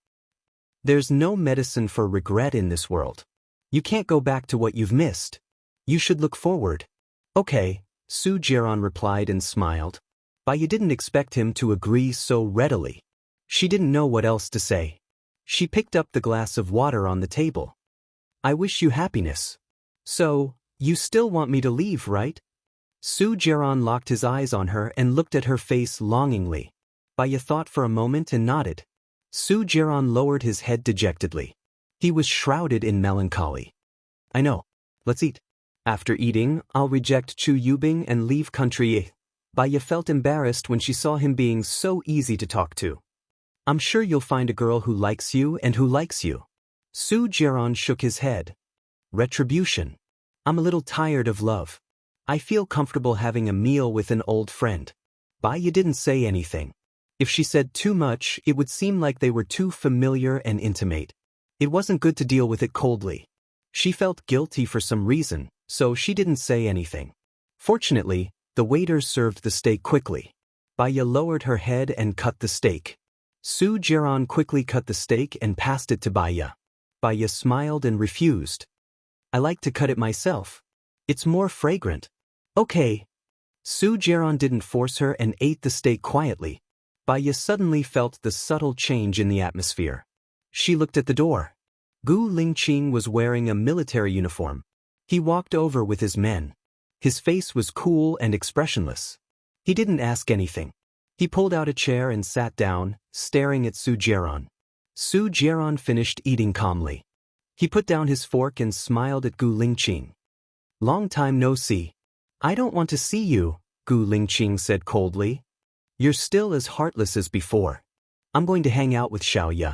There's no medicine for regret in this world. You can't go back to what you've missed. You should look forward. Okay, Su Jiran replied and smiled. Baya didn't expect him to agree so readily. She didn't know what else to say. She picked up the glass of water on the table. I wish you happiness. So, you still want me to leave, right? Su Jiran locked his eyes on her and looked at her face longingly. Baya thought for a moment and nodded. Su Jiran lowered his head dejectedly. He was shrouded in melancholy. I know. Let's eat. After eating, I'll reject Chu Yubing and leave country. Baya felt embarrassed when she saw him being so easy to talk to. I'm sure you'll find a girl who likes you and who likes you. Su Jiran shook his head. Retribution. I'm a little tired of love. I feel comfortable having a meal with an old friend. Bai Yi didn't say anything. If she said too much, it would seem like they were too familiar and intimate. It wasn't good to deal with it coldly. She felt guilty for some reason, so she didn't say anything. Fortunately, the waiters served the steak quickly. Bai Yi lowered her head and cut the steak. Su Jiran quickly cut the steak and passed it to Bai Yi. Bai Yi smiled and refused. I like to cut it myself. It's more fragrant. Okay. Su Jiran didn't force her and ate the steak quietly. Bai Yi suddenly felt the subtle change in the atmosphere. She looked at the door. Gu Lingqing was wearing a military uniform. He walked over with his men. His face was cool and expressionless. He didn't ask anything. He pulled out a chair and sat down, staring at Su Jiran. Su Jiran finished eating calmly. He put down his fork and smiled at Gu Lingqing. Long time no see. I don't want to see you, Gu Lingqing said coldly. You're still as heartless as before. I'm going to hang out with Xiao Ye.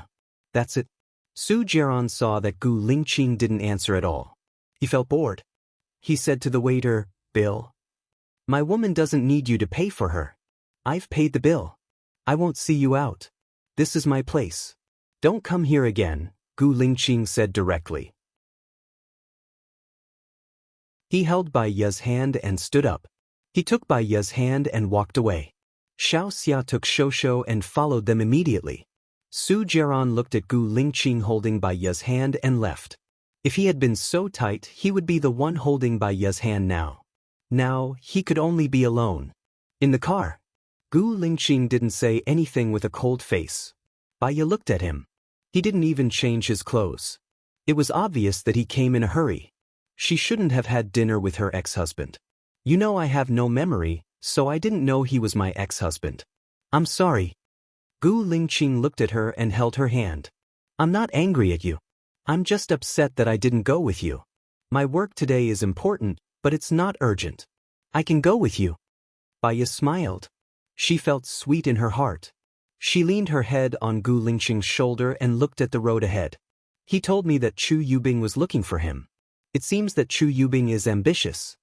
That's it. Su Jiran saw that Gu Lingqing didn't answer at all. He felt bored. He said to the waiter, Bill. My woman doesn't need you to pay for her. I've paid the bill. I won't see you out. This is my place. Don't come here again, Gu Lingqing said directly. He held Bai Yi's hand and stood up. He took Bai Yi's hand and walked away. Xiao Xia took Shosho and followed them immediately. Su Jiran looked at Gu Lingqing holding Bai Yi's hand and left. If he had been so tight, he would be the one holding Bai Yi's hand now. Now, he could only be alone. In the car, Gu Lingqing didn't say anything with a cold face. Bai Yi looked at him. He didn't even change his clothes. It was obvious that he came in a hurry. She shouldn't have had dinner with her ex-husband. You know I have no memory, so I didn't know he was my ex-husband. I'm sorry. Gu Lingqing looked at her and held her hand. I'm not angry at you. I'm just upset that I didn't go with you. My work today is important, but it's not urgent. I can go with you. Bai Yi smiled. She felt sweet in her heart. She leaned her head on Gu Lingqing's shoulder and looked at the road ahead. He told me that Chu Yubing was looking for him. It seems that Chu Yubing is ambitious.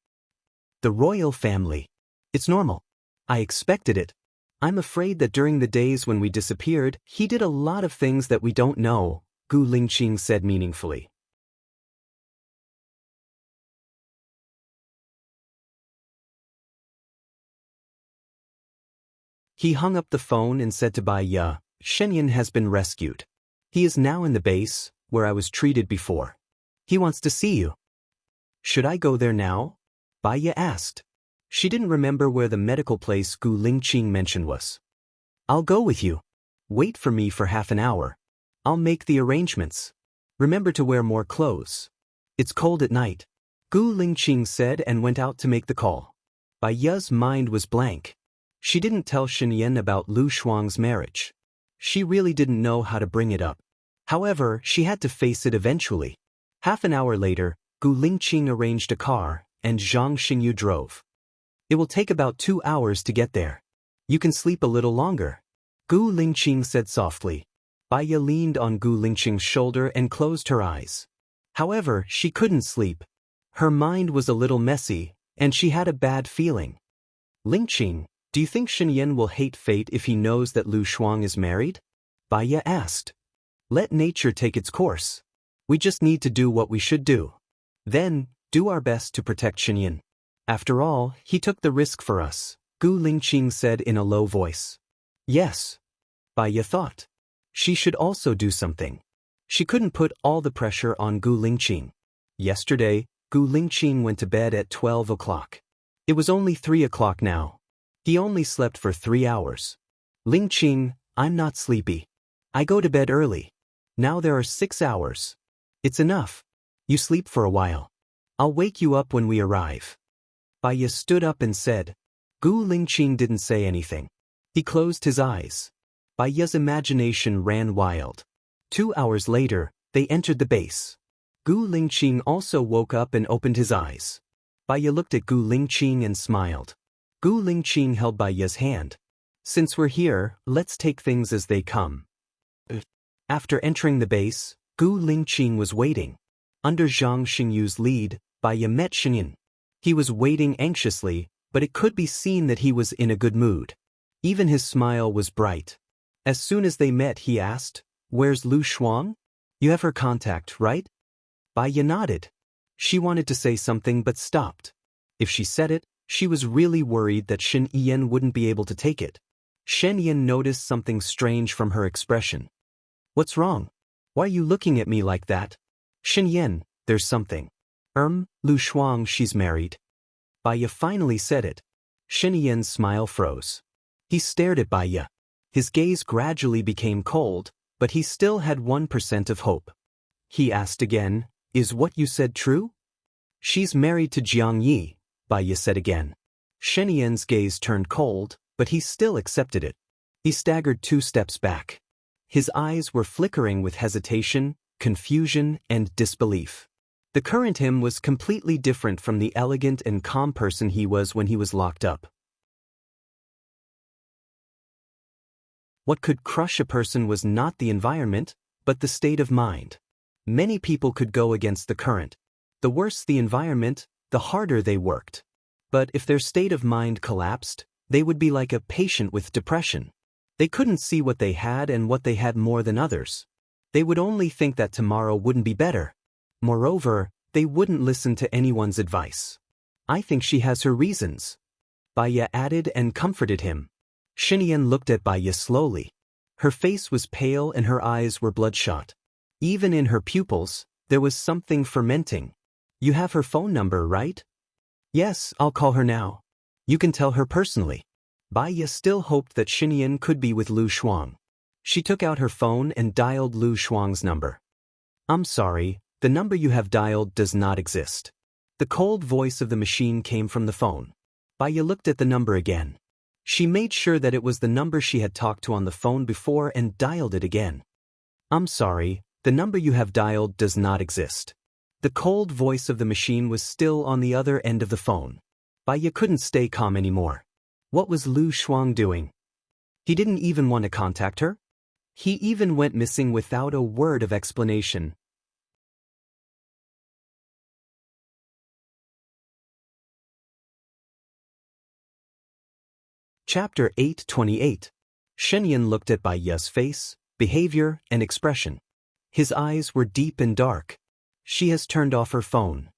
The royal family. It's normal. I expected it. I'm afraid that during the days when we disappeared, he did a lot of things that we don't know, Gu Lingqing said meaningfully. He hung up the phone and said to Bai Yi, Shenyan has been rescued. He is now in the base, where I was treated before. He wants to see you. Should I go there now? Bai Yi asked. She didn't remember where the medical place Gu Lingqing mentioned was. I'll go with you. Wait for me for half an hour. I'll make the arrangements. Remember to wear more clothes. It's cold at night. Gu Lingqing said and went out to make the call. Bai Yi's mind was blank. She didn't tell Shenyan about Lu Shuang's marriage. She really didn't know how to bring it up. However, she had to face it eventually. Half an hour later, Gu Lingqing arranged a car, and Zhang Xingyu drove. It will take about 2 hours to get there. You can sleep a little longer. Gu Lingqing said softly. Bai Yi leaned on Gu Lingqing's shoulder and closed her eyes. However, she couldn't sleep. Her mind was a little messy, and she had a bad feeling. Lingqing, do you think Shenyan will hate fate if he knows that Lu Shuang is married? Bai Yi asked. Let nature take its course. We just need to do what we should do. Then, do our best to protect Shenyan. After all, he took the risk for us, Gu Lingqing said in a low voice. Yes. Bai Yi thought. She should also do something. She couldn't put all the pressure on Gu Lingqing. Yesterday, Gu Lingqing went to bed at 12 o'clock. It was only 3 o'clock now. He only slept for 3 hours. Lingqing, I'm not sleepy. I go to bed early. Now there are 6 hours. It's enough. You sleep for a while. I'll wake you up when we arrive. Bai Yi stood up and said. Gu Lingqing didn't say anything. He closed his eyes. Bai Yi's imagination ran wild. 2 hours later, they entered the base. Gu Lingqing also woke up and opened his eyes. Bai Yi looked at Gu Lingqing and smiled. Gu Lingqing held Bai Yi's hand. Since we're here, let's take things as they come. After entering the base, Gu Lingqing was waiting. Under Zhang Xingyu's lead, Bai Yi met Shenyan. He was waiting anxiously, but it could be seen that he was in a good mood. Even his smile was bright. As soon as they met, he asked, "Where's Lu Shuang? You have her contact, right?" Baiya nodded. She wanted to say something but stopped. If she said it, she was really worried that Shen Yan wouldn't be able to take it. Shen Yan noticed something strange from her expression. "What's wrong? Why are you looking at me like that?" "Shen Yan, there's something." Lu Shuang, she's married." Baiya finally said it. Shen Yan's smile froze. He stared at Baiya. His gaze gradually became cold, but he still had 1% of hope. He asked again, "Is what you said true?" "She's married to Jiang Yi," Baiya said again. Shen Yan's gaze turned cold, but he still accepted it. He staggered 2 steps back. His eyes were flickering with hesitation, confusion, and disbelief. The current him was completely different from the elegant and calm person he was when he was locked up. What could crush a person was not the environment, but the state of mind. Many people could go against the current. The worse the environment, the harder they worked. But if their state of mind collapsed, they would be like a patient with depression. They couldn't see what they had and what they had more than others. They would only think that tomorrow wouldn't be better. Moreover, they wouldn't listen to anyone's advice. "I think she has her reasons," Baiya added and comforted him. Shen Yan looked at Baiya slowly. Her face was pale and her eyes were bloodshot. Even in her pupils, there was something fermenting. "You have her phone number, right?" "Yes, I'll call her now. You can tell her personally." Baiya still hoped that Shen Yan could be with Lu Shuang. She took out her phone and dialed Lu Shuang's number. "I'm sorry, the number you have dialed does not exist." The cold voice of the machine came from the phone. Baiya looked at the number again. She made sure that it was the number she had talked to on the phone before and dialed it again. "I'm sorry, the number you have dialed does not exist." The cold voice of the machine was still on the other end of the phone. Baiya couldn't stay calm anymore. What was Lu Shuang doing? He didn't even want to contact her? He even went missing without a word of explanation. Chapter 828. Shen Yan looked at Baiya's face, behavior, and expression. His eyes were deep and dark. She has turned off her phone.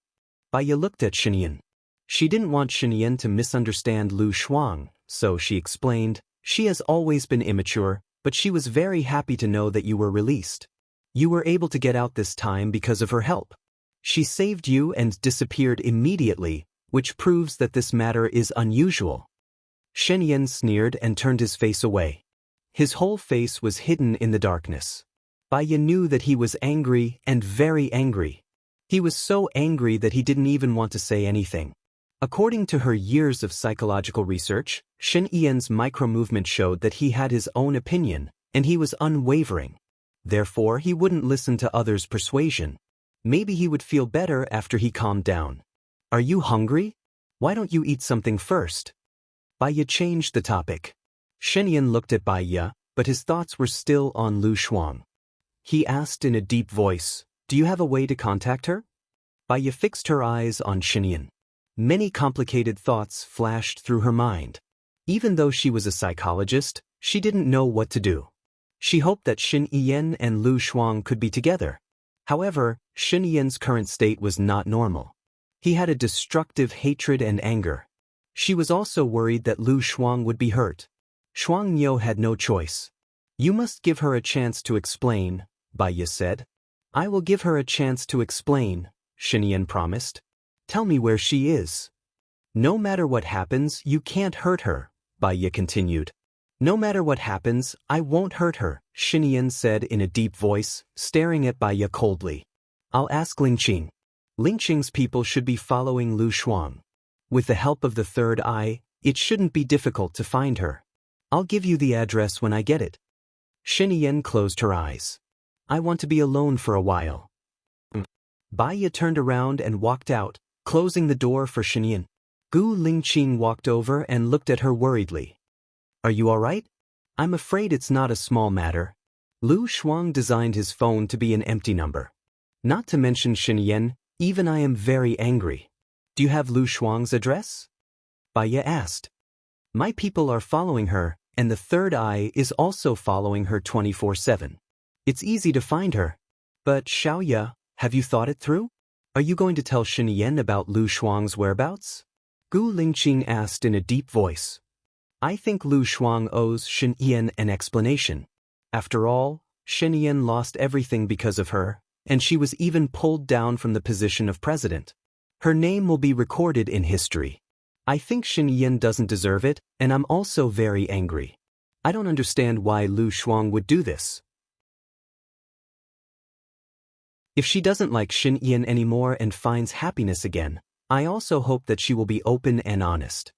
Baiya looked at Shen Yan. She didn't want Shen Yan to misunderstand Lu Shuang, so she explained, "She has always been immature, but she was very happy to know that you were released. You were able to get out this time because of her help. She saved you and disappeared immediately, which proves that this matter is unusual." Shen Yan sneered and turned his face away. His whole face was hidden in the darkness. Baiya knew that he was angry and very angry. He was so angry that he didn't even want to say anything. According to her years of psychological research, Shen Yan's micro-movement showed that he had his own opinion, and he was unwavering. Therefore, he wouldn't listen to others' persuasion. Maybe he would feel better after he calmed down. "Are you hungry? Why don't you eat something first?" Baiya changed the topic. Shen Yan looked at Baiya, but his thoughts were still on Lu Shuang. He asked in a deep voice, "Do you have a way to contact her?" Baiya fixed her eyes on Shen Yan. Many complicated thoughts flashed through her mind. Even though she was a psychologist, she didn't know what to do. She hoped that Shen Yan and Lu Shuang could be together. However, Shen Yan's current state was not normal. He had a destructive hatred and anger. She was also worried that Lu Shuang would be hurt. Shuang Niu had no choice. "You must give her a chance to explain," Baiya said. "I will give her a chance to explain," Shen Yan promised. "Tell me where she is." "No matter what happens, you can't hurt her," Baiya continued. "No matter what happens, I won't hurt her," Shen Yan said in a deep voice, staring at Baiya coldly. "I'll ask Lingqing. Lingqing's people should be following Lu Shuang. With the help of the third eye, it shouldn't be difficult to find her. I'll give you the address when I get it." Shen Yan closed her eyes. "I want to be alone for a while." Baiya turned around and walked out, closing the door for Shen Yan. Gu Lingqing walked over and looked at her worriedly. "Are you all right?" "I'm afraid it's not a small matter." Lu Shuang designed his phone to be an empty number. "Not to mention Shen Yan, even I am very angry." Do you have Lu Shuang's address? Baiya asked. My people are following her, and the third eye is also following her 24/7. It's easy to find her. But Xiaoya, have you thought it through? Are you going to tell Shenyan about Lu Shuang's whereabouts? Gu Lingqing asked in a deep voice. I think Lu Shuang owes Shenyan an explanation. After all, Shenyan lost everything because of her, and she was even pulled down from the position of president. Her name will be recorded in history. I think Shenyan doesn't deserve it, and I'm also very angry. I don't understand why Lu Shuang would do this. If she doesn't like Shenyan anymore and finds happiness again, I also hope that she will be open and honest.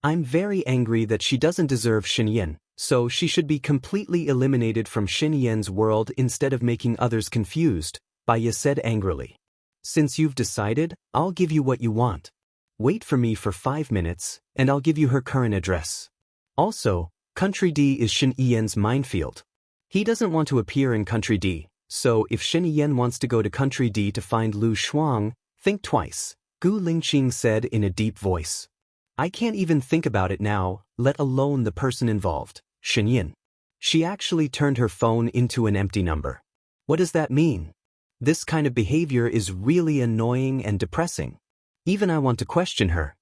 I'm very angry that she doesn't deserve Shenyan, so she should be completely eliminated from Shenyan's world instead of making others confused, Baiya said angrily. Since you've decided, I'll give you what you want. Wait for me for 5 minutes, and I'll give you her current address. Also, Country D is Shenyan's minefield. He doesn't want to appear in Country D, so if Shenyan wants to go to Country D to find Lu Shuang, think twice, Gu Lingqing said in a deep voice. I can't even think about it now, let alone the person involved, Shenyan. She actually turned her phone into an empty number. What does that mean? This kind of behavior is really annoying and depressing. Even I want to question her.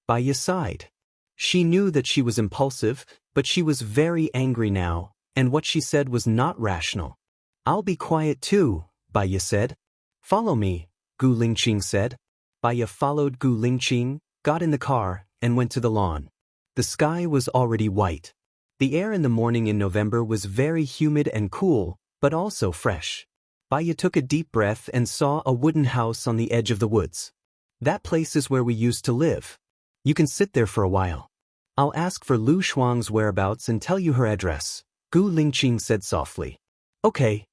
Baiya sighed. She knew that she was impulsive, but she was very angry now, and what she said was not rational. I'll be quiet too, Baiya said. Follow me, Gu Lingqing said. Baiya followed Gu Lingqing, got in the car, and went to the lawn. The sky was already white. The air in the morning in November was very humid and cool, but also fresh. Baiya took a deep breath and saw a wooden house on the edge of the woods. That place is where we used to live. You can sit there for a while. I'll ask for Lu Shuang's whereabouts and tell you her address, Gu Lingqing said softly. Okay,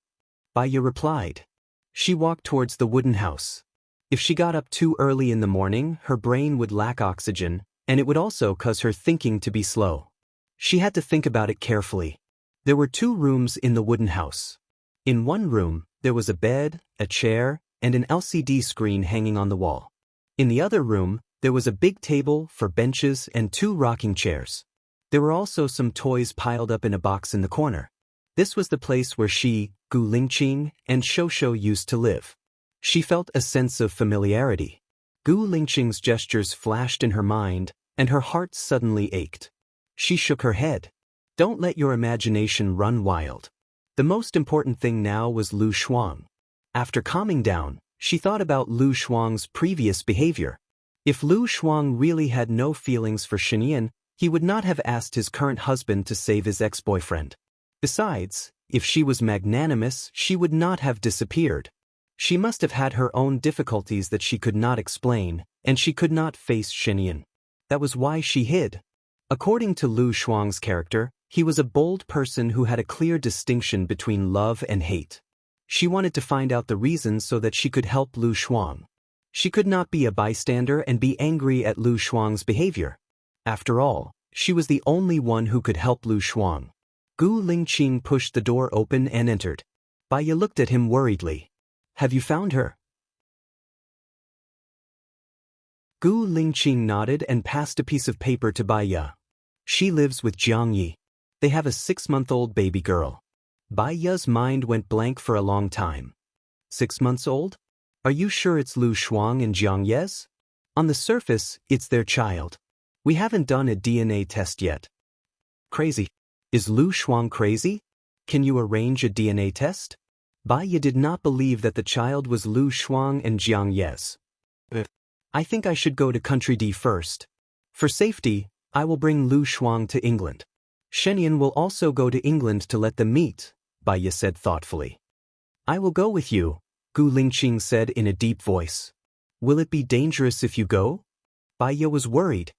Baiya replied. She walked towards the wooden house. If she got up too early in the morning, her brain would lack oxygen, and it would also cause her thinking to be slow. She had to think about it carefully. There were 2 rooms in the wooden house. In one room, there was a bed, a chair, and an LCD screen hanging on the wall. In the other room, there was a big table for benches and 2 rocking chairs. There were also some toys piled up in a box in the corner. This was the place where she, Gu Lingqing, and Shosho used to live. She felt a sense of familiarity. Gu Lingqing's gestures flashed in her mind, and her heart suddenly ached. She shook her head. Don't let your imagination run wild. The most important thing now was Lu Shuang. After calming down, she thought about Lu Shuang's previous behavior. If Lu Shuang really had no feelings for Shenyan, he would not have asked his current husband to save his ex-boyfriend. Besides, if she was magnanimous, she would not have disappeared. She must have had her own difficulties that she could not explain, and she could not face Shenyan. That was why she hid. According to Lu Shuang's character, he was a bold person who had a clear distinction between love and hate. She wanted to find out the reasons so that she could help Lu Shuang. She could not be a bystander and be angry at Lu Shuang's behavior. After all, she was the only one who could help Lu Shuang. Gu Lingqing pushed the door open and entered. Baiya looked at him worriedly. Have you found her? Gu Lingqing nodded and passed a piece of paper to Baiya. She lives with Jiang Yi. They have a 6-month-old baby girl. Baiya's mind went blank for a long time. 6 months old? Are you sure it's Lu Shuang and Jiang Ye's? On the surface, it's their child. We haven't done a DNA test yet. Crazy. Is Lu Shuang crazy? Can you arrange a DNA test? Baiya did not believe that the child was Lu Shuang and Jiang Ye's. I think I should go to Country D first. For safety, I will bring Lu Shuang to England. Shenyan will also go to England to let them meet, Baiya said thoughtfully. I will go with you, Gu Lingqing said in a deep voice. Will it be dangerous if you go? Baiya was worried.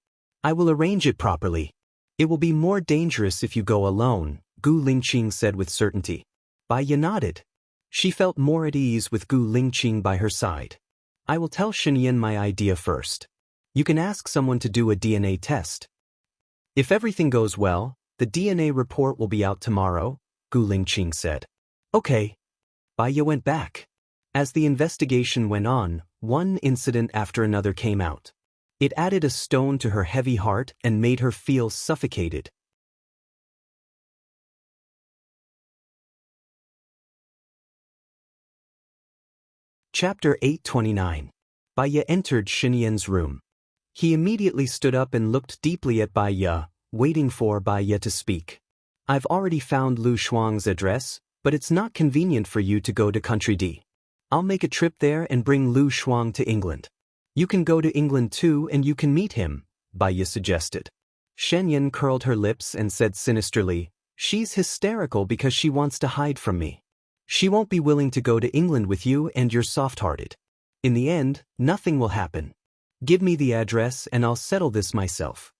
I will arrange it properly. It will be more dangerous if you go alone, Gu Lingqing said with certainty. Baiya nodded. She felt more at ease with Gu Lingqing by her side. I will tell Shenyan my idea first. You can ask someone to do a DNA test. If everything goes well, the DNA report will be out tomorrow, Gu Lingqing said. Okay. Baiya went back. As the investigation went on, one incident after another came out. It added a stone to her heavy heart and made her feel suffocated. Chapter 829. Baya entered Xinyan's room. He immediately stood up and looked deeply at Baya, waiting for Baya to speak. I've already found Lu Shuang's address, but it's not convenient for you to go to Country D. I'll make a trip there and bring Lu Shuang to England. You can go to England too and you can meet him, Baya suggested. Xinyan curled her lips and said sinisterly, she's hysterical because she wants to hide from me. She won't be willing to go to England with you and you're soft-hearted. In the end, nothing will happen. Give me the address and I'll settle this myself.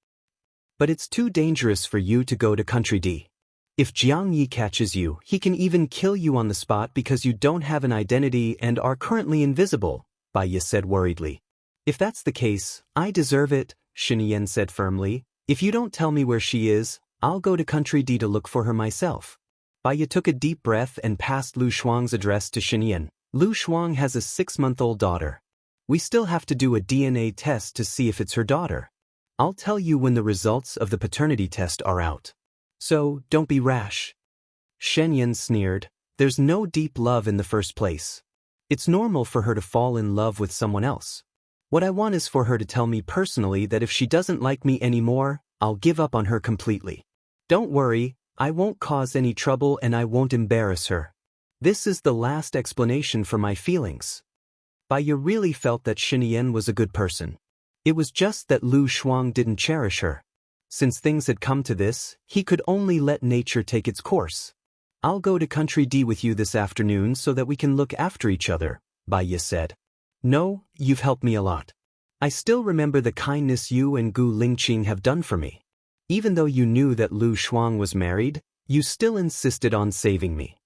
But it's too dangerous for you to go to Country D. If Jiang Yi catches you, he can even kill you on the spot because you don't have an identity and are currently invisible, Baya said worriedly. If that's the case, I deserve it, Xinyan said firmly. If you don't tell me where she is, I'll go to Country D to look for her myself. Baya took a deep breath and passed Lu Shuang's address to Xinyan. Lu Shuang has a 6-month-old daughter. We still have to do a DNA test to see if it's her daughter. I'll tell you when the results of the paternity test are out. So, don't be rash. Xinyan sneered. There's no deep love in the first place. It's normal for her to fall in love with someone else. What I want is for her to tell me personally that if she doesn't like me anymore, I'll give up on her completely. Don't worry, I won't cause any trouble and I won't embarrass her. This is the last explanation for my feelings. Baya really felt that Xinyan was a good person. It was just that Lu Shuang didn't cherish her. Since things had come to this, he could only let nature take its course. I'll go to Country D with you this afternoon so that we can look after each other, Baya said. No, you've helped me a lot. I still remember the kindness you and Gu Lingqing have done for me. Even though you knew that Lu Shuang was married, you still insisted on saving me.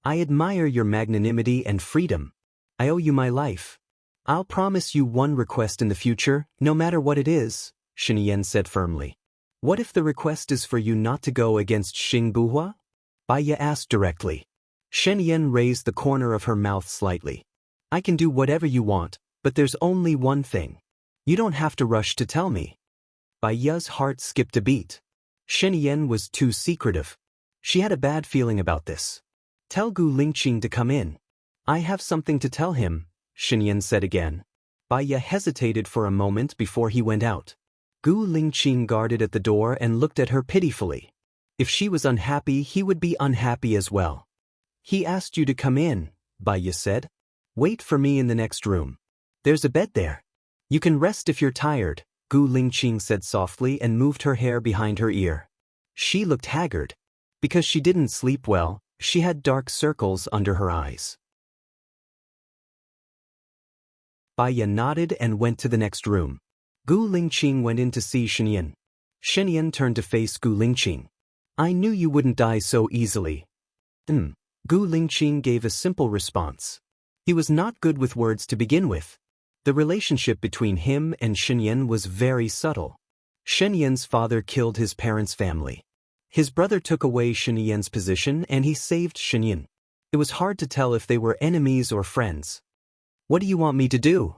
I admire your magnanimity and freedom. I owe you my life. I'll promise you one request in the future, no matter what it is, Xinyan said firmly. What if the request is for you not to go against Xing Buhua? Baya asked directly. Xinyan raised the corner of her mouth slightly. I can do whatever you want, but there's only one thing. You don't have to rush to tell me. Baya's heart skipped a beat. Xinyan was too secretive. She had a bad feeling about this. Tell Gu Lingqing to come in. I have something to tell him, Xinyan said again. Baya hesitated for a moment before he went out. Gu Lingqing guarded at the door and looked at her pitifully. If she was unhappy, he would be unhappy as well. He asked you to come in, Baya said. Wait for me in the next room. There's a bed there. You can rest if you're tired, Gu Lingqing said softly and moved her hair behind her ear. She looked haggard. Because she didn't sleep well, she had dark circles under her eyes. Baya nodded and went to the next room. Gu Lingqing went in to see Xinyan. Xinyan turned to face Gu Lingqing. I knew you wouldn't die so easily. Gu Lingqing gave a simple response. He was not good with words to begin with. The relationship between him and Xinyan was very subtle. Xinyan's father killed his parents' family. His brother took away Xinyan's position and he saved Xinyan. It was hard to tell if they were enemies or friends. What do you want me to do?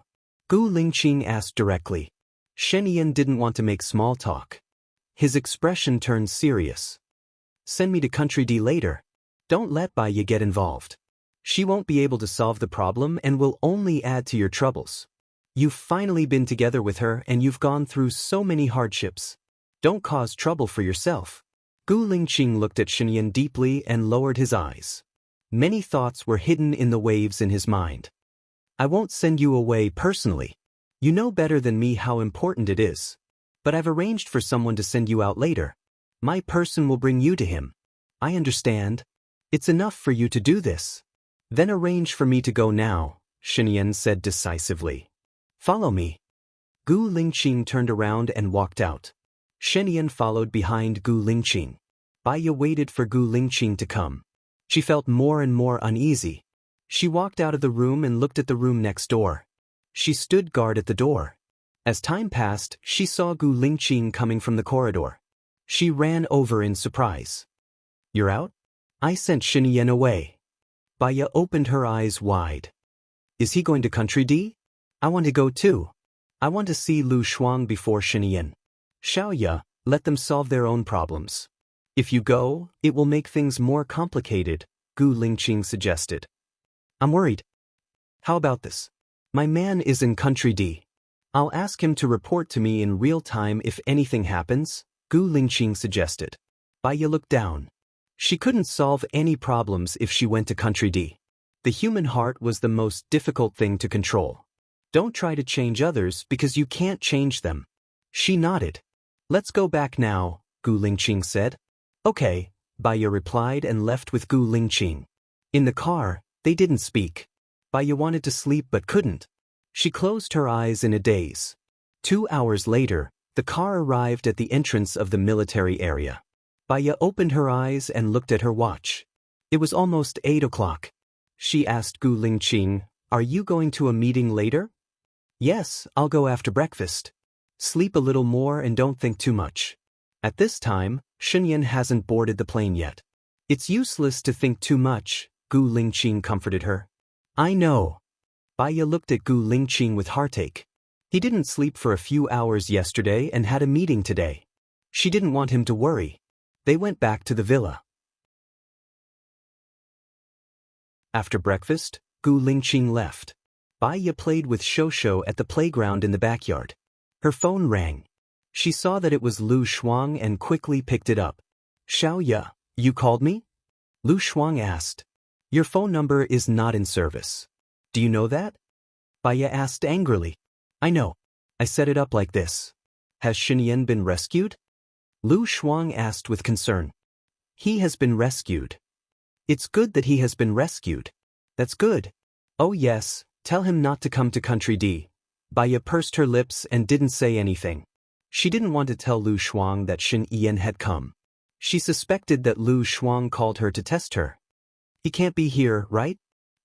Gu Lingqing asked directly. Xinyan didn't want to make small talk. His expression turned serious. Send me to Country D later. Don't let Baya get involved. She won't be able to solve the problem and will only add to your troubles. You've finally been together with her and you've gone through so many hardships. Don't cause trouble for yourself. Gu Lingqing looked at Xinyan deeply and lowered his eyes. Many thoughts were hidden in the waves in his mind. I won't send you away personally. You know better than me how important it is. But I've arranged for someone to send you out later. My person will bring you to him. I understand. It's enough for you to do this. Then arrange for me to go now, Xinyan said decisively. Follow me. Gu Lingqing turned around and walked out. Xinyan followed behind Gu Lingqing. Baya waited for Gu Lingqing to come. She felt more and more uneasy. She walked out of the room and looked at the room next door. She stood guard at the door. As time passed, she saw Gu Lingqing coming from the corridor. She ran over in surprise. You're out? I sent Xinyan away. Baya opened her eyes wide. Is he going to Country D? I want to go too. I want to see Lu Shuang before Shenyan. Xiaoya, let them solve their own problems. If you go, it will make things more complicated, Gu Lingqing suggested. I'm worried. How about this? My man is in Country D. I'll ask him to report to me in real time if anything happens, Gu Lingqing suggested. Baiya looked down. She couldn't solve any problems if she went to Country D. The human heart was the most difficult thing to control. Don't try to change others because you can't change them. She nodded. Let's go back now, Gu Lingqing said. Okay, Baiya replied and left with Gu Lingqing. In the car, they didn't speak. Baiya wanted to sleep but couldn't. She closed her eyes in a daze. 2 hours later, the car arrived at the entrance of the military area. Baiya opened her eyes and looked at her watch. It was almost 8 o'clock. She asked Gu Lingqing, "Are you going to a meeting later?" "Yes, I'll go after breakfast. Sleep a little more and don't think too much. At this time, Shenyan hasn't boarded the plane yet. It's useless to think too much," Gu Lingqing comforted her. "I know." Baiya looked at Gu Lingqing with heartache. He didn't sleep for a few hours yesterday and had a meeting today. She didn't want him to worry. They went back to the villa. After breakfast, Gu Lingqing left. Baiya played with Shosho at the playground in the backyard. Her phone rang. She saw that it was Lu Shuang and quickly picked it up. "Xiaoya, you called me?" Lu Shuang asked. "Your phone number is not in service. Do you know that?" Baiya asked angrily. "I know. I set it up like this. Has Shenyan been rescued?" Lu Shuang asked with concern. "He has been rescued." "It's good that he has been rescued." "That's good." "Oh yes, tell him not to come to Country D." Baiya pursed her lips and didn't say anything. She didn't want to tell Lu Shuang that Shen Yan had come. She suspected that Lu Shuang called her to test her. "He can't be here, right?"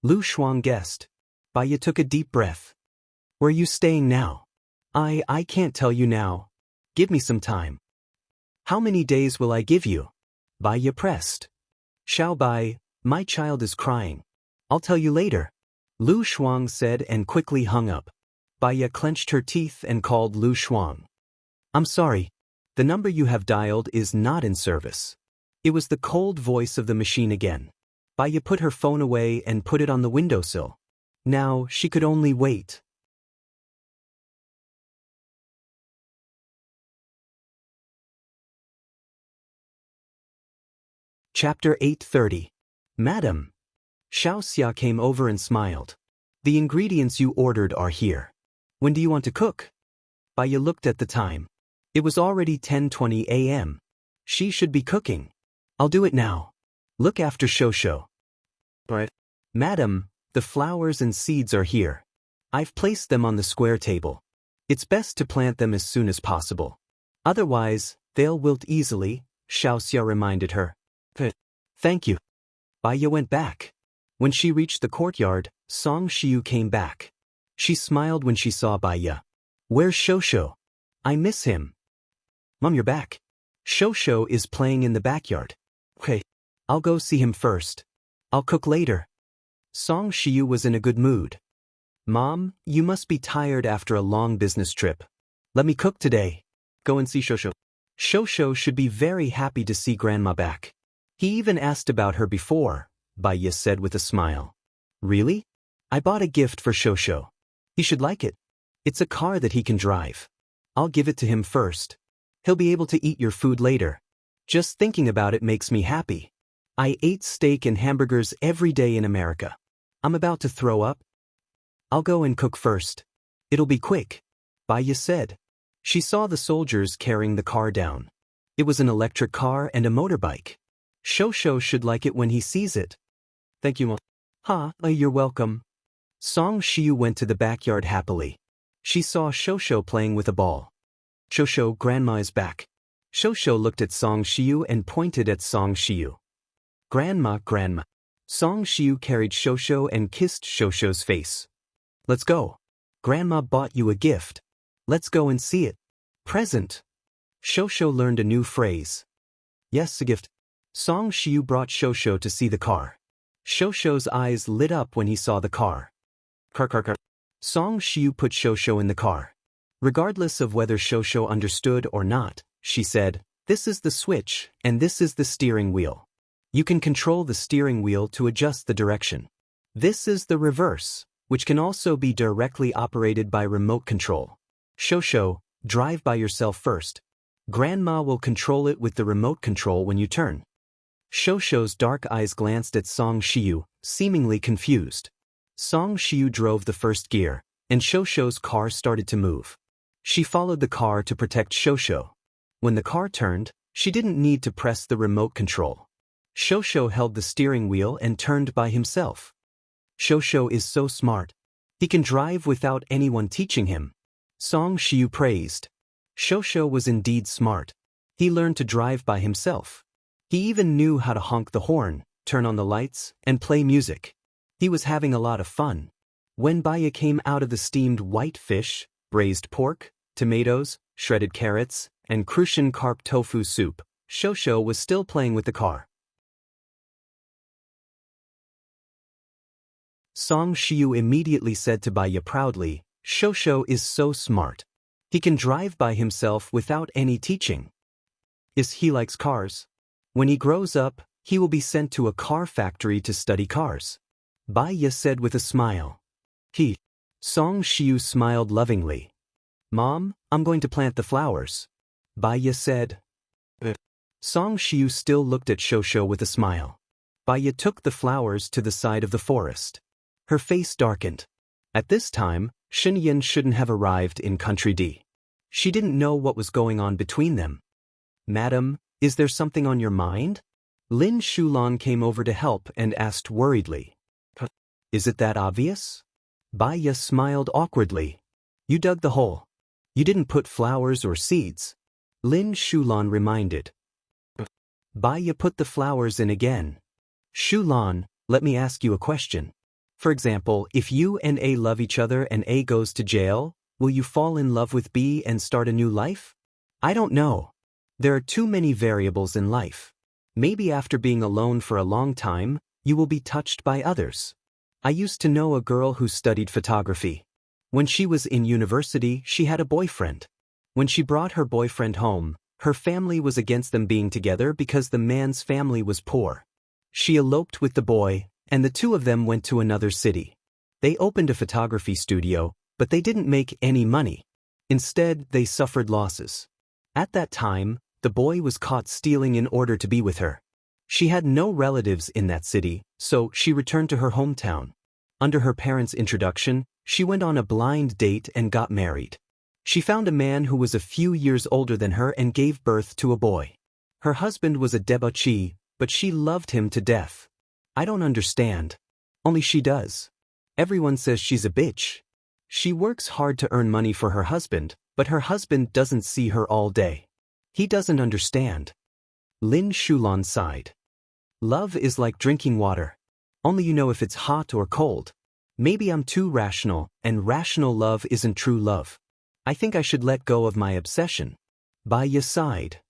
Lu Shuang guessed. Baiya took a deep breath. "Where are you staying now?" I can't tell you now. Give me some time." "How many days will I give you?" Baiya pressed. "Xiao Bai, my child is crying. I'll tell you later," Lu Shuang said and quickly hung up. Baiya clenched her teeth and called Lu Shuang. "I'm sorry. The number you have dialed is not in service." It was the cold voice of the machine again. Baiya put her phone away and put it on the windowsill. Now she could only wait. Chapter 830. "Madam." Xiao Xia came over and smiled. "The ingredients you ordered are here. When do you want to cook?" Baiya looked at the time. It was already 10:20 a.m. She should be cooking. "I'll do it now. Look after Shosho." "Right." "Madam, the flowers and seeds are here. I've placed them on the square table. It's best to plant them as soon as possible. Otherwise, they'll wilt easily," Xiao Xia reminded her. "Thank you." Baiya went back. When she reached the courtyard, Song Shiyu came back. She smiled when she saw Baiya. "Where's Shosho? I miss him." "Mom, you're back. Shosho is playing in the backyard." "Okay. I'll go see him first. I'll cook later." Song Shiyu was in a good mood. "Mom, you must be tired after a long business trip. Let me cook today. Go and see Shosho." Shosho should be very happy to see Grandma back. He even asked about her before, Baiya said with a smile. "Really? I bought a gift for Shosho. He should like it. It's a car that he can drive. I'll give it to him first. He'll be able to eat your food later. Just thinking about it makes me happy. I ate steak and hamburgers every day in America. I'm about to throw up. I'll go and cook first. It'll be quick," Baiya said. She saw the soldiers carrying the car down. It was an electric car and a motorbike. Shosho should like it when he sees it. "Thank you, Mom." You're welcome." Song Shiyu went to the backyard happily. She saw Shosho playing with a ball. "Shosho, Grandma is back." Shosho looked at Song Shiyu and pointed at Song Shiyu. "Grandma, Grandma." Song Shiyu carried Shosho and kissed Shosho's face. "Let's go. Grandma bought you a gift. Let's go and see it." "Present." Shosho learned a new phrase. "Yes, a gift." Song Shiyu brought Shosho to see the car. Shosho's eyes lit up when he saw the car. Car. Song Shiyu put Shosho in the car. Regardless of whether Shosho understood or not, she said, "This is the switch, and this is the steering wheel. You can control the steering wheel to adjust the direction. This is the reverse, which can also be directly operated by remote control. Shosho, drive by yourself first. Grandma will control it with the remote control when you turn." Shosho's dark eyes glanced at Song Shiyu, seemingly confused. Song Shiyu drove the first gear, and Shosho's car started to move. She followed the car to protect Shosho. When the car turned, she didn't need to press the remote control. Shosho held the steering wheel and turned by himself. Shosho is so smart. He can drive without anyone teaching him. Song Shiyu praised. Shosho was indeed smart. He learned to drive by himself. He even knew how to honk the horn, turn on the lights, and play music. He was having a lot of fun. When Baya came out of the steamed white fish, braised pork, tomatoes, shredded carrots, and Crucian carp tofu soup, Shosho was still playing with the car. Song Shiyu immediately said to Baya proudly, "Shosho is so smart. He can drive by himself without any teaching. He likes cars. When he grows up, he will be sent to a car factory to study cars." Baya said with a smile. Song Shiyu smiled lovingly. "Mom, I'm going to plant the flowers." Baya said. Song Shiyu still looked at Shosho with a smile. Baya took the flowers to the side of the forest. Her face darkened. At this time, Shinyan shouldn't have arrived in Country D. She didn't know what was going on between them. "Madam, is there something on your mind?" Lin Shulan came over to help and asked worriedly. "Is it that obvious?" Baya smiled awkwardly. "You dug the hole. You didn't put flowers or seeds," Lin Shulan reminded. Baya put the flowers in again. "Shulan, let me ask you a question. For example, if you and A love each other and A goes to jail, will you fall in love with B and start a new life? I don't know. There are too many variables in life. Maybe after being alone for a long time, you will be touched by others. I used to know a girl who studied photography. When she was in university, she had a boyfriend. When she brought her boyfriend home, her family was against them being together because the man's family was poor. She eloped with the boy, and the two of them went to another city. They opened a photography studio, but they didn't make any money. Instead, they suffered losses. At that time, the boy was caught stealing in order to be with her. She had no relatives in that city, so she returned to her hometown. Under her parents' introduction, she went on a blind date and got married. She found a man who was a few years older than her and gave birth to a boy. Her husband was a debauchee, but she loved him to death. I don't understand. Only she does. Everyone says she's a bitch. She works hard to earn money for her husband, but her husband doesn't see her all day. He doesn't understand." Lin Shulan sighed. "Love is like drinking water. Only you know if it's hot or cold. Maybe I'm too rational, and rational love isn't true love. I think I should let go of my obsession." Baya sighed.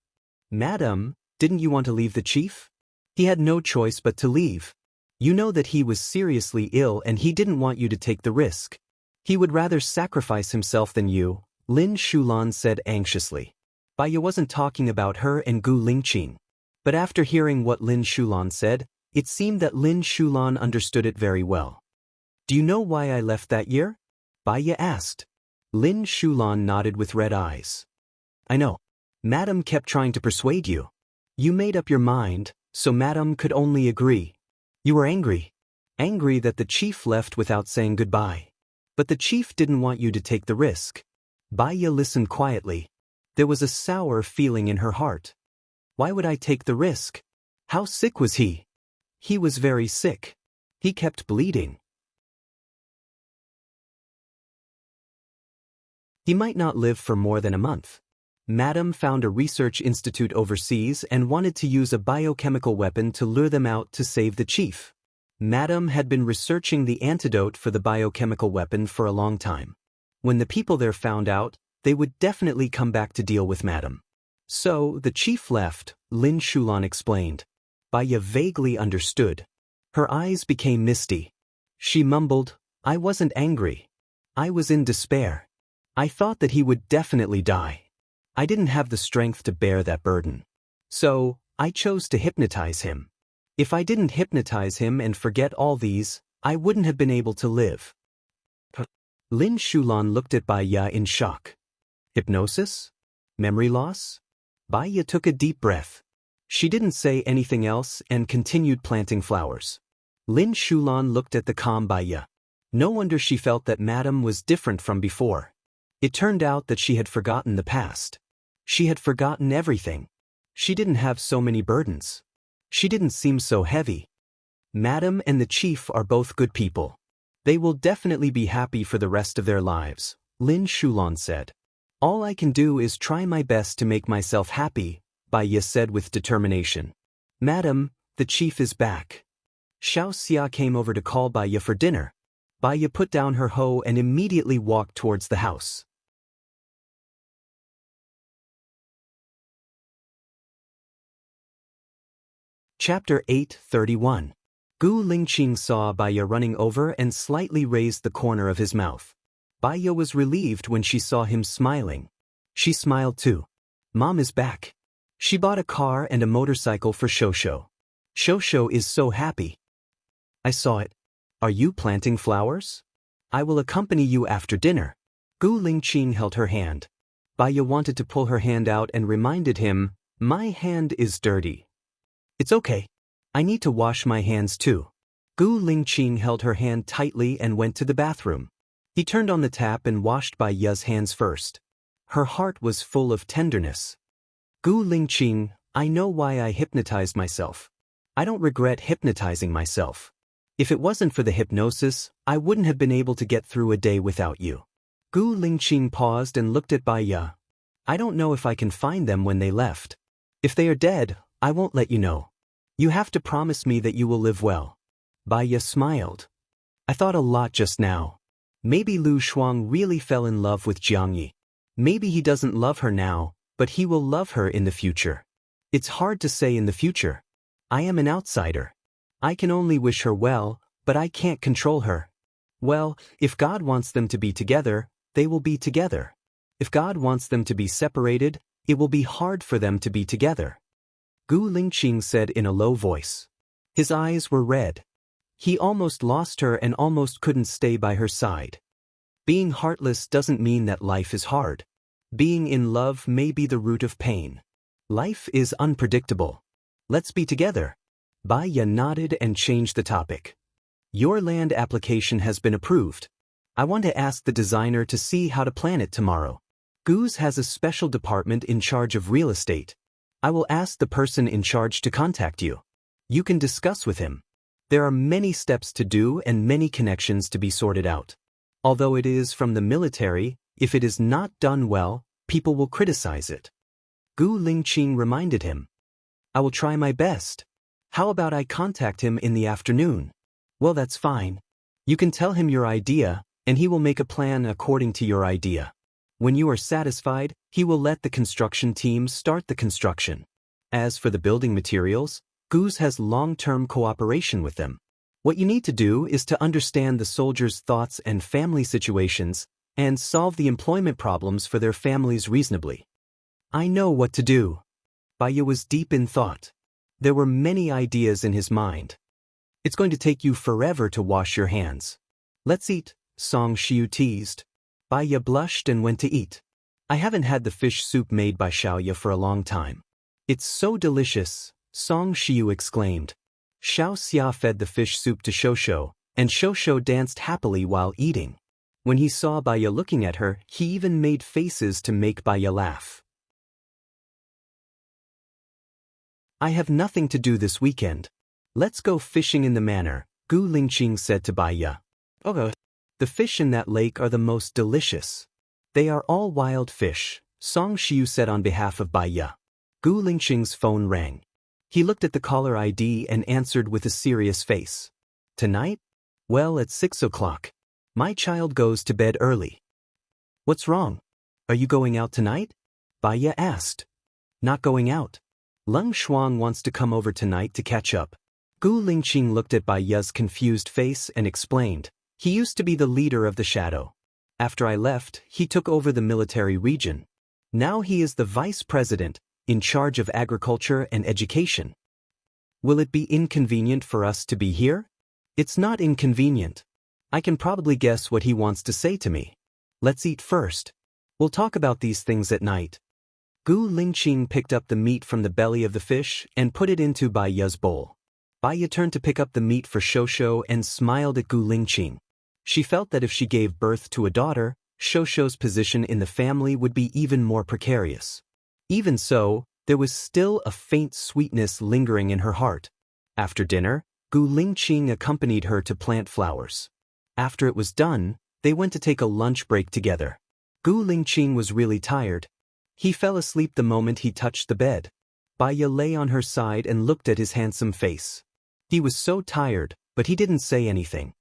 "Madam, didn't you want to leave the chief? He had no choice but to leave. You know that he was seriously ill and he didn't want you to take the risk. He would rather sacrifice himself than you," Lin Shulan said anxiously. Baya wasn't talking about her and Gu Lingqing. But after hearing what Lin Shulan said, it seemed that Lin Shulan understood it very well. "Do you know why I left that year?" Baya asked. Lin Shulan nodded with red eyes. "I know. Madam kept trying to persuade you. You made up your mind, so Madam could only agree. You were angry. Angry that the chief left without saying goodbye. But the chief didn't want you to take the risk." Baya listened quietly. There was a sour feeling in her heart. Why would I take the risk? How sick was he? He was very sick. He kept bleeding. He might not live for more than a month. Madam found a research institute overseas and wanted to use a biochemical weapon to lure them out to save the chief. Madam had been researching the antidote for the biochemical weapon for a long time. When the people there found out, they would definitely come back to deal with Madam. So, the chief left, Lin Shulan explained. Baya vaguely understood. Her eyes became misty. She mumbled, "I wasn't angry. I was in despair. I thought that he would definitely die. I didn't have the strength to bear that burden. So, I chose to hypnotize him. If I didn't hypnotize him and forget all these, I wouldn't have been able to live. Lin Shulan looked at Baiya in shock. Hypnosis? Memory loss? Baiya took a deep breath. She didn't say anything else and continued planting flowers. Lin Shulan looked at the calm Baiya. No wonder she felt that Madame was different from before. It turned out that she had forgotten the past. She had forgotten everything. She didn't have so many burdens. She didn't seem so heavy. Madame and the chief are both good people. They will definitely be happy for the rest of their lives, Lin Shulan said. All I can do is try my best to make myself happy, Baiya said with determination. Madam, the chief is back. Xiao Xia came over to call Baiya for dinner. Baiya put down her hoe and immediately walked towards the house. Chapter 8:31. Gu Lingqing saw Baiya running over and slightly raised the corner of his mouth. Baiya was relieved when she saw him smiling. She smiled too. Mom is back. She bought a car and a motorcycle for Shosho. Shosho is so happy. I saw it. Are you planting flowers? I will accompany you after dinner. Gu Lingqing held her hand. Baiya wanted to pull her hand out and reminded him, my hand is dirty. It's okay. I need to wash my hands too. Gu Lingqing held her hand tightly and went to the bathroom. He turned on the tap and washed Baiya's hands first. Her heart was full of tenderness. Gu Lingqing, I know why I hypnotized myself. I don't regret hypnotizing myself. If it wasn't for the hypnosis, I wouldn't have been able to get through a day without you. Gu Lingqing paused and looked at Baiya. I don't know if I can find them when they left. If they are dead, I won't let you know. You have to promise me that you will live well. Baiya smiled. I thought a lot just now. Maybe Lu Shuang really fell in love with Jiang Yi. Maybe he doesn't love her now, but he will love her in the future. It's hard to say in the future. I am an outsider. I can only wish her well, but I can't control her. Well, if God wants them to be together, they will be together. If God wants them to be separated, it will be hard for them to be together. Gu Lingqing said in a low voice. His eyes were red. He almost lost her and almost couldn't stay by her side. Being heartless doesn't mean that life is hard. Being in love may be the root of pain. Life is unpredictable. Let's be together. Baiya nodded and changed the topic. Your land application has been approved. I want to ask the designer to see how to plan it tomorrow. Gu's has a special department in charge of real estate. I will ask the person in charge to contact you. You can discuss with him. There are many steps to do and many connections to be sorted out. Although it is from the military, if it is not done well, people will criticize it. Gu Lingqing reminded him. I will try my best. How about I contact him in the afternoon? Well, that's fine. You can tell him your idea, and he will make a plan according to your idea. When you are satisfied, he will let the construction team start the construction. As for the building materials, Gu's has long-term cooperation with them. What you need to do is to understand the soldiers' thoughts and family situations, and solve the employment problems for their families reasonably. I know what to do. Baiya was deep in thought. There were many ideas in his mind. It's going to take you forever to wash your hands. Let's eat, Song Shiu teased. Baiya blushed and went to eat. I haven't had the fish soup made by Xiaoya for a long time. It's so delicious, Song Shiu exclaimed. Xiao Xia fed the fish soup to Shosho, and Shosho danced happily while eating. When he saw Baiya looking at her, he even made faces to make Baiya laugh. I have nothing to do this weekend. Let's go fishing in the manor, Gu Lingqing said to Baiya. Okay. The fish in that lake are the most delicious. They are all wild fish, Song Shiu said on behalf of Baiya. Gu Lingqing's phone rang. He looked at the caller ID and answered with a serious face. Tonight? Well, at 6 o'clock. My child goes to bed early. What's wrong? Are you going out tonight? Baiya asked. Not going out. Leng Shuang wants to come over tonight to catch up. Gu Lingqing looked at Baiya's confused face and explained. He used to be the leader of the shadow. After I left, he took over the military region. Now he is the vice president, in charge of agriculture and education. Will it be inconvenient for us to be here? It's not inconvenient. I can probably guess what he wants to say to me. Let's eat first. We'll talk about these things at night. Gu Lingqing picked up the meat from the belly of the fish and put it into Bai Ya's bowl. Bai Ya turned to pick up the meat for Shosho and smiled at Gu Lingqing. She felt that if she gave birth to a daughter, Shosho's position in the family would be even more precarious. Even so, there was still a faint sweetness lingering in her heart. After dinner, Gu Lingqing accompanied her to plant flowers. After it was done, they went to take a lunch break together. Gu Lingqing was really tired. He fell asleep the moment he touched the bed. Bai Ya lay on her side and looked at his handsome face. He was so tired, but he didn't say anything.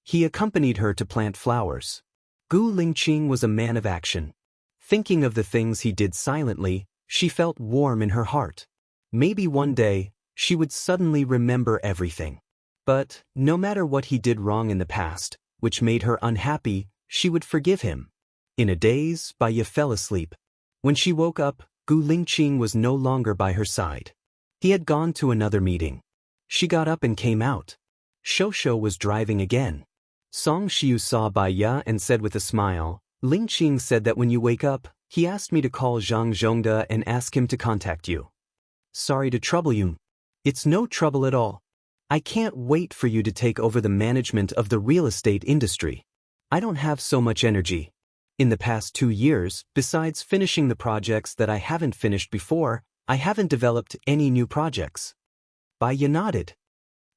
He accompanied her to plant flowers. Gu Lingqing was a man of action. Thinking of the things he did silently, she felt warm in her heart. Maybe one day, she would suddenly remember everything. But, no matter what he did wrong in the past, which made her unhappy, she would forgive him. In a daze, Bai Ya fell asleep. When she woke up, Gu Lingqing was no longer by her side. He had gone to another meeting. She got up and came out. Shosho was driving again. Song Xiu saw Bai Ya and said with a smile, Lingqing said that when you wake up, he asked me to call Zhang Zhongde and ask him to contact you. Sorry to trouble you. It's no trouble at all. I can't wait for you to take over the management of the real estate industry. I don't have so much energy. In the past 2 years, besides finishing the projects that I haven't finished before, I haven't developed any new projects. Bai Ya nodded.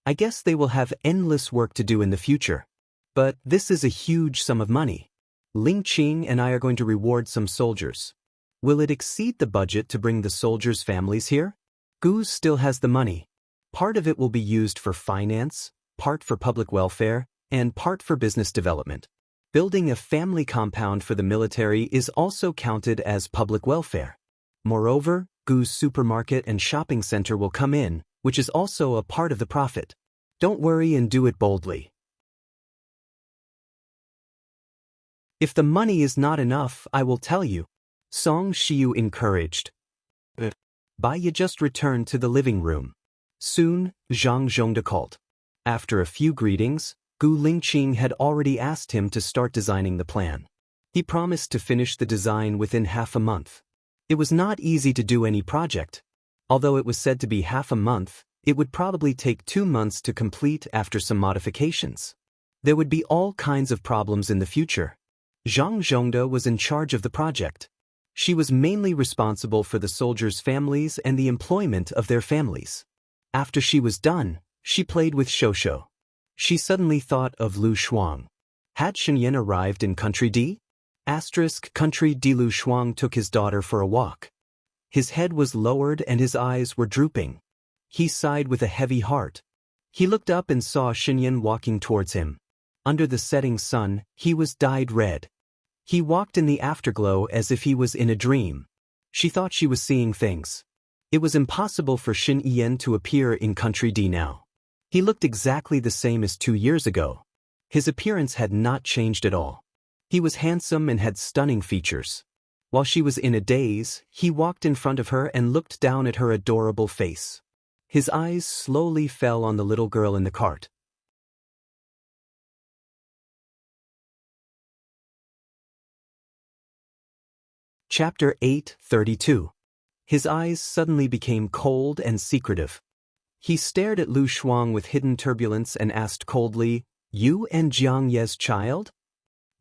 I guess they will have endless work to do in the future. But this is a huge sum of money. Lingqing and I are going to reward some soldiers. Will it exceed the budget to bring the soldiers' families here? Gu still has the money. Part of it will be used for finance, part for public welfare, and part for business development. Building a family compound for the military is also counted as public welfare. Moreover, Gu's supermarket and shopping center will come in, which is also a part of the profit. Don't worry and do it boldly. If the money is not enough, I will tell you. Song Xiu encouraged. Bai Ya just returned to the living room. Soon, Zhang Zhongde called. After a few greetings, Gu Lingqing had already asked him to start designing the plan. He promised to finish the design within half a month. It was not easy to do any project. Although it was said to be half a month, it would probably take 2 months to complete after some modifications. There would be all kinds of problems in the future. Zhang Zhongde was in charge of the project. She was mainly responsible for the soldiers' families and the employment of their families. After she was done, she played with Shosho. She suddenly thought of Lu Shuang. Had Shenyan arrived in Country D? Country D. Lu Shuang took his daughter for a walk. His head was lowered and his eyes were drooping. He sighed with a heavy heart. He looked up and saw Shenyan walking towards him. Under the setting sun, he was dyed red. He walked in the afterglow as if he was in a dream. She thought she was seeing things. It was impossible for Shin Yan to appear in Country D now. He looked exactly the same as 2 years ago. His appearance had not changed at all. He was handsome and had stunning features. While she was in a daze, he walked in front of her and looked down at her adorable face. His eyes slowly fell on the little girl in the cart. Chapter 8:32. His eyes suddenly became cold and secretive. He stared at Lu Shuang with hidden turbulence and asked coldly, "You and Jiang Ye's child?"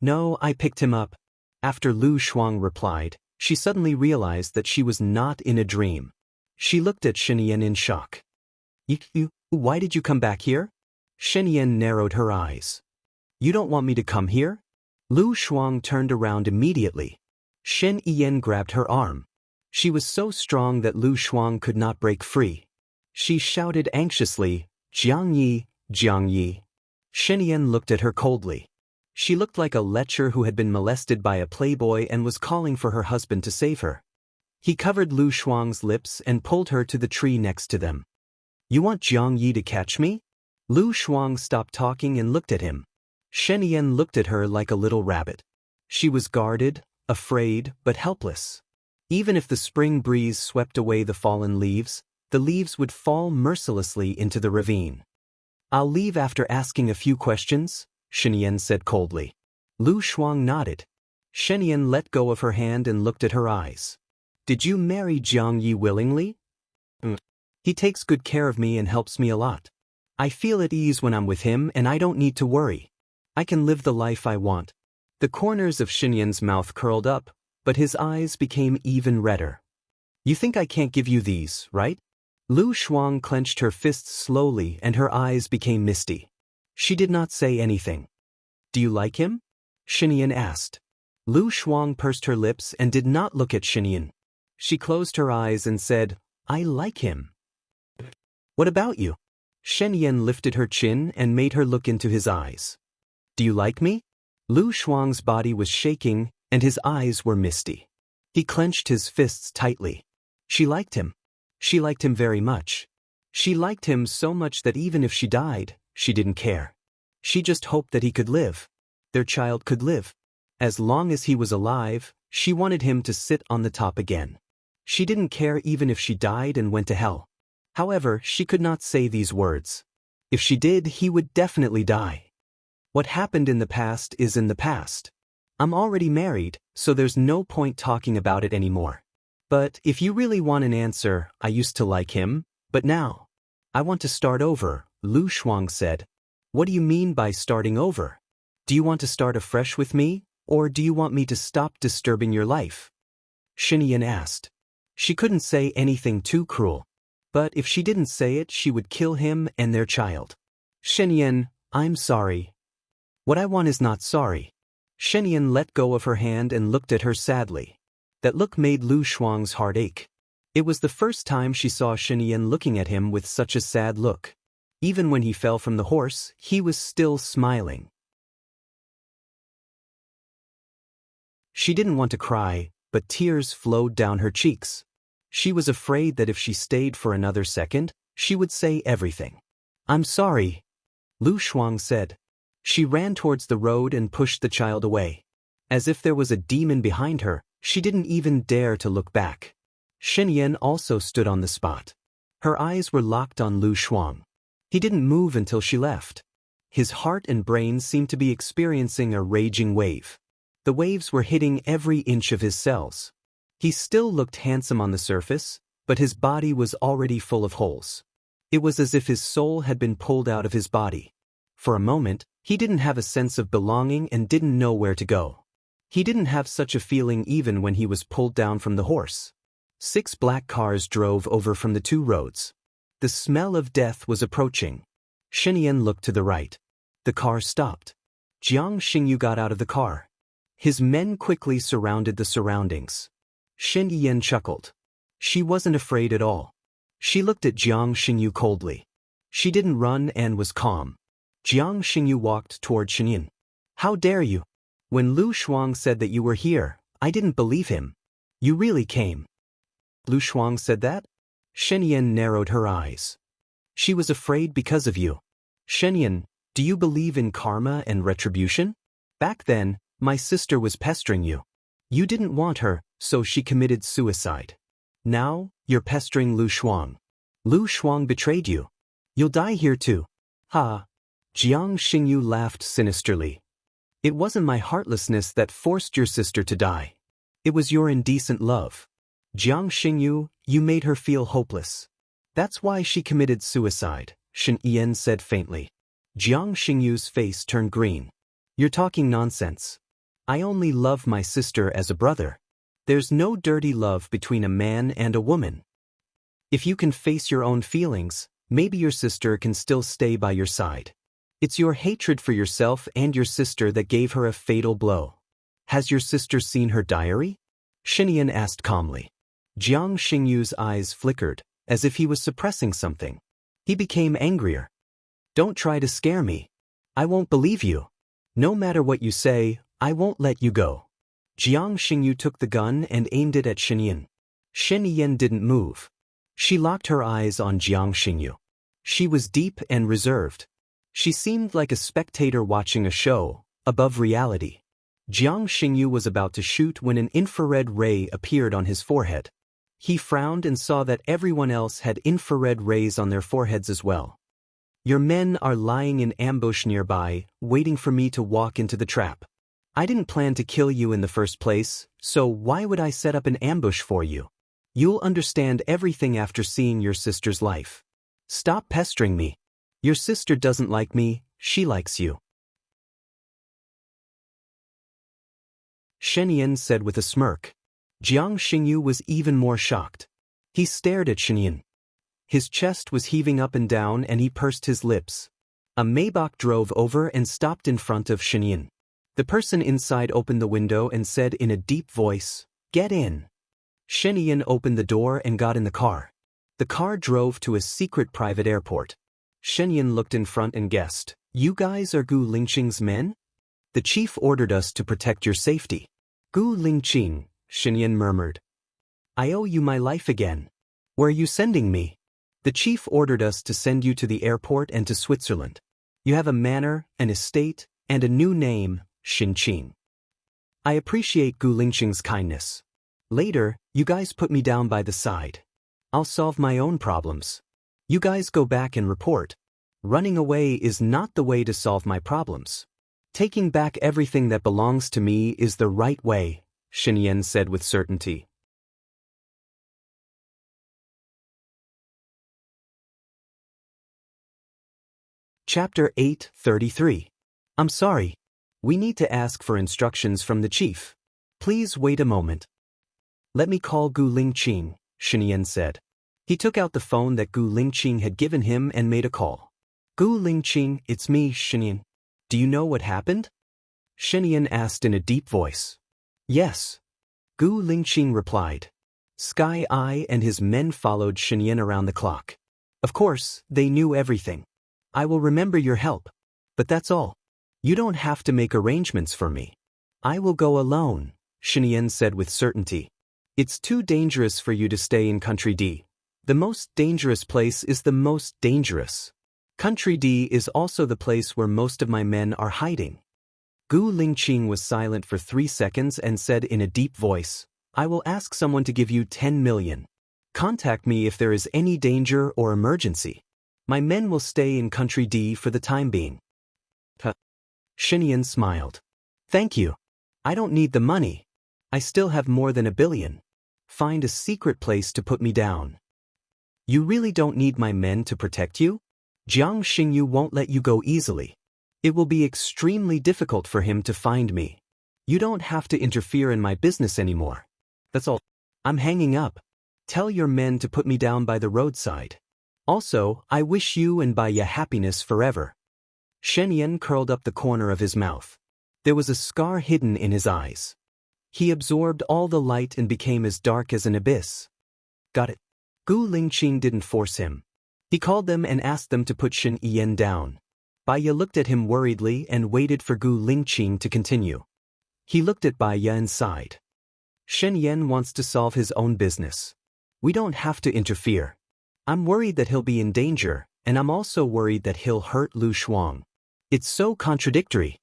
"No, I picked him up." After Lu Shuang replied, she suddenly realized that she was not in a dream. She looked at Shenyan in shock. Why did you come back here?" Shenyan narrowed her eyes. "You don't want me to come here?" Lu Shuang turned around immediately. Shen Yan grabbed her arm. She was so strong that Lu Shuang could not break free. She shouted anxiously, "Jiang Yi, Jiang Yi." Shen Yan looked at her coldly. She looked like a lecher who had been molested by a playboy and was calling for her husband to save her. He covered Lu Shuang's lips and pulled her to the tree next to them. "You want Jiang Yi to catch me?" Lu Shuang stopped talking and looked at him. Shen Yan looked at her like a little rabbit. She was guarded, afraid, but helpless. Even if the spring breeze swept away the fallen leaves, the leaves would fall mercilessly into the ravine. "I'll leave after asking a few questions," Shenyan said coldly. Lu Shuang nodded. Shenyan let go of her hand and looked at her eyes. "Did you marry Jiang Yi willingly?" "He takes good care of me and helps me a lot. I feel at ease when I'm with him and I don't need to worry. I can live the life I want." The corners of Shenyan's mouth curled up, but his eyes became even redder. "You think I can't give you these, right?" Lu Shuang clenched her fists slowly and her eyes became misty. She did not say anything. "Do you like him?" Shenyan asked. Lu Shuang pursed her lips and did not look at Shenyan. She closed her eyes and said, "I like him." "What about you?" Shenyan lifted her chin and made her look into his eyes. "Do you like me?" Lu Shuang's body was shaking and his eyes were misty. He clenched his fists tightly. She liked him. She liked him very much. She liked him so much that even if she died, she didn't care. She just hoped that he could live. Their child could live. As long as he was alive, she wanted him to sit on the top again. She didn't care even if she died and went to hell. However, she could not say these words. If she did, he would definitely die. What happened in the past is in the past. I'm already married, so there's no point talking about it anymore. But if you really want an answer, I used to like him, but now I want to start over, Lu Shuang said. "What do you mean by starting over? Do you want to start afresh with me, or do you want me to stop disturbing your life?" Shenyan asked. She couldn't say anything too cruel. But if she didn't say it, she would kill him and their child. "Shenyan, I'm sorry." "What I want is not sorry." Shenyan let go of her hand and looked at her sadly. That look made Lu Shuang's heart ache. It was the first time she saw Shenyan looking at him with such a sad look. Even when he fell from the horse, he was still smiling. She didn't want to cry, but tears flowed down her cheeks. She was afraid that if she stayed for another second, she would say everything. "I'm sorry," Lu Shuang said. She ran towards the road and pushed the child away. As if there was a demon behind her, she didn't even dare to look back. Shenyan also stood on the spot. Her eyes were locked on Lu Shuang. He didn't move until she left. His heart and brain seemed to be experiencing a raging wave. The waves were hitting every inch of his cells. He still looked handsome on the surface, but his body was already full of holes. It was as if his soul had been pulled out of his body. For a moment, he didn't have a sense of belonging and didn't know where to go. He didn't have such a feeling even when he was pulled down from the horse. 6 black cars drove over from the 2 roads. The smell of death was approaching. Shenyan looked to the right. The car stopped. Jiang Xingyu got out of the car. His men quickly surrounded the surroundings. Shenyan chuckled. She wasn't afraid at all. She looked at Jiang Xingyu coldly. She didn't run and was calm. Jiang Xingyu walked toward Shenyan. "How dare you? When Lu Shuang said that you were here, I didn't believe him. You really came." "Lu Shuang said that?" Shenyan narrowed her eyes. "She was afraid because of you." "Shenyan, do you believe in karma and retribution? Back then, my sister was pestering you. You didn't want her, so she committed suicide. Now, you're pestering Lu Shuang. Lu Shuang betrayed you. You'll die here too." "Ha!" Jiang Xingyu laughed sinisterly. "It wasn't my heartlessness that forced your sister to die. It was your indecent love. Jiang Xingyu, you made her feel hopeless. That's why she committed suicide," Shenyan said faintly. Jiang Xingyu's face turned green. "You're talking nonsense. I only love my sister as a brother. There's no dirty love between a man and a woman. If you can face your own feelings, maybe your sister can still stay by your side. It's your hatred for yourself and your sister that gave her a fatal blow. Has your sister seen her diary?" Shenyan asked calmly. Jiang Xingyu's eyes flickered, as if he was suppressing something. He became angrier. "Don't try to scare me. I won't believe you. No matter what you say, I won't let you go." Jiang Xingyu took the gun and aimed it at Shenyan. Shenyan didn't move. She locked her eyes on Jiang Xingyu. She was deep and reserved. She seemed like a spectator watching a show, above reality. Jiang Xingyu was about to shoot when an infrared ray appeared on his forehead. He frowned and saw that everyone else had infrared rays on their foreheads as well. Your men are lying in ambush nearby, waiting for me to walk into the trap. I didn't plan to kill you in the first place, so why would I set up an ambush for you? You'll understand everything after seeing your sister's life. Stop pestering me. Your sister doesn't like me, she likes you. Shen Yin said with a smirk. Jiang Xingyu was even more shocked. He stared at Shen Yin. His chest was heaving up and down and he pursed his lips. A Maybach drove over and stopped in front of Shen Yin. The person inside opened the window and said in a deep voice, "Get in." Shen Yin opened the door and got in the car. The car drove to a secret private airport. Shen Yin looked in front and guessed, "You guys are Gu Lingqing's men? The chief ordered us to protect your safety." "Gu Lingqing," Shen Yin murmured. "I owe you my life again. Where are you sending me?" "The chief ordered us to send you to the airport and to Switzerland. You have a manor, an estate, and a new name, Xinqing. I appreciate Gu Lingqing's kindness. Later, you guys put me down by the side. I'll solve my own problems. You guys go back and report. Running away is not the way to solve my problems. Taking back everything that belongs to me is the right way," Shen Yin said with certainty. Chapter 8:33. I'm sorry. We need to ask for instructions from the chief. Please wait a moment. Let me call Gu Lingqing, Shen Yin said. He took out the phone that Gu Lingqing had given him and made a call. Gu Lingqing, it's me, Shen Yin. Do you know what happened? Shen Yin asked in a deep voice. Yes. Gu Lingqing replied. Sky Eye and his men followed Shen Yin around the clock. Of course, they knew everything. I will remember your help. But that's all. You don't have to make arrangements for me. I will go alone, Shen Yin said with certainty. It's too dangerous for you to stay in Country D. The most dangerous place is the most dangerous. Country D is also the place where most of my men are hiding. Gu Lingqing was silent for 3 seconds and said in a deep voice, I will ask someone to give you 10 million. Contact me if there is any danger or emergency. My men will stay in Country D for the time being. Shen Yin smiled. Thank you. I don't need the money. I still have more than 1 billion. Find a secret place to put me down. You really don't need my men to protect you? Jiang Xingyu won't let you go easily. It will be extremely difficult for him to find me. You don't have to interfere in my business anymore. That's all. I'm hanging up. Tell your men to put me down by the roadside. Also, I wish you and Baiya happiness forever. Shen Yin curled up the corner of his mouth. There was a scar hidden in his eyes. He absorbed all the light and became as dark as an abyss. Got it. Gu Lingqing didn't force him. He called them and asked them to put Shen Yin down. Baiya looked at him worriedly and waited for Gu Lingqing to continue. He looked at Baiya and sighed. Shen Yin wants to solve his own business. We don't have to interfere. I'm worried that he'll be in danger, and I'm also worried that he'll hurt Lu Shuang. It's so contradictory.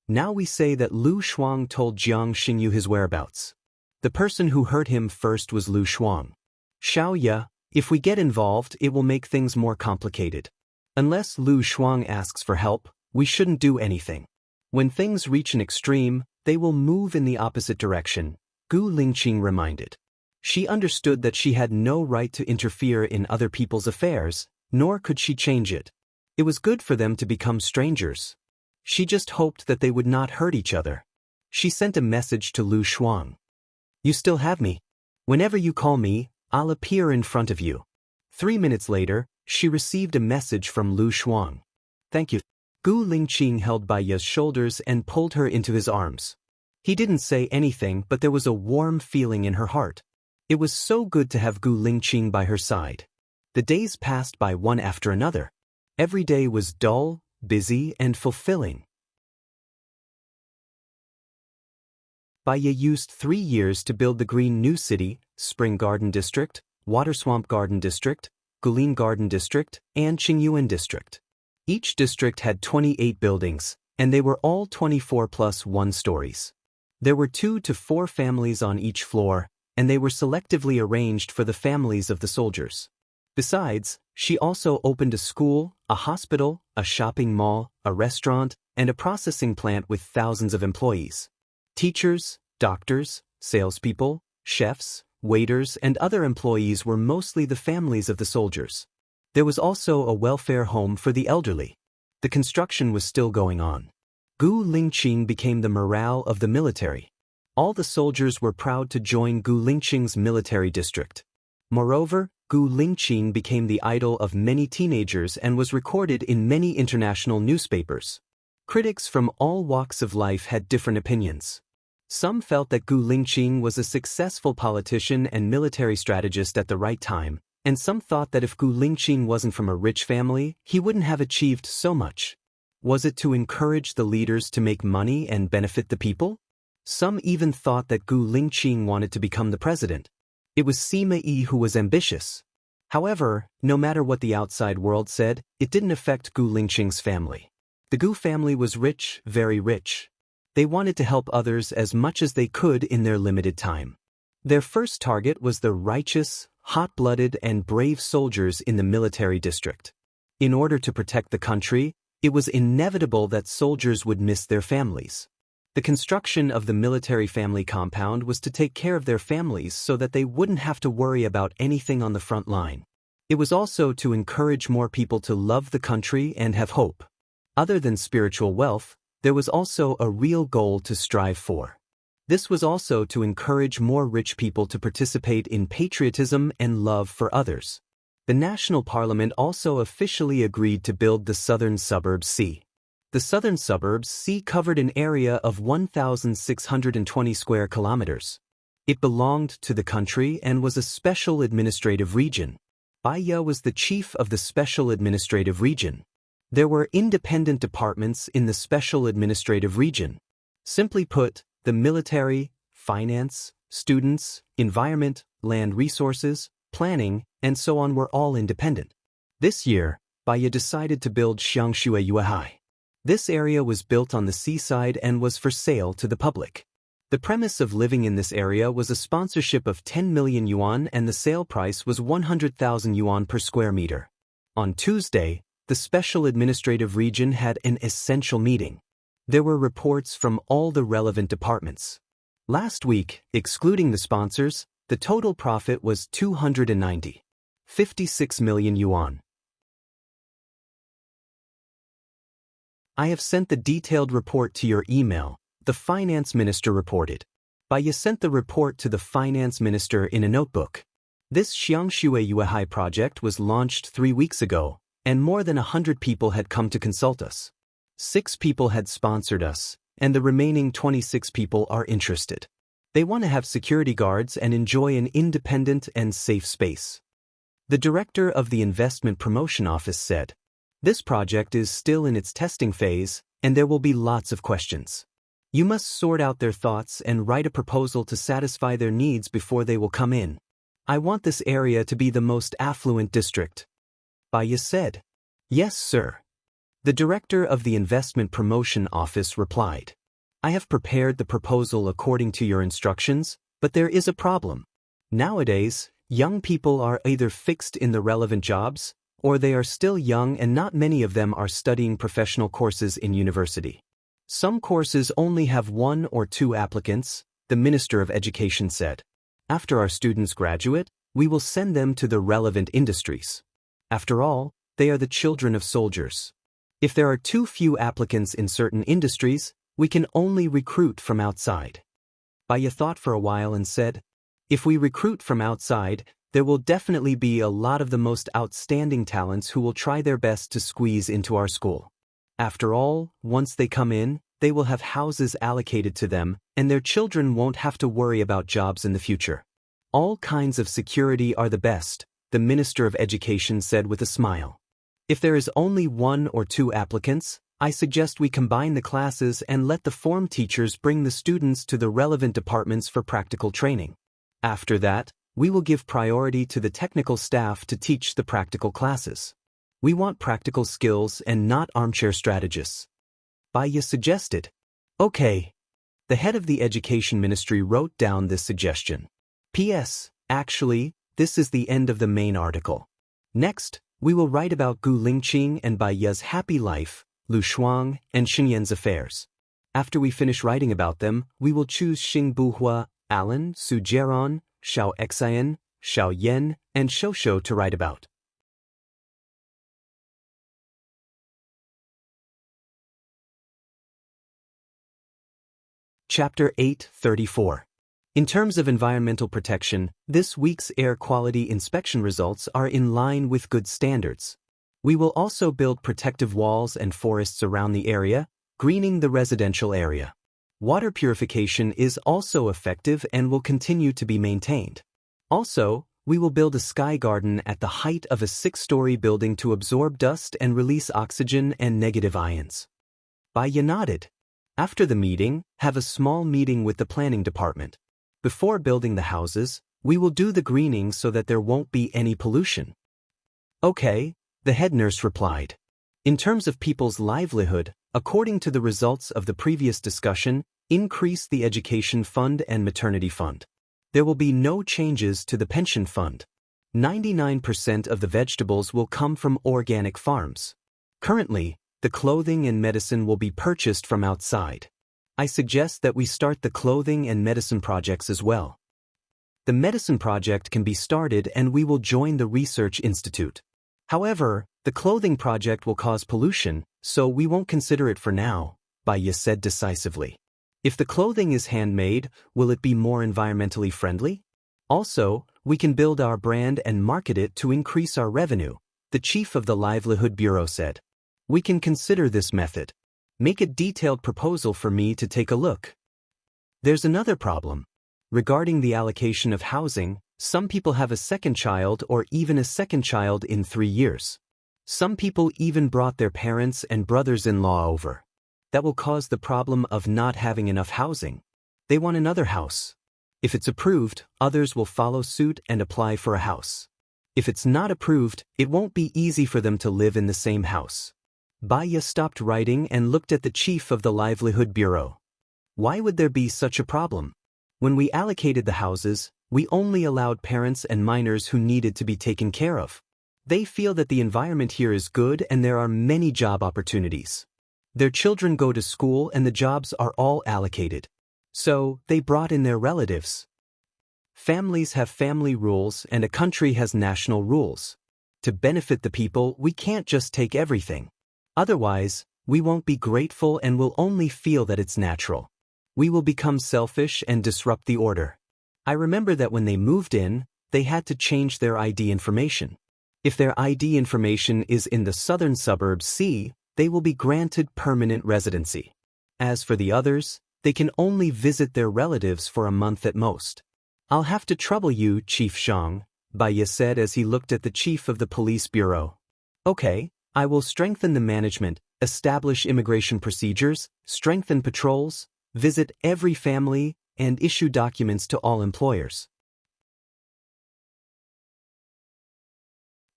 Now we say that Lu Shuang told Jiang Xingyu his whereabouts. The person who hurt him first was Lu Shuang. Xiaoya, if we get involved, it will make things more complicated. Unless Lu Shuang asks for help, we shouldn't do anything. When things reach an extreme, they will move in the opposite direction, Gu Lingqing reminded. She understood that she had no right to interfere in other people's affairs, nor could she change it. It was good for them to become strangers. She just hoped that they would not hurt each other. She sent a message to Lu Shuang. You still have me. Whenever you call me, I'll appear in front of you. 3 minutes later, she received a message from Lu Shuang. Thank you. Gu Lingqing held Baiya's shoulders and pulled her into his arms. He didn't say anything, but there was a warm feeling in her heart. It was so good to have Gu Lingqing by her side. The days passed by one after another. Every day was dull, busy, and fulfilling. Baiya used 3 years to build the Green New City, Spring Garden District, Waterswamp Garden District, Guilin Garden District, and Qingyuan District. Each district had 28 buildings, and they were all 24+1 stories. There were 2 to 4 families on each floor, and they were selectively arranged for the families of the soldiers. Besides, she also opened a school, a hospital, a shopping mall, a restaurant, and a processing plant with thousands of employees. Teachers, doctors, salespeople, chefs, waiters, and other employees were mostly the families of the soldiers. There was also a welfare home for the elderly. The construction was still going on. Gu Lingqing became the morale of the military. All the soldiers were proud to join Gu Lingqing's military district. Moreover, Gu Lingqing became the idol of many teenagers and was recorded in many international newspapers. Critics from all walks of life had different opinions. Some felt that Gu Lingqing was a successful politician and military strategist at the right time, and some thought that if Gu Lingqing wasn't from a rich family, he wouldn't have achieved so much. Was it to encourage the leaders to make money and benefit the people? Some even thought that Gu Lingqing wanted to become the president. It was Sima Yi who was ambitious. However, no matter what the outside world said, it didn't affect Gu Lingqing's family. The Gu family was rich, very rich. They wanted to help others as much as they could in their limited time. Their first target was the righteous, hot-blooded, and brave soldiers in the military district. In order to protect the country, it was inevitable that soldiers would miss their families. The construction of the military family compound was to take care of their families so that they wouldn't have to worry about anything on the front line. It was also to encourage more people to love the country and have hope. Other than spiritual wealth, there was also a real goal to strive for. This was also to encourage more rich people to participate in patriotism and love for others. The National Parliament also officially agreed to build the southern suburbs C. The southern suburbs C covered an area of 1,620 square kilometers. It belonged to the country and was a special administrative region. Baiya was the chief of the special administrative region. There were independent departments in the special administrative region. Simply put, the military, finance, students, environment, land resources, planning, and so on were all independent. This year, Baiya decided to build Xiangshui Yuehai. This area was built on the seaside and was for sale to the public. The premise of living in this area was a sponsorship of 10 million yuan and the sale price was 100,000 yuan per square meter. On Tuesday, the Special Administrative Region had an essential meeting. There were reports from all the relevant departments. Last week, excluding the sponsors, the total profit was 256 million yuan. I have sent the detailed report to your email, the finance minister reported. Baiya sent the report to the finance minister in a notebook. This Xiangshui Yuehai project was launched 3 weeks ago, and more than 100 people had come to consult us. 6 people had sponsored us, and the remaining 26 people are interested. They want to have security guards and enjoy an independent and safe space. The director of the Investment Promotion Office said, "This project is still in its testing phase, and there will be lots of questions. You must sort out their thoughts and write a proposal to satisfy their needs before they will come in. I want this area to be the most affluent district." Baiya said. "Yes, sir." The director of the Investment Promotion Office replied, "I have prepared the proposal according to your instructions, but there is a problem. Nowadays, young people are either fixed in the relevant jobs, or they are still young and not many of them are studying professional courses in university. Some courses only have 1 or 2 applicants," the Minister of Education said. "After our students graduate, we will send them to the relevant industries. After all, they are the children of soldiers. If there are too few applicants in certain industries, we can only recruit from outside." Baiya thought for a while and said, "If we recruit from outside, there will definitely be a lot of the most outstanding talents who will try their best to squeeze into our school. After all, once they come in, they will have houses allocated to them, and their children won't have to worry about jobs in the future. All kinds of security are the best," the Minister of Education said with a smile. "If there is only 1 or 2 applicants, I suggest we combine the classes and let the form teachers bring the students to the relevant departments for practical training. After that, we will give priority to the technical staff to teach the practical classes. We want practical skills and not armchair strategists." Baya suggested. Okay. The head of the Education Ministry wrote down this suggestion. P.S. Actually, this is the end of the main article. Next, we will write about Gu Lingqing and Baya's happy life, Lu Shuang, and Xinyan's affairs. After we finish writing about them, we will choose Xing Buhua, Alan, Su Jiaran, Xiao Xian, Xiao Yan, and Shoushou to write about. Chapter 8:34. In terms of environmental protection, this week's air quality inspection results are in line with good standards. We will also build protective walls and forests around the area, greening the residential area. Water purification is also effective and will continue to be maintained. Also, we will build a sky garden at the height of a 6-story building to absorb dust and release oxygen and negative ions. Baya nodded. After the meeting, have a small meeting with the planning department. Before building the houses, we will do the greening so that there won't be any pollution. Okay, the head nurse replied. In terms of people's livelihood, according to the results of the previous discussion, increase the education fund and maternity fund. There will be no changes to the pension fund. 99% of the vegetables will come from organic farms. Currently, the clothing and medicine will be purchased from outside. I suggest that we start the clothing and medicine projects as well. The medicine project can be started and we will join the research institute. However, the clothing project will cause pollution, so we won't consider it for now, Baya said decisively. If the clothing is handmade, will it be more environmentally friendly? Also, we can build our brand and market it to increase our revenue, the chief of the Livelihood Bureau said. We can consider this method. Make a detailed proposal for me to take a look. There's another problem. Regarding the allocation of housing, some people have a second child or even a second child in 3 years. Some people even brought their parents and brothers-in-law over. That will cause the problem of not having enough housing. They want another house. If it's approved, others will follow suit and apply for a house. If it's not approved, it won't be easy for them to live in the same house. Baya stopped writing and looked at the chief of the Livelihood Bureau. Why would there be such a problem? When we allocated the houses, we only allowed parents and minors who needed to be taken care of. They feel that the environment here is good and there are many job opportunities. Their children go to school and the jobs are all allocated. So, they brought in their relatives. Families have family rules and a country has national rules. To benefit the people, we can't just take everything. Otherwise, we won't be grateful and will only feel that it's natural. We will become selfish and disrupt the order. I remember that when they moved in, they had to change their ID information. If their ID information is in the southern suburbs C, they will be granted permanent residency. As for the others, they can only visit their relatives for a month at most. I'll have to trouble you, Chief Zhang, Baya said as he looked at the chief of the police bureau. Okay. I will strengthen the management, establish immigration procedures, strengthen patrols, visit every family, and issue documents to all employers.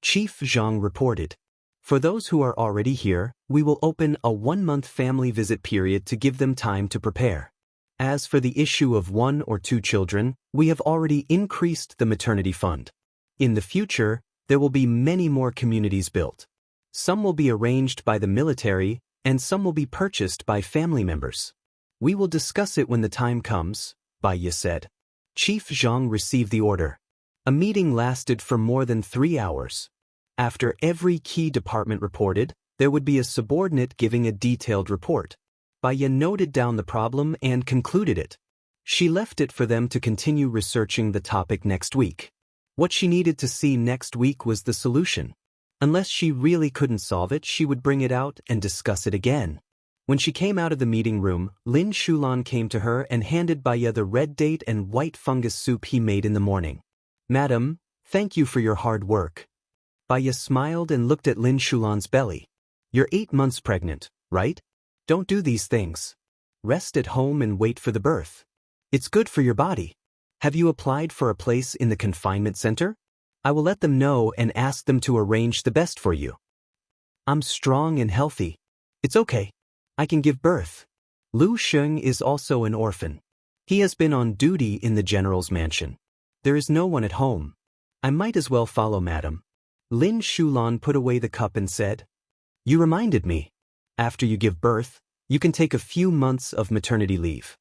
Chief Zhang reported. For those who are already here, we will open a 1-month family visit period to give them time to prepare. As for the issue of 1 or 2 children, we have already increased the maternity fund. In the future, there will be many more communities built. Some will be arranged by the military, and some will be purchased by family members. We will discuss it when the time comes, Baya said. Chief Zhang received the order. A meeting lasted for more than 3 hours. After every key department reported, there would be a subordinate giving a detailed report. Baya noted down the problem and concluded it. She left it for them to continue researching the topic next week. What she needed to see next week was the solution. Unless she really couldn't solve it, she would bring it out and discuss it again. When she came out of the meeting room, Lin Shulan came to her and handed Baya the red date and white fungus soup he made in the morning. Madam, thank you for your hard work. Baya smiled and looked at Lin Shulan's belly. You're 8 months pregnant, right? Don't do these things. Rest at home and wait for the birth. It's good for your body. Have you applied for a place in the confinement center? I will let them know and ask them to arrange the best for you. I'm strong and healthy. It's okay. I can give birth. Lu Sheng is also an orphan. He has been on duty in the general's mansion. There is no one at home. I might as well follow, madam. Lin Shulan put away the cup and said, You reminded me. After you give birth, you can take a few months of maternity leave.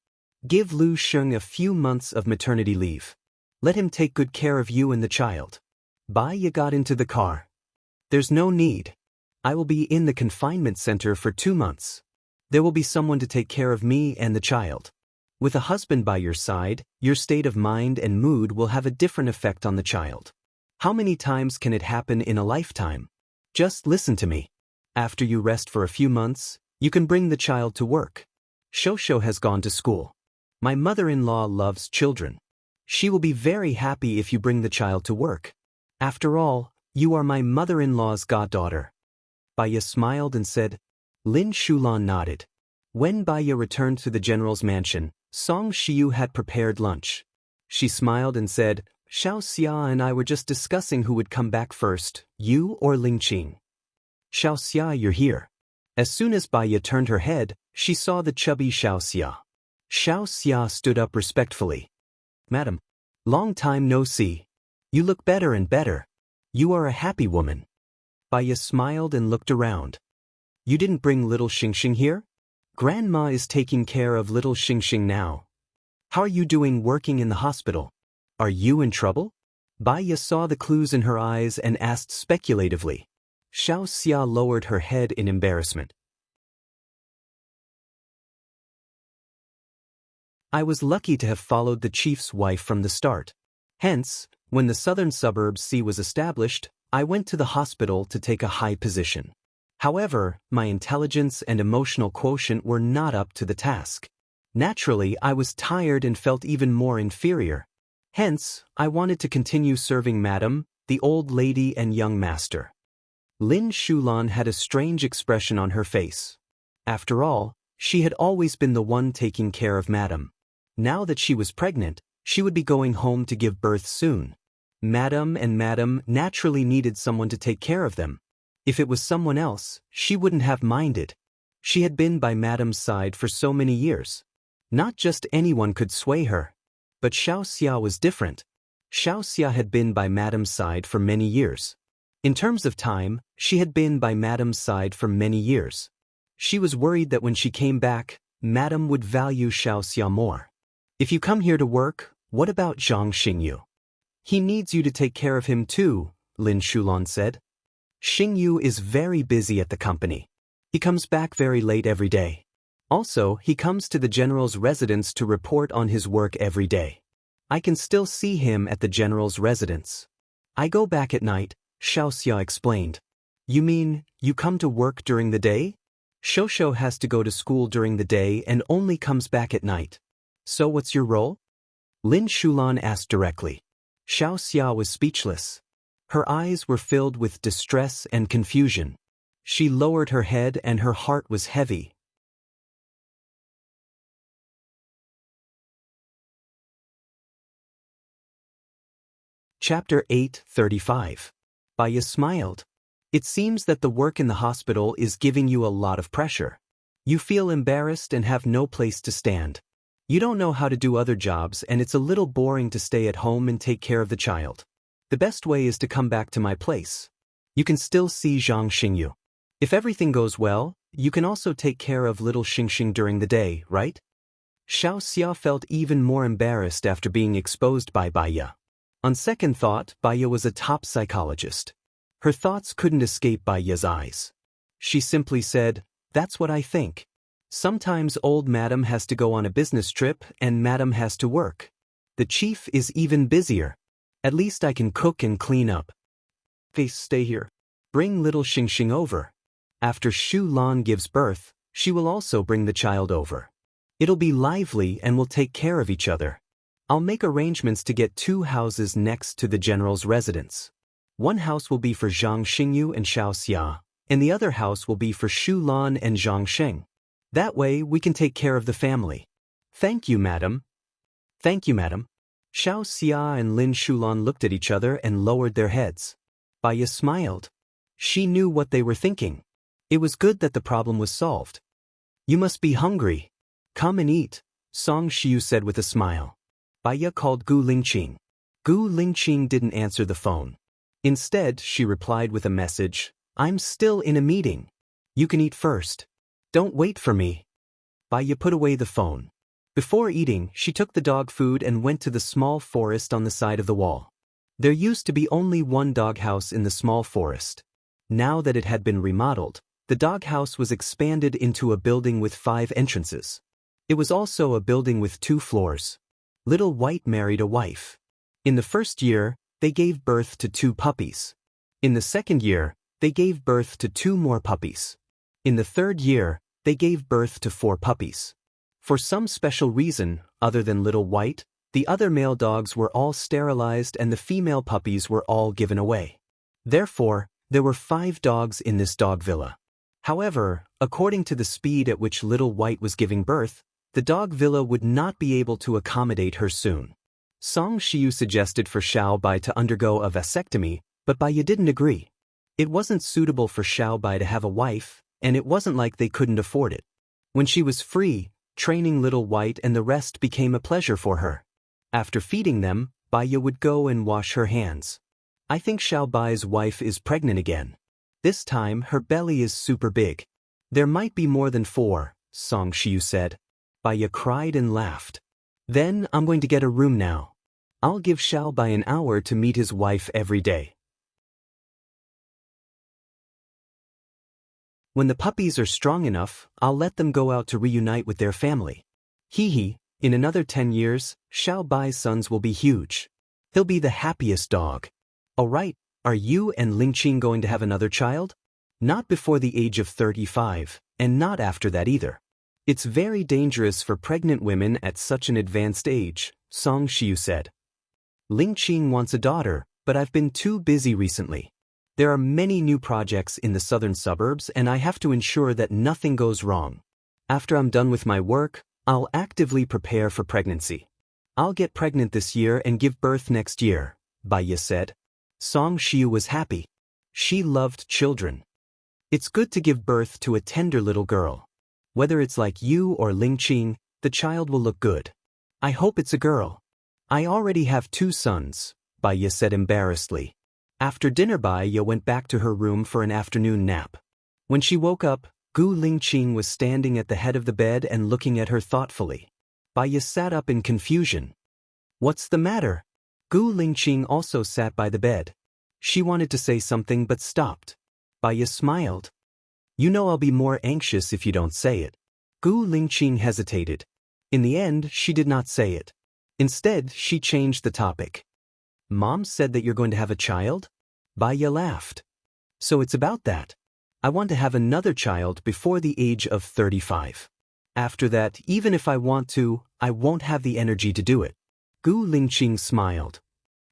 Give Lu Sheng a few months of maternity leave. Let him take good care of you and the child. Bai Ye got into the car. There's no need. I will be in the confinement center for 2 months. There will be someone to take care of me and the child. With a husband by your side, your state of mind and mood will have a different effect on the child. How many times can it happen in a lifetime? Just listen to me. After you rest for a few months, you can bring the child to work. Shosho has gone to school. My mother-in-law loves children. She will be very happy if you bring the child to work. After all, you are my mother-in-law's goddaughter. Baya smiled and said. Lin Shulan nodded. When Baya returned to the general's mansion, Song Shiyu had prepared lunch. She smiled and said, Xiao Xia and I were just discussing who would come back first, you or Ling Qing. Xiao Xia, you're here. As soon as Baya turned her head, she saw the chubby Xiao Xia. Xiao Xia stood up respectfully. Madam, long time no see. You look better and better. You are a happy woman. Baya smiled and looked around. You didn't bring little Xingxing here? Grandma is taking care of little Xingxing now. How are you doing working in the hospital? Are you in trouble? Baya saw the clues in her eyes and asked speculatively. Xiao Xia lowered her head in embarrassment. I was lucky to have followed the chief's wife from the start. Hence, when the southern suburbs C was established, I went to the hospital to take a high position. However, my intelligence and emotional quotient were not up to the task. Naturally, I was tired and felt even more inferior. Hence, I wanted to continue serving Madam, the old lady and young master. Lin Shulan had a strange expression on her face. After all, she had always been the one taking care of Madam. Now that she was pregnant, she would be going home to give birth soon. Madam and Madam naturally needed someone to take care of them. If it was someone else, she wouldn't have minded. She had been by Madam's side for so many years. Not just anyone could sway her. But Xiao Xia was different. Xiao Xia had been by Madam's side for many years. In terms of time, she had been by Madam's side for many years. She was worried that when she came back, Madam would value Xiao Xia more. If you come here to work, what about Zhang Xingyu? He needs you to take care of him too, Lin Shulan said. Xingyu is very busy at the company. He comes back very late every day. Also, he comes to the general's residence to report on his work every day. I can still see him at the general's residence. I go back at night, Xiao Xia explained. You mean, you come to work during the day? Shosho has to go to school during the day and only comes back at night. So what's your role? Lin Shulan asked directly. Xiao Xia was speechless. Her eyes were filled with distress and confusion. She lowered her head and her heart was heavy. Chapter 8:35. Baya smiled. It seems that the work in the hospital is giving you a lot of pressure. You feel embarrassed and have no place to stand. You don't know how to do other jobs and it's a little boring to stay at home and take care of the child. The best way is to come back to my place. You can still see Zhang Xingyu. If everything goes well, you can also take care of little Xingxing during the day, right? Xiao Xia felt even more embarrassed after being exposed by Baya. On second thought, Baya was a top psychologist. Her thoughts couldn't escape Baya's eyes. She simply said, That's what I think. Sometimes old Madam has to go on a business trip and Madam has to work. The chief is even busier. At least I can cook and clean up. Face, stay here. Bring little Xingxing over. After Shu Lan gives birth, she will also bring the child over. It'll be lively and we'll take care of each other. I'll make arrangements to get 2 houses next to the general's residence. One house will be for Zhang Xingyu and Xiao Xia, and the other house will be for Shu Lan and Zhang Sheng. That way we can take care of the family. Thank you, Madam. Thank you, Madam. Xiao Xia and Lin Shulan looked at each other and lowered their heads. Baya smiled. She knew what they were thinking. It was good that the problem was solved. You must be hungry. Come and eat, Song Shiu said with a smile. Baya called Gu Lingqing. Gu Lingqing didn't answer the phone. Instead, she replied with a message, I'm still in a meeting. You can eat first. Don't wait for me. Baya put away the phone. Before eating, she took the dog food and went to the small forest on the side of the wall. There used to be only one doghouse in the small forest. Now that it had been remodeled, the doghouse was expanded into a building with 5 entrances. It was also a building with 2 floors. Little White married a wife. In the first year, they gave birth to 2 puppies. In the second year, they gave birth to 2 more puppies. In the third year, they gave birth to 4 puppies. For some special reason, other than Little White, the other male dogs were all sterilized and the female puppies were all given away. Therefore, there were 5 dogs in this dog villa. However, according to the speed at which Little White was giving birth, the dog villa would not be able to accommodate her soon. Song Shiu suggested for Xiao Bai to undergo a vasectomy, but Baiya didn't agree. It wasn't suitable for Xiao Bai to have a wife, and it wasn't like they couldn't afford it. When she was free, training Little White and the rest became a pleasure for her. After feeding them, Baiya would go and wash her hands. I think Xiao Bai's wife is pregnant again. This time, her belly is super big. There might be more than 4, Song Shiu said. Baiya cried and laughed. Then, I'm going to get a room now. I'll give Xiao Bai an hour to meet his wife every day. When the puppies are strong enough, I'll let them go out to reunite with their family. Hee hee, in another 10 years, Xiao Bai's sons will be huge. He'll be the happiest dog. Alright, are you and Lingqing going to have another child? Not before the age of 35, and not after that either. It's very dangerous for pregnant women at such an advanced age, Song Shiu said. Lingqing wants a daughter, but I've been too busy recently. There are many new projects in the southern suburbs and I have to ensure that nothing goes wrong. After I'm done with my work, I'll actively prepare for pregnancy. I'll get pregnant this year and give birth next year, Baiya said. Song Shiu was happy. She loved children. It's good to give birth to a tender little girl. Whether it's like you or Lingqing, the child will look good. I hope it's a girl. I already have 2 sons, Baiya said embarrassedly. After dinner, Baiya went back to her room for an afternoon nap. When she woke up, Gu Lingqing was standing at the head of the bed and looking at her thoughtfully. Baiya sat up in confusion. What's the matter? Gu Lingqing also sat by the bed. She wanted to say something but stopped. Baiya smiled. You know I'll be more anxious if you don't say it. Gu Lingqing hesitated. In the end, she did not say it. Instead, she changed the topic. Mom said that you're going to have a child? Baiya laughed. So it's about that. I want to have another child before the age of 35. After that, even if I want to, I won't have the energy to do it. Gu Lingqing smiled.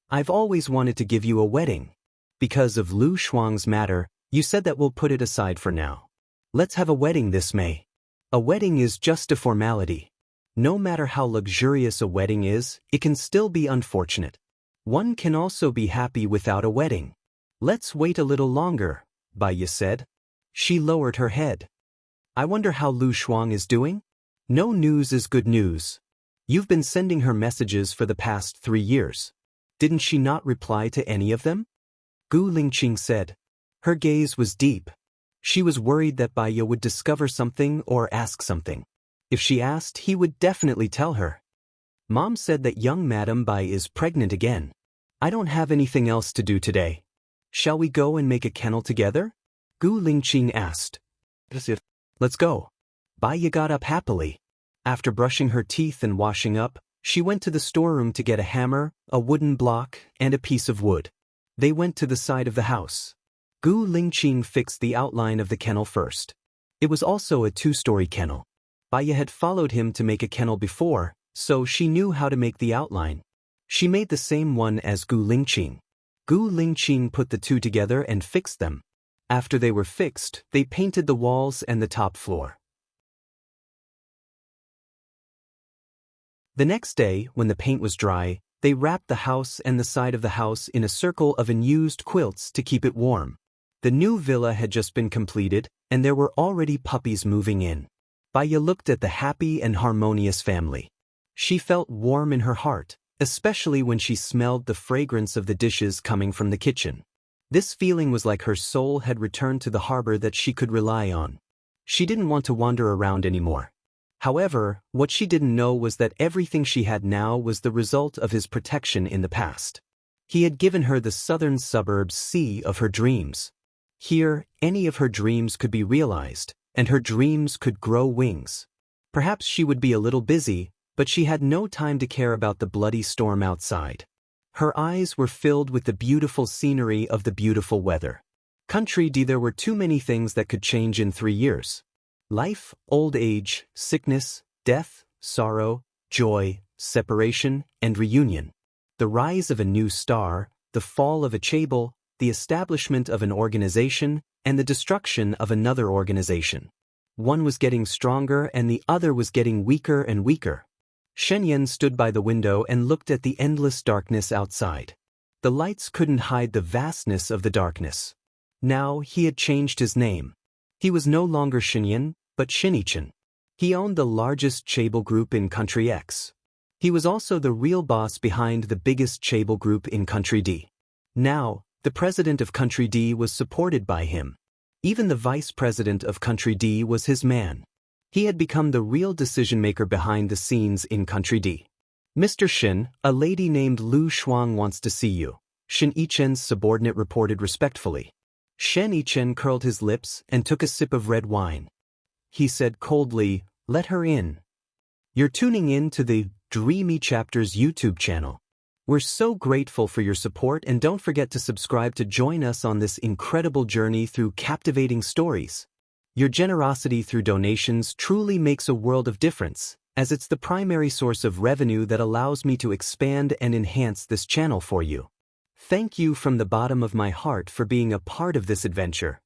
I've always wanted to give you a wedding. Because of Lu Shuang's matter, you said that we'll put it aside for now. Let's have a wedding this May. A wedding is just a formality. No matter how luxurious a wedding is, it can still be unfortunate. One can also be happy without a wedding. Let's wait a little longer, Baiya said. She lowered her head. I wonder how Lu Shuang is doing? No news is good news. You've been sending her messages for the past 3 years. Didn't she not reply to any of them? Gu Lingqing said. Her gaze was deep. She was worried that Baiya would discover something or ask something. If she asked, he would definitely tell her. Mom said that young Madam Bai is pregnant again. I don't have anything else to do today. Shall we go and make a kennel together? Gu Lingqing asked. Let's go. Baiya got up happily. After brushing her teeth and washing up, she went to the storeroom to get a hammer, a wooden block, and a piece of wood. They went to the side of the house. Gu Lingqing fixed the outline of the kennel first. It was also a 2-story kennel. Baiya had followed him to make a kennel before, so she knew how to make the outline. She made the same one as Gu Lingqing. Gu Lingqing put the 2 together and fixed them. After they were fixed, they painted the walls and the top floor. The next day, when the paint was dry, they wrapped the house and the side of the house in a circle of unused quilts to keep it warm. The new villa had just been completed, and there were already puppies moving in. Baya looked at the happy and harmonious family. She felt warm in her heart, especially when she smelled the fragrance of the dishes coming from the kitchen. This feeling was like her soul had returned to the harbor that she could rely on. She didn't want to wander around anymore. However, what she didn't know was that everything she had now was the result of his protection in the past. He had given her the southern suburbs sea of her dreams. Here, any of her dreams could be realized, and her dreams could grow wings. Perhaps she would be a little busy, but she had no time to care about the bloody storm outside. Her eyes were filled with the beautiful scenery of the beautiful weather. Country D, there were too many things that could change in 3 years. Life, old age, sickness, death, sorrow, joy, separation, and reunion. The rise of a new star, the fall of a chaebol, the establishment of an organization, and the destruction of another organization. One was getting stronger and the other was getting weaker and weaker. Shenyan stood by the window and looked at the endless darkness outside. The lights couldn't hide the vastness of the darkness. Now he had changed his name. He was no longer Shenyan, but Shinichan. He owned the largest chaebol group in Country X. He was also the real boss behind the biggest chaebol group in Country D. Now, the president of Country D was supported by him. Even the vice president of Country D was his man. He had become the real decision-maker behind the scenes in Country D. Mr. Shin, a lady named Lu Shuang wants to see you, Shen Yichen's subordinate reported respectfully. Shen Yichen curled his lips and took a sip of red wine. He said coldly, "Let her in." You're tuning in to the Dreamy Chapters YouTube channel. We're so grateful for your support, and don't forget to subscribe to join us on this incredible journey through captivating stories. Your generosity through donations truly makes a world of difference, as it's the primary source of revenue that allows me to expand and enhance this channel for you. Thank you from the bottom of my heart for being a part of this adventure.